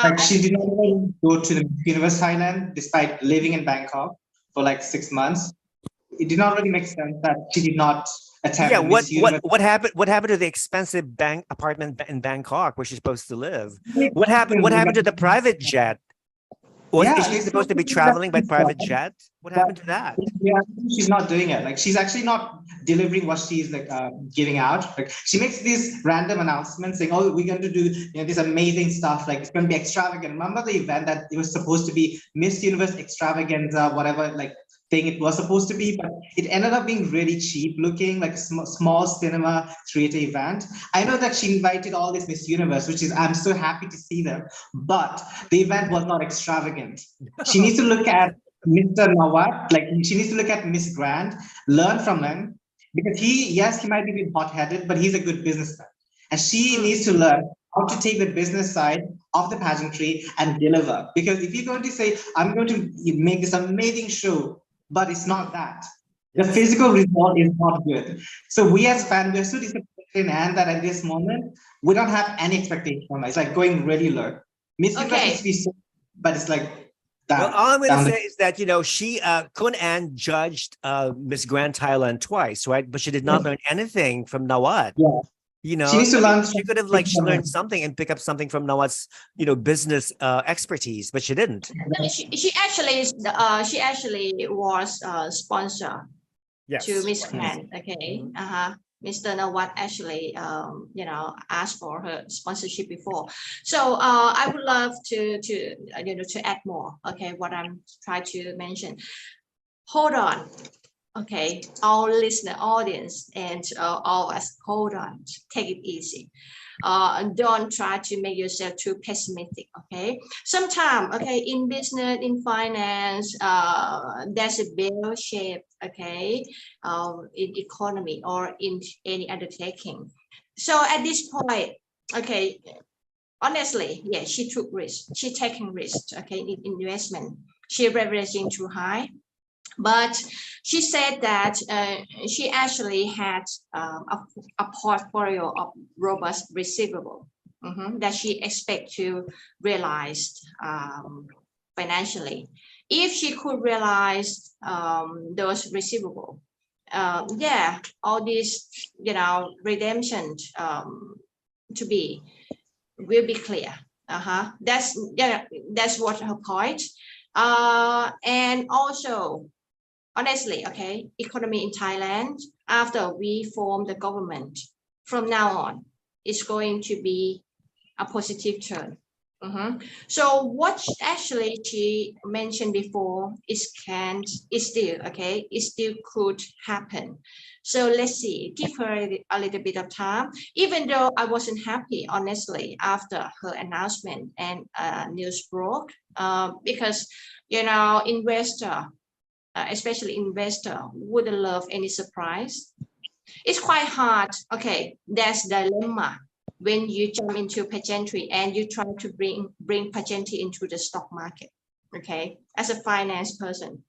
Like she did not even go to the Miss Universe Thailand despite living in Bangkok for like 6 months. It did not really make sense that she did not attend yeah. the Miss Universe. What happened? What happened to the expensive bank apartment in Bangkok where she's supposed to live? What happened to the private jet? Is she it's supposed to be not- traveling by private jet? What happened to that? Yeah, she's not doing it. Like she's actually not delivering what she's like giving out. Like she makes these random announcements saying, "Oh, we're going to do this amazing stuff. Like it's going to be extravagant." Remember the event that it was supposed to be Miss Universe Extravaganza, whatever like thing it was supposed to be, but it ended up being really cheap looking, like a small cinema theater event. I know that she invited all this Miss Universe, which is I'm so happy to see them, but the event was not extravagant. She needs to look at Mr. Mouawad, like she needs to look at Miss Grand, learn from him, because he might be a bit hot-headed, but he's a good businessman. And she needs to learn how to take the business side of the pageantry and deliver. Because if you're going to say, I'm going to make this amazing show, but it's not that. The physical result is not good. So we as fans, we're so disappointed in Anne that at this moment, we don't have any expectation from her. It's like going really low. Miss Universe needs to be so, but it's like, well, all I'm going to say is that, she, Kun Ann judged Miss Grand Thailand twice, right? But she did not learn anything from Mouawad. Yeah. She needs to learn. She could have learned something and pick up something from Mouawad's, business expertise, but she didn't. She actually was a sponsor to Miss Grand. Okay. Mr. Mouawad actually, asked for her sponsorship before. So I would love to add more. Okay, what I'm trying to mention. Hold on. Okay, our listener audience and all of us, hold on. Take it easy. Don't try to make yourself too pessimistic. Okay, sometimes, okay, in business, in finance, there's a bell shape. Okay, in economy or in any undertaking. So at this point, okay, honestly, yeah, she took risk. She taking risks. Okay, in investment, she leveraging too high. But she said that she actually had a portfolio of robust receivable that she expect to realize financially. If she could realize those receivable, all these redemption will be clear. That's what her point. And also, honestly, okay, economy in Thailand, after we form the government, from now on, it's going to be a positive turn. So what actually she mentioned before it still could happen. So let's see, give her a little bit of time, even though I wasn't happy, honestly, after her announcement and news broke, because, investor, especially investor, wouldn't love any surprise. It's quite hard. Okay, there's dilemma when you jump into pageantry and you try to bring pageantry into the stock market. Okay, as a finance person,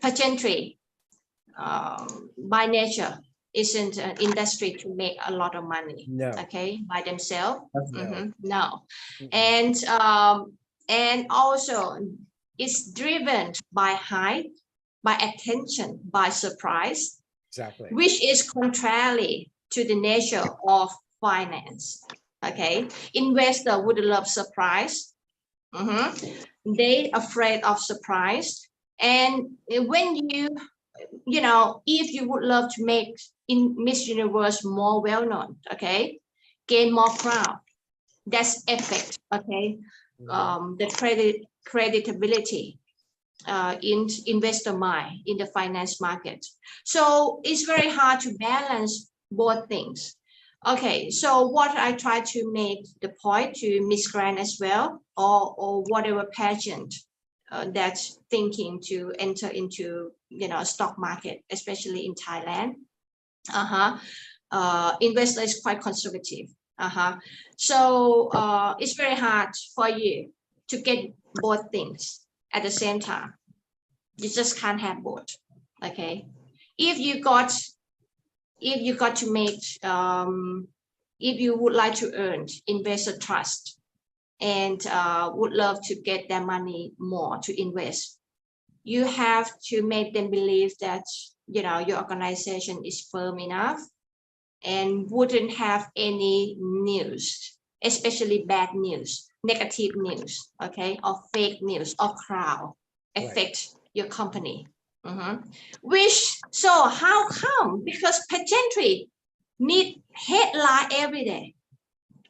pageantry by nature isn't an industry to make a lot of money. No. Okay, by themselves. No. No, and also it's driven by hype, by attention, by surprise, Exactly, which is contrary to the nature of finance. Okay, investor would love surprise. They afraid of surprise, and when if you would love to make in Miss Universe more well known, okay, gain more crowd, that's effect. Okay, the creditability in investor mind in the finance market. So it's very hard to balance both things. Okay, so what I try to make the point to Miss Grant as well, or whatever pageant that's thinking to enter into stock market, especially in Thailand. Investor is quite conservative. So it's very hard for you to get both things at the same time. You just can't have both. Okay, if you got to make if you would like to earn investor trust and would love to get their money more to invest, you have to make them believe that, you know, your organization is firm enough and wouldn't have any news, especially bad news, negative news, okay, or fake news or crowd affect your company. Which, so how come? Because pageantry need headline every day.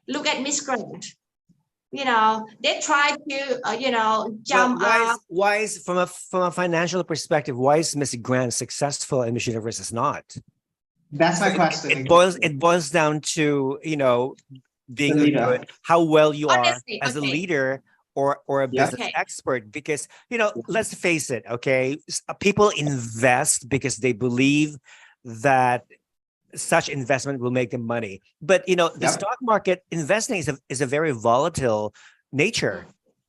Look at Miss Grant. You know, they try to, you know, jump up. Why is from a financial perspective, why is Miss Grant successful and Miss Universe is not? That's my question. It boils down to, you know, being a good, how well you Honestly, are as a leader or a business expert, because, you know, let's face it, okay, people invest because they believe that such investment will make them money. But, you know, the stock market investing is a very volatile nature.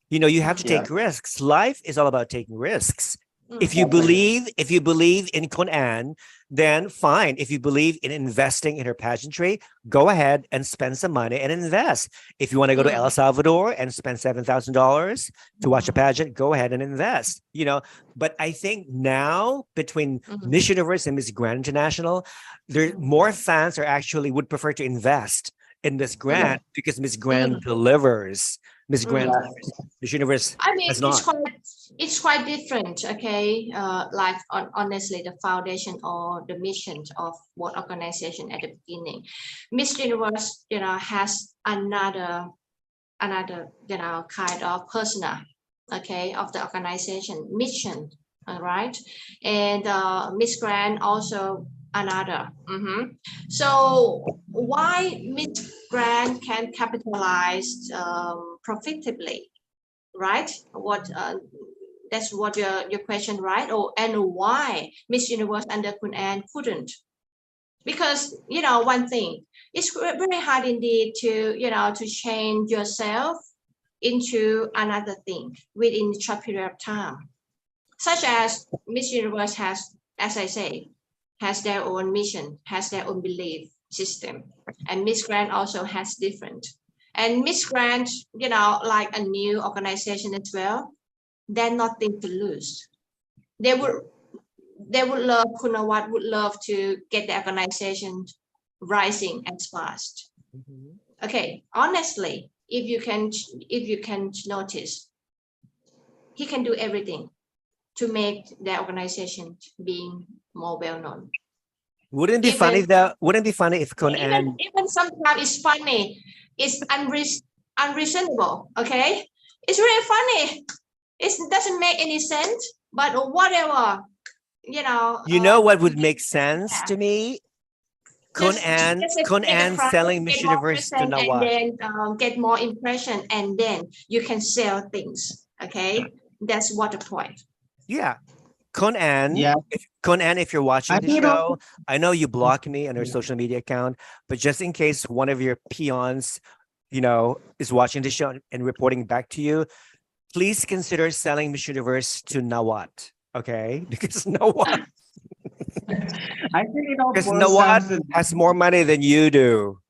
You know, you have to take risks. Life is all about taking risks. If you believe in Kun Ann, then fine. If you believe in investing in her pageantry, go ahead and spend some money and invest. If you want to go to El Salvador and spend $7,000 to watch a pageant, go ahead and invest. You know, but I think now between Miss Universe and Miss Grand International, there more fans are actually would prefer to invest in Miss Grand because Miss Grand delivers. Miss Grand delivers. Miss Universe, I mean, has not. It's quite different, okay? Like honestly, the foundation or the mission of what organization at the beginning. Miss Universe, you know, has another, you know, kind of persona, okay, of the organization mission, all right? And Miss Grand also another. So why Miss Grand can capitalize profitably, right? What that's what your question, right? Or and why Miss Universe under Kun Ann couldn't? Because, you know, one thing, it's very hard indeed to, you know, to change yourself into another thing within a short period of time. Such as Miss Universe has, as I say, has their own mission, has their own belief system, and Miss Grand also has different. And Miss Grand, you know, like a new organization as well, they're nothing to lose. They would love, Mouawad would love to get the organization rising as fast. Okay, honestly, if you can notice, he can do everything to make the organization being more well known. Wouldn't it be funny though? Wouldn't it be funny if Kun Ann even sometimes it's funny, it's unreasonable, okay? It's really funny. It doesn't make any sense, but whatever, you know. You know what would make sense to me? Kun Ann selling Miss Universe to Mouawad. And then get more impression, and then you can sell things, okay? That's what the point. Yeah. Kun Ann, if you're watching the show, I know you block me on your social media account, but just in case one of your peons, you know, is watching the show and reporting back to you, please consider selling Miss Universe to Mouawad, okay? Because Mouawad, I think it all Mouawad has more money than you do.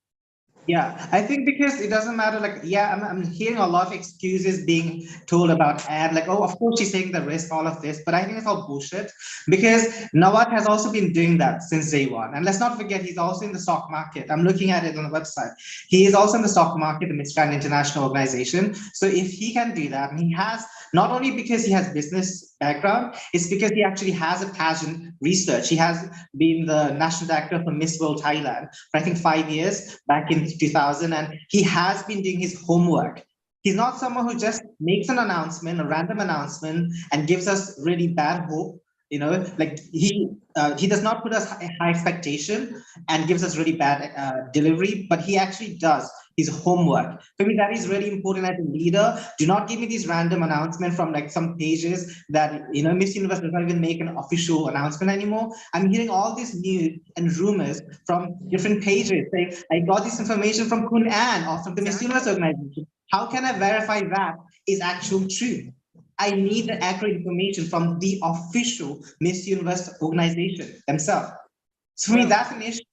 Yeah, I think because it doesn't matter, like, I'm hearing a lot of excuses being told about ad, like, oh, of course she's taking the risk, all of this, but I think it's all bullshit because Mouawad has also been doing that since day one. And let's not forget, he's also in the stock market. I'm looking at it on the website. He is also in the stock market, the Miss Grand International organization. So if he can do that, and he has, not only because he has business background, it's because he actually has a pageant research. He has been the national director for Miss World Thailand for I think 5 years back in 2000, and he has been doing his homework. He's not someone who just makes an announcement, a random announcement, and gives us really bad hope. You know, like he does not put us high expectation and gives us really bad delivery, but he actually does his homework. For me, that is really important as a leader. Do not give me these random announcements from like some pages that, you know, Miss Universe does not even make an official announcement anymore. I'm hearing all this news and rumors from different pages saying, I got this information from Kun Ann or from the Miss Universe organization. How can I verify that is actual truth? I need the accurate information from the official Miss Universe organization themselves. So for me, that's an issue.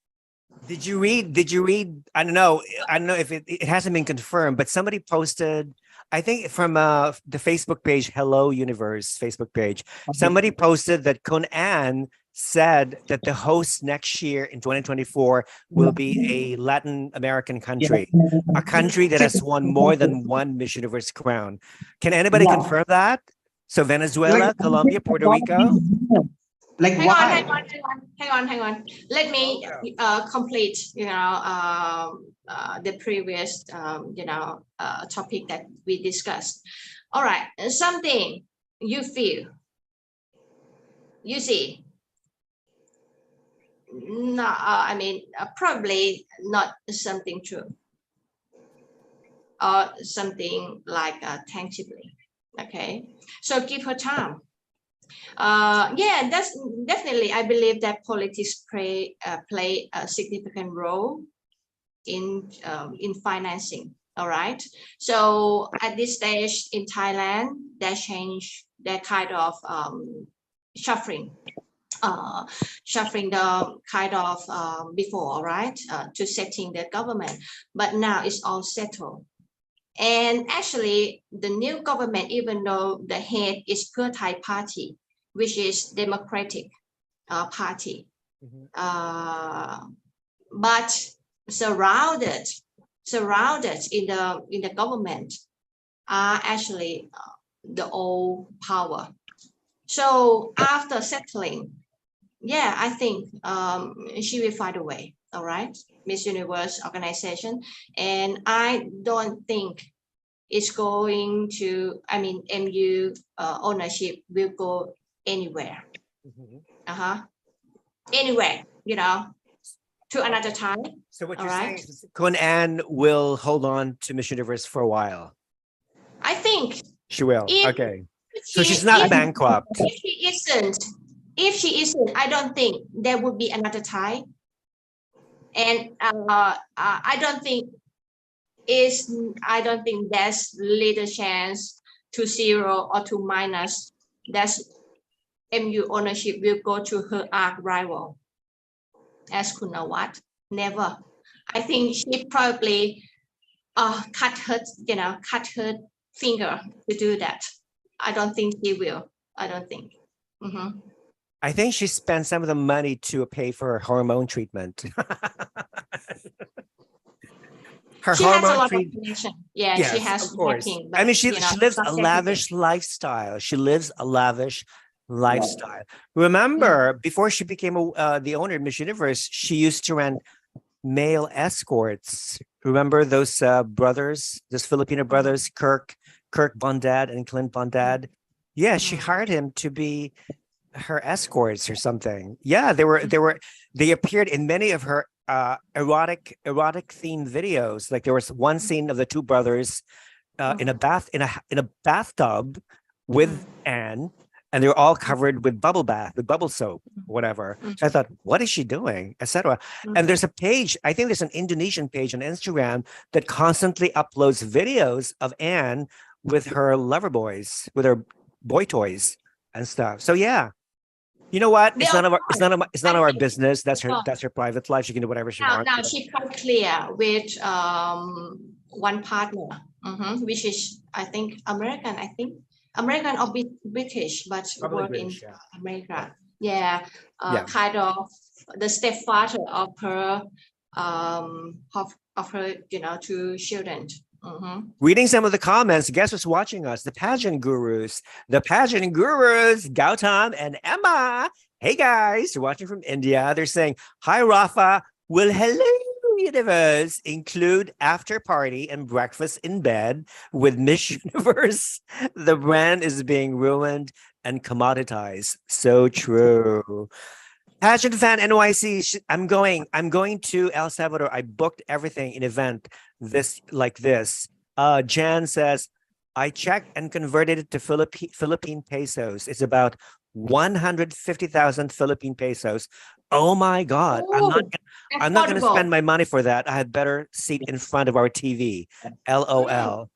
Did you read? I don't know if it hasn't been confirmed, but somebody posted, I think from the Facebook page, Hello Universe Facebook page, somebody posted that Kun An said that the host next year in 2024 will be a Latin American country, a country that has won more than one Miss Universe crown. Can anybody confirm that? So Venezuela, Colombia, Puerto Rico? Like Hang why? hang on. Let me complete, the previous, topic that we discussed. All right, something you feel, you see. No, I mean, probably not something true or something like tangibly. Okay, so give her time. Yeah, that's definitely. I believe that politics play a significant role in financing. All right. So at this stage in Thailand, they change their kind of shuffling the kind of before, all right, to setting the government, but now it's all settled. And actually, the new government, even though the head is Pheu Thai Party, which is Democratic Party, but surrounded in the government are actually the old power. So after settling, yeah, I think she will find a way. All right, Miss Universe organization, and I don't think it's going to. I mean, MU ownership will go anywhere. Anywhere, to another time. So what you're saying is Kun An will hold on to Miss Universe for a while. I think she will. Okay, so she's not bankrupt. If she isn't, I don't think there would be another tie. And I don't think there's little chance to zero or to minus that MU ownership will go to her arch rival as Mouawad. Never. I think she probably cut her finger to do that. I don't think she will. I don't think. I think she spent some of the money to pay for her hormone treatment. She has a lot of connection. Yeah, yes, she has. Of course. I mean, she lives a lavish lifestyle. She lives a lavish lifestyle. Remember, before she became the owner of Miss Universe, she used to rent male escorts. Remember those brothers, those Filipino brothers, Kirk Bondad and Clint Bondad? Yeah, she hired him to be her escorts or something. Yeah, they appeared in many of her erotic themed videos. Like there was one scene of the two brothers in a bathtub with Anne, and they were all covered with bubble bath, with bubble soap, whatever. So I thought, what is she doing, etc. And there's a page, I think there's an Indonesian page on Instagram that constantly uploads videos of Anne with her lover boys, with her boy toys and stuff. So yeah. You know what? It's none of our business. That's her private life. She can do whatever she wants. Now she cut clear with one partner, which is I think American or British, but work in America. Yeah, kind of the stepfather of her two children. Reading some of the comments, guess who's watching us? The pageant gurus, Gautam and Emma. Hey guys, you're watching from India. They're saying, hi Rafa, will Hello Universe include after party and breakfast in bed with Miss Universe? The brand is being ruined and commoditized. So true. Pageant fan NYC, I'm going to El Salvador. I booked everything in event this. Jan says, I checked and converted it to Philippine pesos. It's about 150,000 Philippine pesos. Oh my God. I'm not going to spend my money for that. I had better seat in front of our TV. LOL.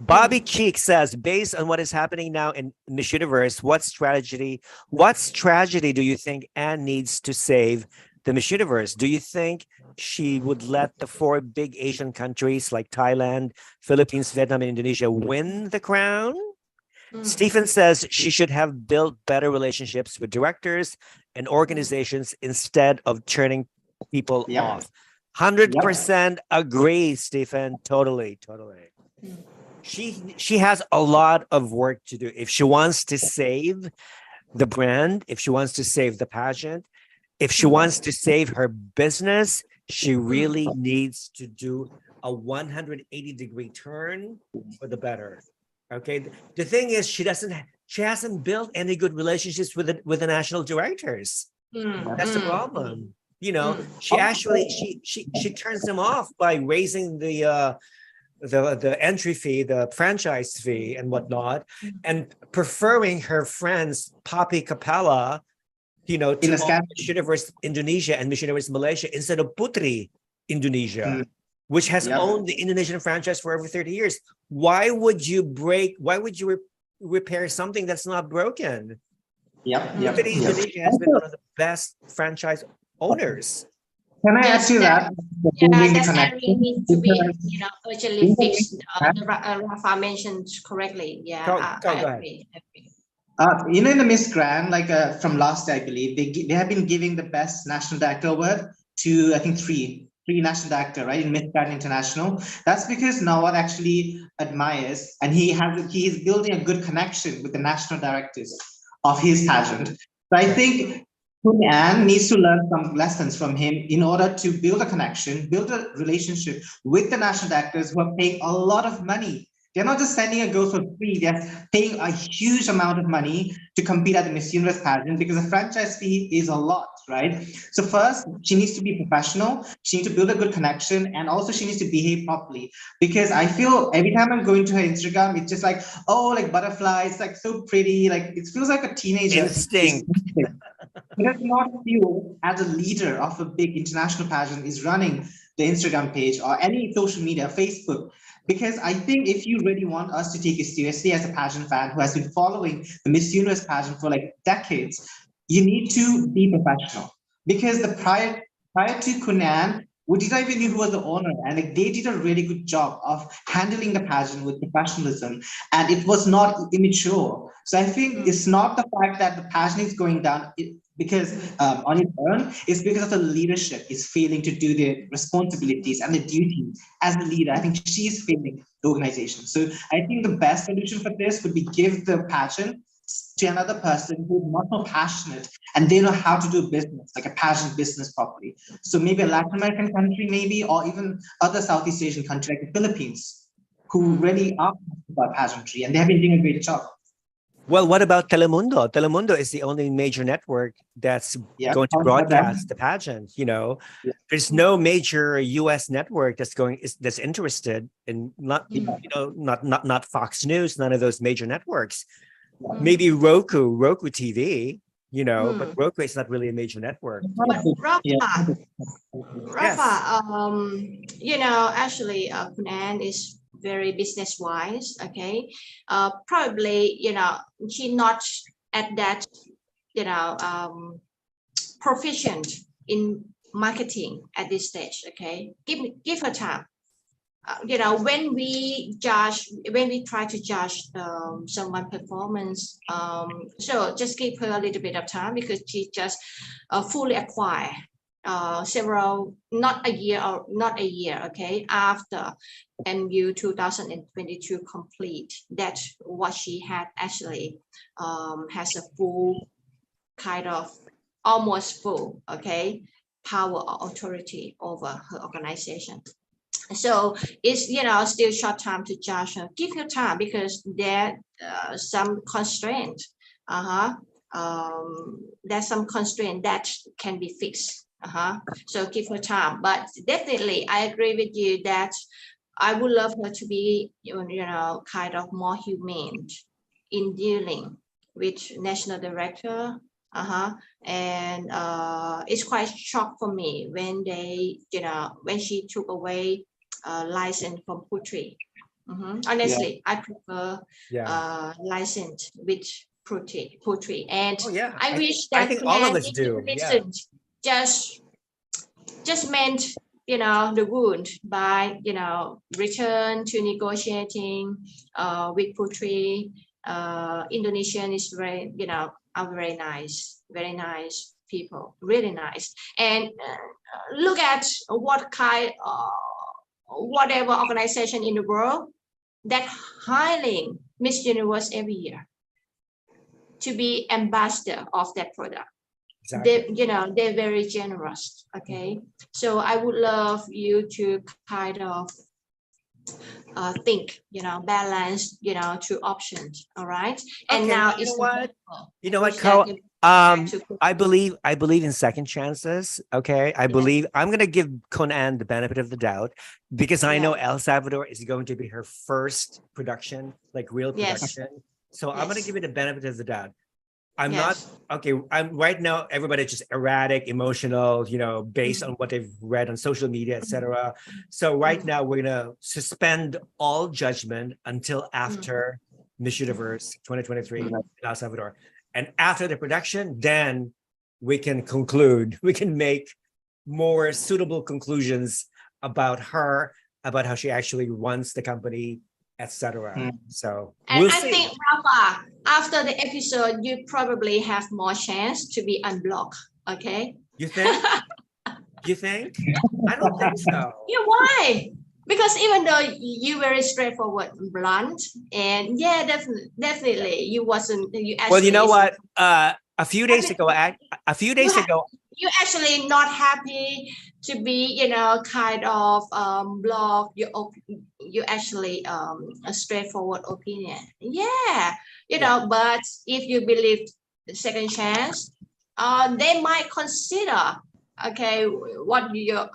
Bobby Cheek says, based on what is happening now in Miss Universe, what tragedy do you think Anne needs to save the Miss Universe, do you think she would let the 4 big Asian countries like Thailand, Philippines, Vietnam, and Indonesia win the crown? Stephen says she should have built better relationships with directors and organizations instead of turning people off. 100% agree, Stephen. Totally. She has a lot of work to do if she wants to save the brand, if she wants to save the pageant, if she wants to save her business. She really needs to do a 180-degree turn for the better. Okay. The thing is, she hasn't built any good relationships with the national directors. That's the problem. You know, she actually she turns them off by raising the entry fee, the franchise fee, and whatnot, and preferring her friends Papi Capella, you know, to Miss Universe Indonesia and Miss Universe Malaysia instead of Putri Indonesia, which has owned the Indonesian franchise for over 30 years. Why would you repair something that's not broken? Putri Indonesia has been one of the best franchise owners. Can I ask you that? That area needs to be, urgently fixed. Rafa mentioned correctly. Go ahead. In the Miss Grand, like from last year, I believe they have been giving the best national director award to, I think, three national director, right, in Miss Grand International. That's because Mouawad actually admires, and he is building a good connection with the national directors of his pageant. So I think Anne needs to learn some lessons from him in order to build a connection, build a relationship with the national directors who are paying a lot of money. They're not just sending a girl for free, they're paying a huge amount of money to compete at the Miss Universe pageant because the franchise fee is a lot, right? So first, she needs to be professional, she needs to build a good connection, and also she needs to behave properly. Because I feel every time I'm going to her Instagram, it's just like, oh, like butterflies, like so pretty, like it feels like a teenager. Instinct. It does not feel as a leader of a big international pageant is running the Instagram page or any social media, Facebook. Because I think if you really want us to take it seriously as a pageant fan who has been following the Miss Universe pageant for like decades, you need to be professional. Because the prior to Kunan, we didn't even know who was the owner, and like they did a really good job of handling the pageant with professionalism, and it was not immature. So I think it's not the fact that the pageant is going down because on its own, it's because of the leadership is failing to do the responsibilities and the duties as the leader. I think she's failing the organization. So I think the best solution for this would be give the pageant to another person who's much more passionate and they know how to do business, like a pageant business properly. So maybe a Latin American country, maybe, or even other Southeast Asian country like the Philippines, who really are about pageantry and they have been doing a great job. Well, what about Telemundo? Telemundo is the only major network that's going to broadcast the pageant. You know, there's no major U.S. network that's interested in not Fox News, none of those major networks. Maybe Roku TV. You know, but Roku is not really a major network. But Rafa, actually, Kunan is very business wise. Okay, probably she's not at that proficient in marketing at this stage. Okay, give her time. When we try to judge someone's performance, so just give her a little bit of time because she just fully acquired not a year, okay, after MU 2022 complete. That's what she had actually has a full kind of almost full, okay, power or authority over her organization. So it's still short time to judge her. Give her time because there some constraint. There's some constraint that can be fixed. So give her time. But definitely, I agree with you that I would love her to be kind of more humane in dealing with national director. And it's quite shocked for me when they when she took away license from Putri. Honestly, I prefer license with Putri, and I wish that I think all of us do. Just just meant, the wound by, return to negotiating with Putri. Indonesian is very, are very nice people, really nice. And look at whatever organization in the world that hiring Miss Universe every year to be ambassador of that product. Exactly. They're very generous. Okay, so I would love you to kind of think, balance, two options. All right. And okay, now you know what, Carl? I believe in second chances. Okay, I believe I'm going to give Conan the benefit of the doubt because I know El Salvador is going to be her first production, like real production. So I'm going to give it the benefit of the doubt. I'm not okay. I'm right now. Everybody's just erratic, emotional, based on what they've read on social media, etc. So right now we're gonna suspend all judgment until after Miss Universe 2023 in El Salvador, and after the production, then we can conclude. We can make more suitable conclusions about her, about how she actually runs the company, etc. So and I think, Rafa, after the episode, you probably have more chance to be unblocked. Okay. You think? You think? I don't think so. Yeah, why? Because even though you very straightforward, blunt, and definitely you wasn't. You actually, well, you know what? A few days ago, you're actually not happy to be, kind of block you actually a straightforward opinion. But if you believe the second chance, they might consider, okay, what your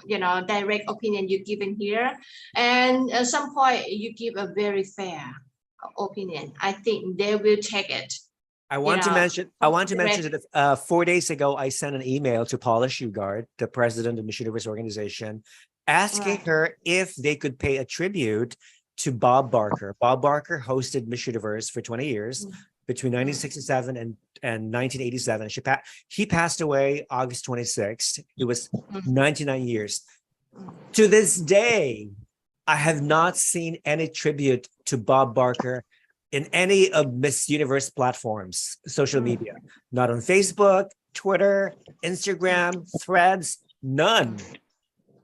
direct opinion you give in here, and at some point you give a very fair opinion. I think they will take it. I want to mention that 4 days ago, I sent an email to Paula Shugard, the president of Miss Universe organization, asking her if they could pay a tribute to Bob Barker. Bob Barker hosted Miss Universe for 20 years, between 1967 and 1987. He passed away August 26th. It was 99 years. To this day, I have not seen any tribute to Bob Barker in any of Miss Universe platforms, social media, not on Facebook, Twitter, Instagram, Threads, none.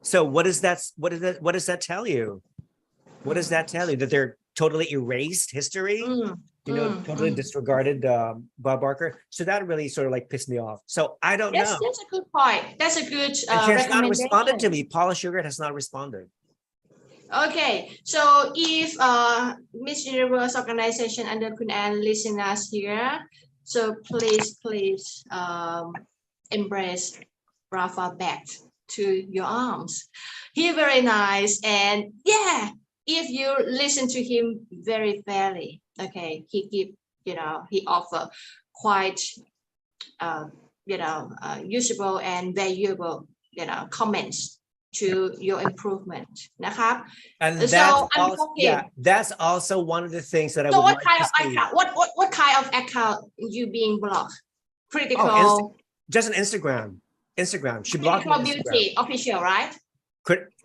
So what does that tell you? What does that tell you? That they're totally erased history? Totally disregarded Bob Barker. So that really sort of like pissed me off. So I don't know. That's a good point. That's a good and she has not responded to me. Paula Shugard has not responded. Okay, so if Miss Universe organization under Kun Ann listen us here, so please embrace Rafa back to your arms. He's very nice, and if you listen to him very fairly, okay, he give he offer quite usable and valuable comments to your improvement. And that's also one of the things that I would like to see. What kind of account you being blocked? Critical. Just an Instagram. She blocked Critical Beauty official, right?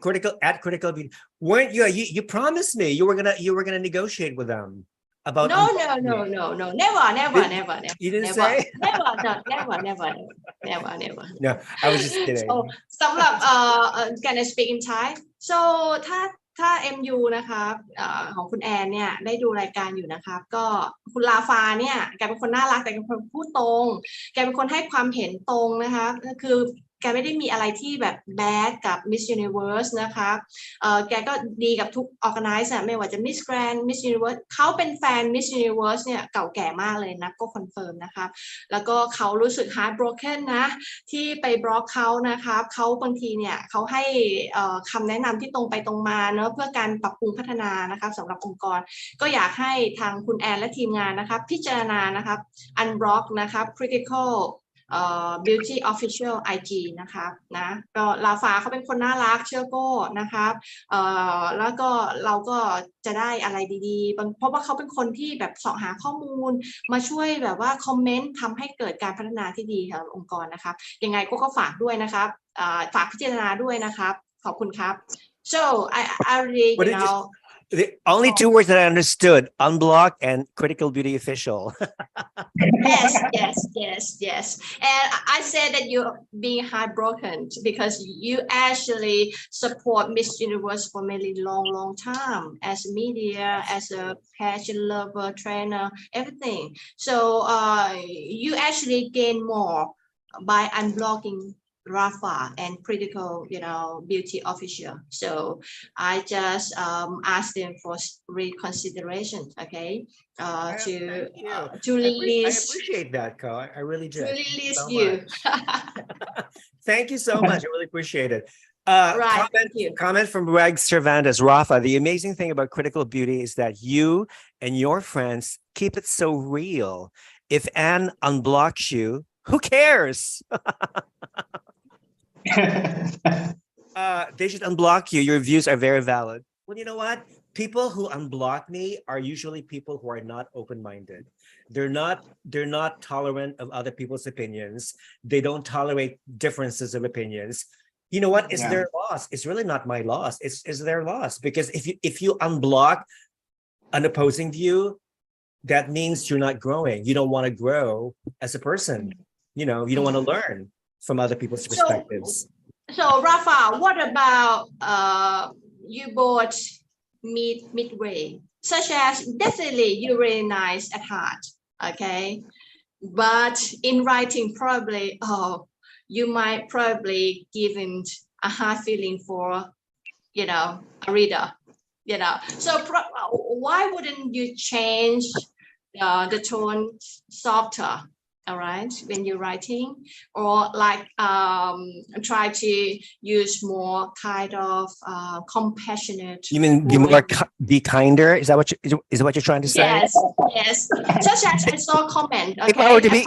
Critical Beauty. Weren't you? You promised me you were gonna negotiate with them about. No. Never. You didn't say? Never. No, I was just kidding. So สำหรับcan I speak in Thai? So ถ้า MU นะครับของคุณแอนเนี่ยได้ดูรายการอยู่นะครับก็คุณลาฟาเนี่ยแกเป็นคนน่ารักแต่แกเป็นคนพูดตรงแกเป็นคนให้ความเห็นตรงนะคะก็คือแกไม่ได้มีอะไรที่แบบแบดกับ Miss Universe นะคะแกก็ดีกับทุก organize ไม่ว่าจะ Miss Grand Miss Universe เขาเป็นแฟน Miss Universe เนี่ยเก่าแก่มากเลยนะก็คอนเฟิร์มนะคะแล้วก็เขารู้สึก heartbroken นะที่ไปบล็อกเขานะครับเขาบางทีเนี่ยเขาให้คำแนะนำที่ตรงไปตรงมาเนอะเพื่อการปรับปรุงพัฒนานะครับสำหรับองค์กรก็อยากให้ทางคุณแอนและทีมงานนะครับพิจารณานะครับ unblock นะครับ critical beauty official IG นะครับนะก็ลาฟาเขาเป็นคนน่ารักเชื่อโก้นะครับแล้วก็เราก็จะได้อะไรดีๆเพราะว่าเขาเป็นคนที่แบบเสาะหาข้อมูลมาช่วยแบบว่าคอมเมนต์ทำให้เกิดการพัฒนาที่ดีขององค์กรนะครับยังไงก็ฝากด้วยนะครับ ฝากพิจารณาด้วยนะครับขอบคุณครับ so I really What did the only two words that I understood: unblock and critical beauty official. yes and I said that you're being heartbroken because you actually support Miss Universe for many long time as media, as a pageant lover, trainer, everything. So you actually gain more by unblocking Rafa and critical, beauty official. So I just asked them for reconsideration, okay? To release. I appreciate that, Ko. I really do. To release so you. Thank you so much. I really appreciate it. Right. Thank you. Comment from Greg Cervantes. Rafa, the amazing thing about critical beauty is that you and your friends keep it so real. If Anne unblocks you, who cares? They should unblock you. Your views are very valid. Well, you know what? People who unblock me are usually people who are not open-minded. They're not tolerant of other people's opinions. They don't tolerate differences of opinions. You know what? It's their loss. It's really not my loss. It's their loss. Because if you unblock an opposing view, that means you're not growing. You don't want to grow as a person. You don't want to learn from other people's perspectives. So Rafa, what about you both meet midway? Such as definitely you're really nice at heart, okay? But in writing, probably you might probably give him a hard feeling for a reader, So why wouldn't you change the tone softer? All right, when you're writing, or like try to use more kind of compassionate. You mean be kinder? Is that what you're trying to say? Yes. Such as I saw comment. Okay? If I were to be,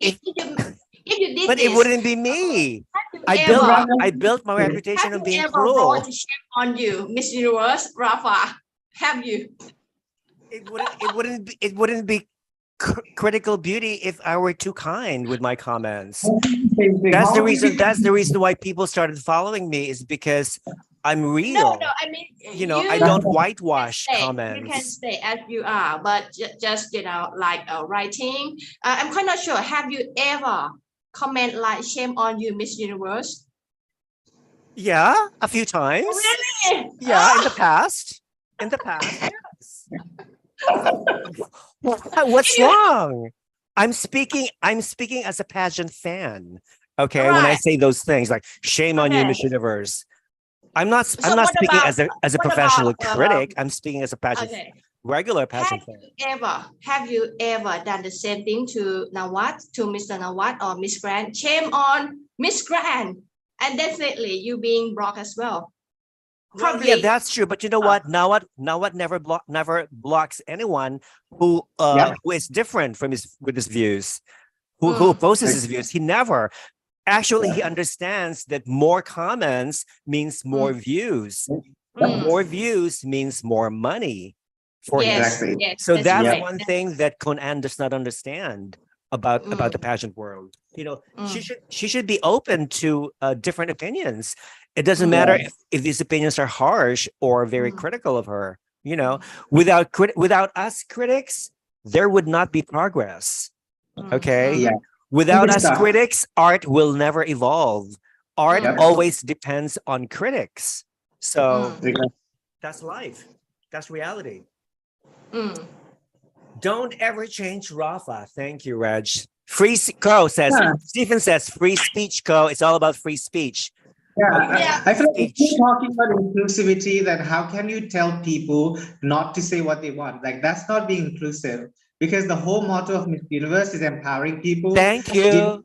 if you did but this, it wouldn't be me. I built my reputation on being cruel. Shame on you, Miss Universe, Rafa. Have you? It wouldn't be critical beauty if I were too kind with my comments. That's the reason why people started following me, is because I'm real. No, I mean, I don't whitewash comments. You can stay as you are, but just like writing. I'm quite not sure. Have you ever comment like "shame on you, Miss Universe"? Yeah, a few times. Oh, really? Yeah, in the past. Yes. What's wrong? I'm speaking as a pageant fan. Okay, right. When I say those things like "shame on you, Miss Universe," I'm not speaking as a professional critic. I'm speaking as a pageant regular pageant fan. Have you ever done the same thing to Mouawad, to Mr. Mouawad or Miss Grant? Shame on Miss Grant, and definitely you being blocked as well. Probably. Yeah, that's true. But you know what? Mouawad never blocks anyone who is different from with his views, who opposes his views. He never. Actually, he understands that more comments means more views. More views means more money for him. Yes, so that's one thing that Conan does not understand about the pageant world. She should be open to different opinions. It doesn't matter if these opinions are harsh or very critical of her. Without us critics, there would not be progress. Okay. Yeah. Without us critics, art will never evolve. Art always depends on critics. So that's life. That's reality. Don't ever change Rafa. Thank you, Reg. Stephen says, free speech, Co. It's all about free speech. I feel like if you're talking about inclusivity, then how can you tell people not to say what they want? Like, that's not being inclusive, because the whole motto of Miss Universe is empowering people. Thank you.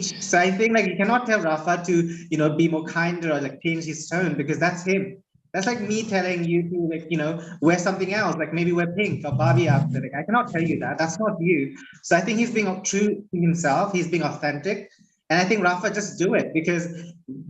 So I think like you cannot tell Rafa to, be more kinder or like change his tone, because that's him. That's like me telling you to wear something else, like maybe wear pink or Barbie outfit. Like, I cannot tell you that. That's not you. So I think he's being true to himself. He's being authentic. And I think Rafa, just do it, because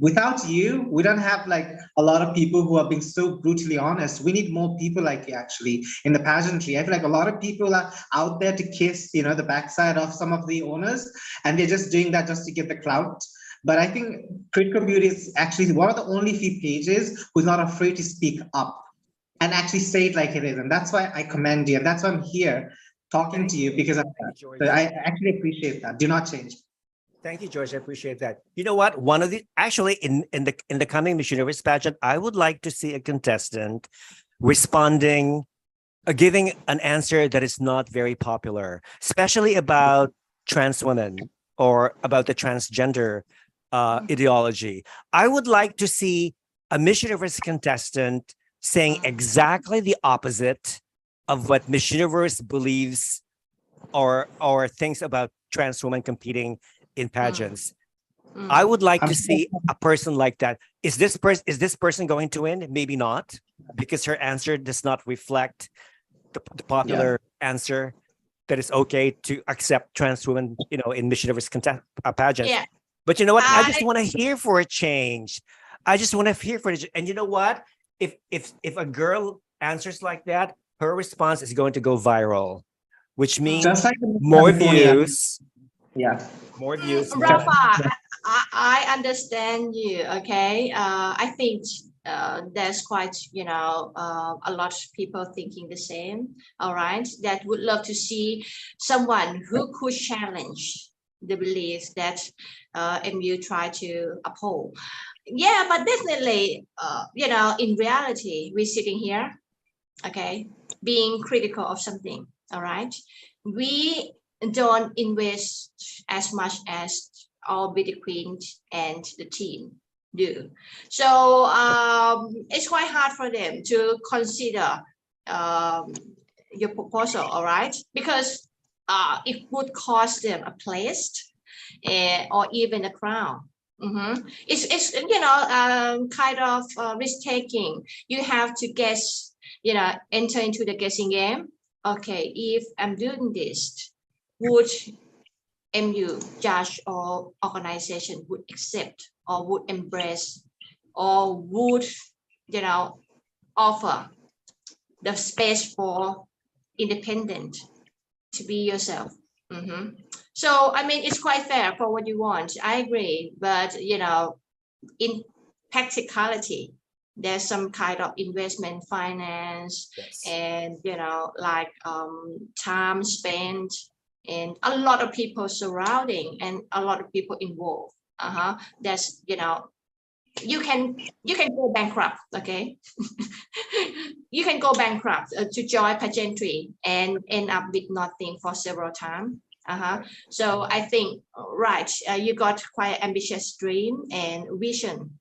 without you, we don't have like a lot of people who are being so brutally honest. We need more people like you actually in the pageantry. I feel like a lot of people are out there to kiss, the backside of some of the owners, and they're just doing that just to get the clout. But I think Critical Beauty is actually one of the only few pages who's not afraid to speak up and actually say it like it is. And that's why I commend you. And that's why I'm here talking to you because of that. George. So I actually appreciate that. Do not change. Thank you, George. I appreciate that. You know what? One of the actually in the coming Miss Universe pageant, I would like to see a contestant responding, giving an answer that is not very popular, especially about trans women or about the transgender ideology. I would like to see a Miss Universe contestant saying exactly the opposite of what Miss Universe believes or thinks about trans women competing in pageants. I would like to see a person like that. Is this person going to win? Maybe not, because her answer does not reflect the popular answer that is okay to accept trans women, you know, in Miss Universe pageants. Yeah. But you know what? I just want to hear for a change. I just want to hear for it. And you know what? If a girl answers like that, her response is going to go viral, which means Just like more views. Yeah. More views. Rafa, I understand you. Okay. I think there's quite, you know, a lot of people thinking the same. All right. That would love to see someone who could challenge the beliefs that MU try to uphold. Yeah, but definitely, you know, in reality, we're sitting here, okay, being critical of something. All right. We don't invest as much as our beauty queens and the team do. So it's quite hard for them to consider your proposal, all right? Because it would cost them a place or even a crown. It's you know, kind of risk-taking. You have to guess, you know, enter into the guessing game. Okay, if I'm doing this, would MU judge or organization would accept or would embrace or would, you know, offer the space for independent to be yourself. So I mean, it's quite fair for what you want. I agree, but you know, in practicality, there's some kind of investment finance and you know, like time spent and a lot of people surrounding and a lot of people involved. That's, you know, you can go bankrupt. Okay. You can go bankrupt to join pageantry and end up with nothing for several times. So I think, right, you got quite ambitious dream and vision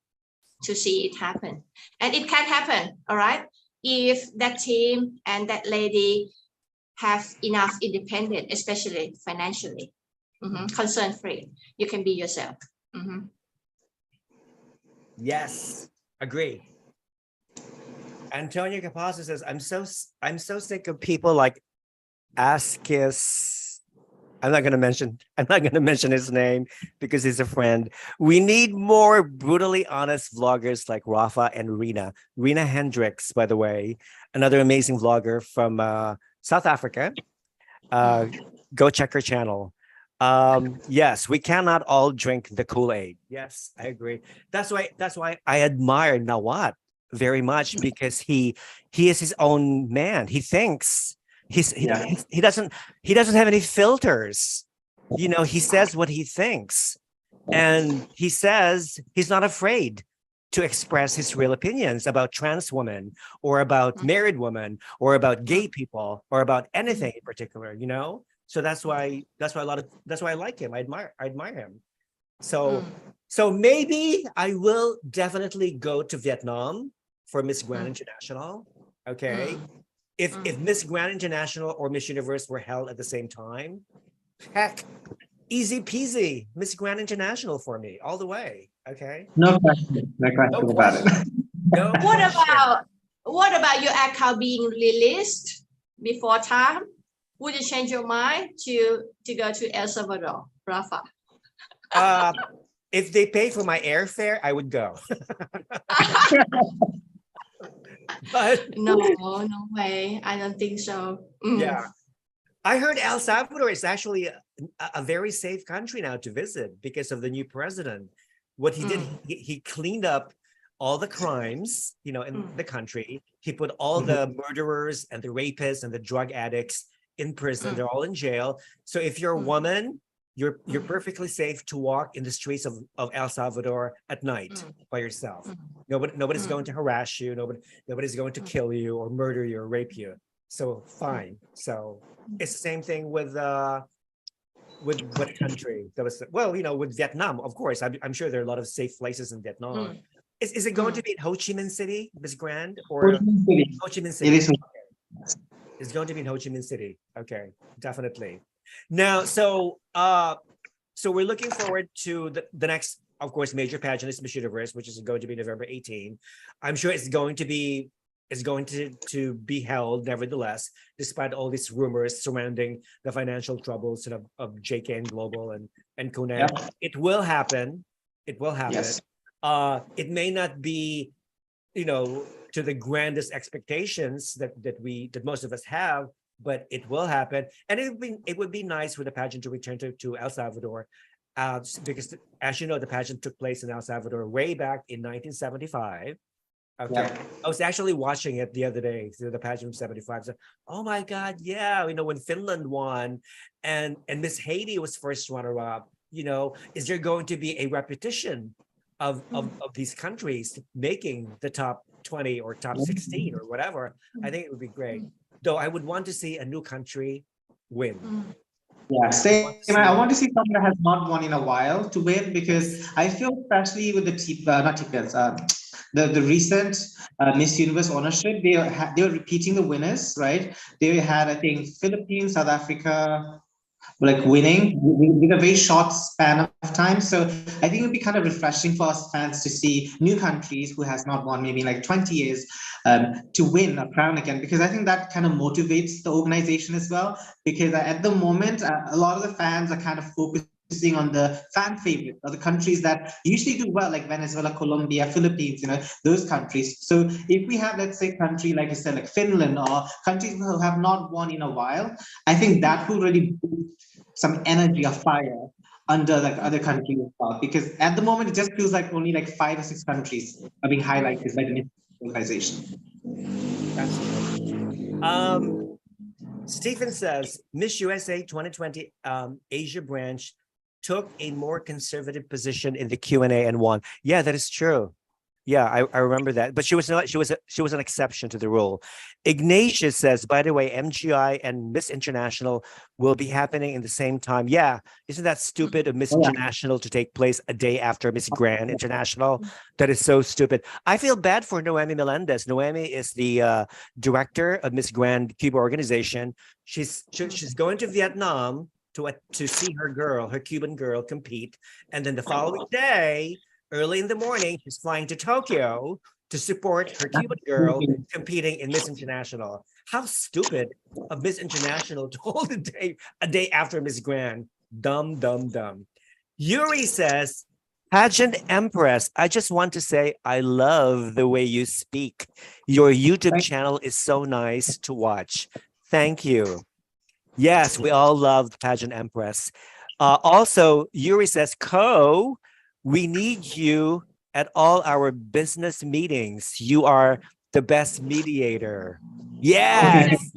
to see it happen, and it can happen. All right, if that team and that lady have enough independence, especially financially, concern free, you can be yourself. Yes, agree. Antonia Capasa says, I'm so sick of people like Askis. I'm not gonna mention his name because he's a friend. We need more brutally honest vloggers like Rafa and Rena Hendricks, by the way, another amazing vlogger from South Africa. Go check her channel. Yes, we cannot all drink the Kool-Aid. Yes, I agree. That's why I admire Mouawad very much, because he is his own man. He thinks he doesn't have any filters. You know, he says what he thinks, and he says he's not afraid to express his real opinions about trans women or about married women or about gay people or about anything in particular, you know? So that's why I like him. I admire him. So maybe I will definitely go to Vietnam for Miss Grand International. Okay. If Miss Grand International or Miss Universe were held at the same time, heck, easy peasy, Miss Grand International for me all the way. Okay. No question about it. No What about your account being released before time? Would you change your mind to go to El Salvador, Rafa? If they pay for my airfare, I would go. But no way. I don't think so. Yeah. I heard El Salvador is actually a very safe country now to visit because of the new president. what he did, he cleaned up all the crimes, you know, in the country. He put all the murderers and the rapists and the drug addicts in prison. They're all in jail. So if you're a woman, you're perfectly safe to walk in the streets of El Salvador at night by yourself. Nobody's going to harass you. Nobody's going to kill you or murder you or rape you. So fine. So it's the same thing with what country? That was, well, you know, with Vietnam, of course. I'm sure there are a lot of safe places in Vietnam. Is it going to be in Ho Chi Minh City, Miss Grand, or Ho Chi Minh City? It is. Okay. It's going to be in Ho Chi Minh City. Okay, definitely. Now, so we're looking forward to the next, of course, major pageant is Miss Universe, which is going to be November 18. I'm sure it's going to be be held, nevertheless, despite all these rumors surrounding the financial troubles of JK and Global and Conan. Yeah. It will happen. It will happen. Yes. It may not be, you know, to the grandest expectations that most of us have, but it will happen. And it would be nice for the pageant to return to El Salvador, because, as you know, the pageant took place in El Salvador way back in 1975. Okay, Yeah. I was actually watching it the other day, the pageant of 75. So, oh my God, yeah, you know, when Finland won and Miss Haiti was first runner-up, you know, is there going to be a repetition of these countries making the top 20 or top 16 or whatever? I think it would be great. Though I would want to see a new country win. Yeah, same. I want to see someone that has not won in a while to win, because I feel, especially with the recent Miss Universe ownership, they were repeating the winners, right? They had, I think, Philippines, South Africa, like winning with a very short span of time. So I think it would be kind of refreshing for us fans to see new countries who has not won maybe like 20 years to win a crown again, because I think that kind of motivates the organization as well. Because at the moment, a lot of the fans are kind of focusing on the fan favorites, or the countries that usually do well, like Venezuela, Colombia, Philippines, you know, those countries. So if we have, let's say, a country, like you said, like Finland, or countries who have not won in a while, I think that will really boost some energy or fire under like other countries as well. Because at the moment, it just feels like only like 5 or 6 countries are being highlighted by the organization. That's true. Stephen says, Miss USA 2020 Asia branch took a more conservative position in the Q&A and won. Yeah, that is true. Yeah, I remember that. But she was an exception to the rule. Ignatius says, by the way, MGI and Miss International will be happening in the same time. Yeah, isn't that stupid of Miss International to take place a day after Miss Grand International? That is so stupid. I feel bad for Noemi Melendez. Noemi is the director of Miss Grand Cuba organization. She's going to Vietnam to see her Cuban girl compete, and then the following day, early in the morning, she's flying to Tokyo to support her Cuban girl competing in Miss International. How stupid of Miss International to hold a day after Miss Grand. Dumb, dumb, dumb. Yuri says, Pageant Empress, I just want to say I love the way you speak. Your YouTube channel is so nice to watch. Thank you. Yes, we all love the Pageant Empress. Also, Yuri says, we need you at all our business meetings. You are the best mediator. Yes,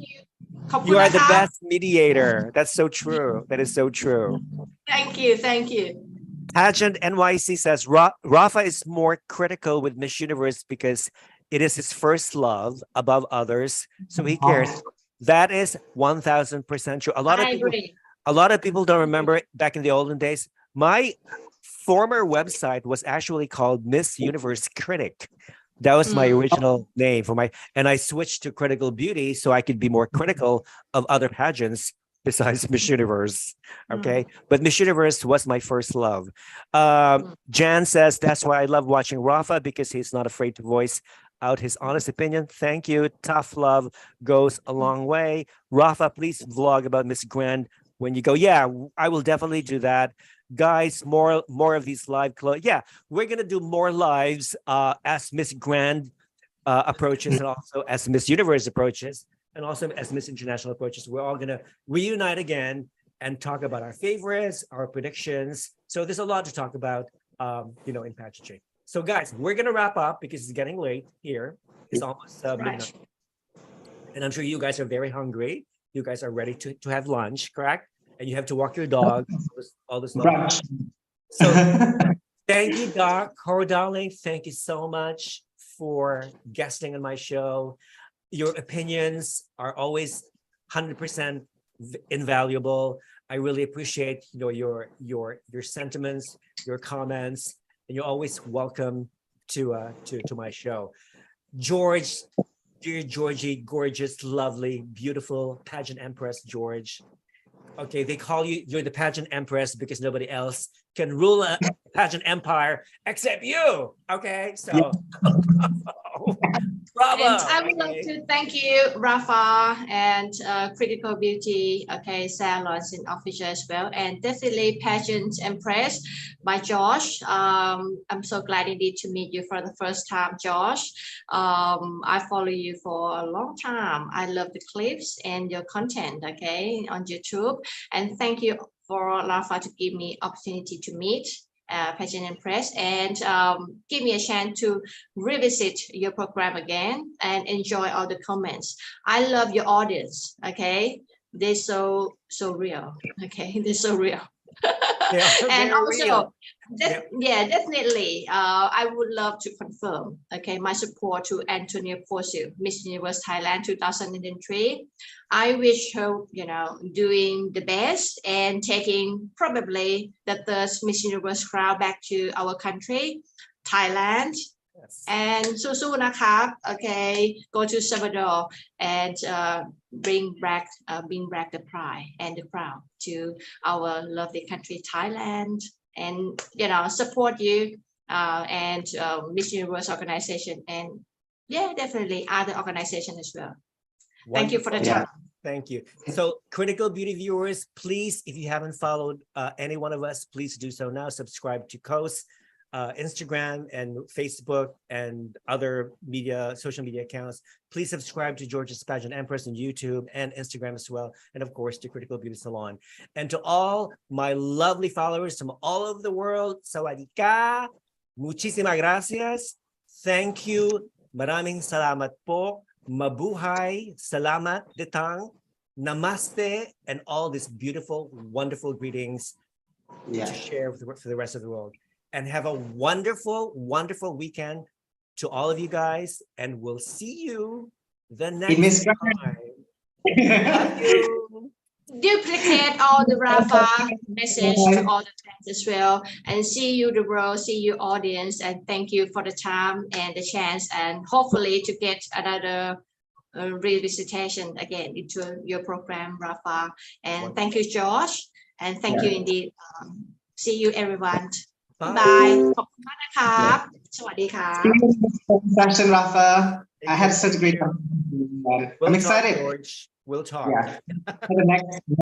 you are the best mediator. That's so true. That is so true. Thank you. Thank you. Pageant NYC says, Rafa is more critical with Miss Universe because it is his first love above others. So he cares. That is 1000% true. A lot of people don't remember back in the olden days. My former website was actually called Miss Universe Critic. That was my original name and I switched to Critical Beauty so I could be more critical of other pageants besides Miss Universe. Okay. But Miss Universe was my first love. Jan says, that's why I love watching Rafa, because he's not afraid to voice out his honest opinion. Thank you. Tough love goes a long way. Rafa, please vlog about Miss Grand when you go. Yeah, I will definitely do that. Guys, more of these live yeah, we're gonna do more lives as Miss Grand approaches, and also as Miss Universe approaches, and also as Miss International approaches. We're all gonna reunite again and talk about our favorites, our predictions. So there's a lot to talk about. in pageantry. So guys, we're gonna wrap up because it's getting late here. It's almost midnight. And I'm sure you guys are very hungry. You guys are ready to have lunch, correct? And you have to walk your dog, all this stuff. So thank you, Doc. Coro darling, thank you so much for guesting on my show. Your opinions are always 100% invaluable. I really appreciate your sentiments, your comments, and you're always welcome to my show. George, dear Georgie, gorgeous, lovely, beautiful pageant empress, George. Okay, they call you're the pageant empress because nobody else can rule a pageant empire except you. Okay, so bravo. And I would like to thank you, Rafa, and Critical Beauty, salons and official as well, and definitely Pageant Empress by Josh. I'm so glad indeed to meet you for the first time, Josh. I follow you for a long time. I love the clips and your content, on YouTube. And thank you for Rafa to give me opportunity to meet Pageant Empress and give me a chance to revisit your program again and enjoy all the comments. I love your audience. They're so real. They're so real. And also definitely I would love to confirm my support to Antonia Porsu, Miss Universe Thailand 2003. I wish her doing the best and taking probably the third Miss Universe crown back to our country, Thailand. Yes. Andสู้ๆนะครับ go to Salvador and bring back the pride and the crown to our lovely country Thailand, and support you and Miss Universe organization, and definitely other organization as well. Wonderful. Thank you for the time. Thank you. So Critical Beauty viewers, please, if you haven't followed any one of us, please do so now. Subscribe to Coast, Instagram and Facebook and other social media accounts. Please subscribe to George's Pageant Empress on YouTube and Instagram as well. And of course to Critical Beauty Salon. And to all my lovely followers from all over the world, sawadee ka, muchísimas gracias, thank you, maraming salamat po, mabuhay, salamat ditang, namaste, and all these beautiful, wonderful greetings to share for the rest of the world. And have a wonderful, wonderful weekend to all of you guys. And we'll see you the next time. Love you. Duplicate all the Rafa message to all the fans as well. And see you, the world, see you, audience. And thank you for the time and the chance. And hopefully to get another revisitation again into your program, Rafa. And thank you, Josh. And thank you indeed. See you, everyone. Bye. ขอบคุณมากนะครับ สวัสดีครับ Session, Rafa. I had such a great time. I'm excited. George. We'll talk. For the next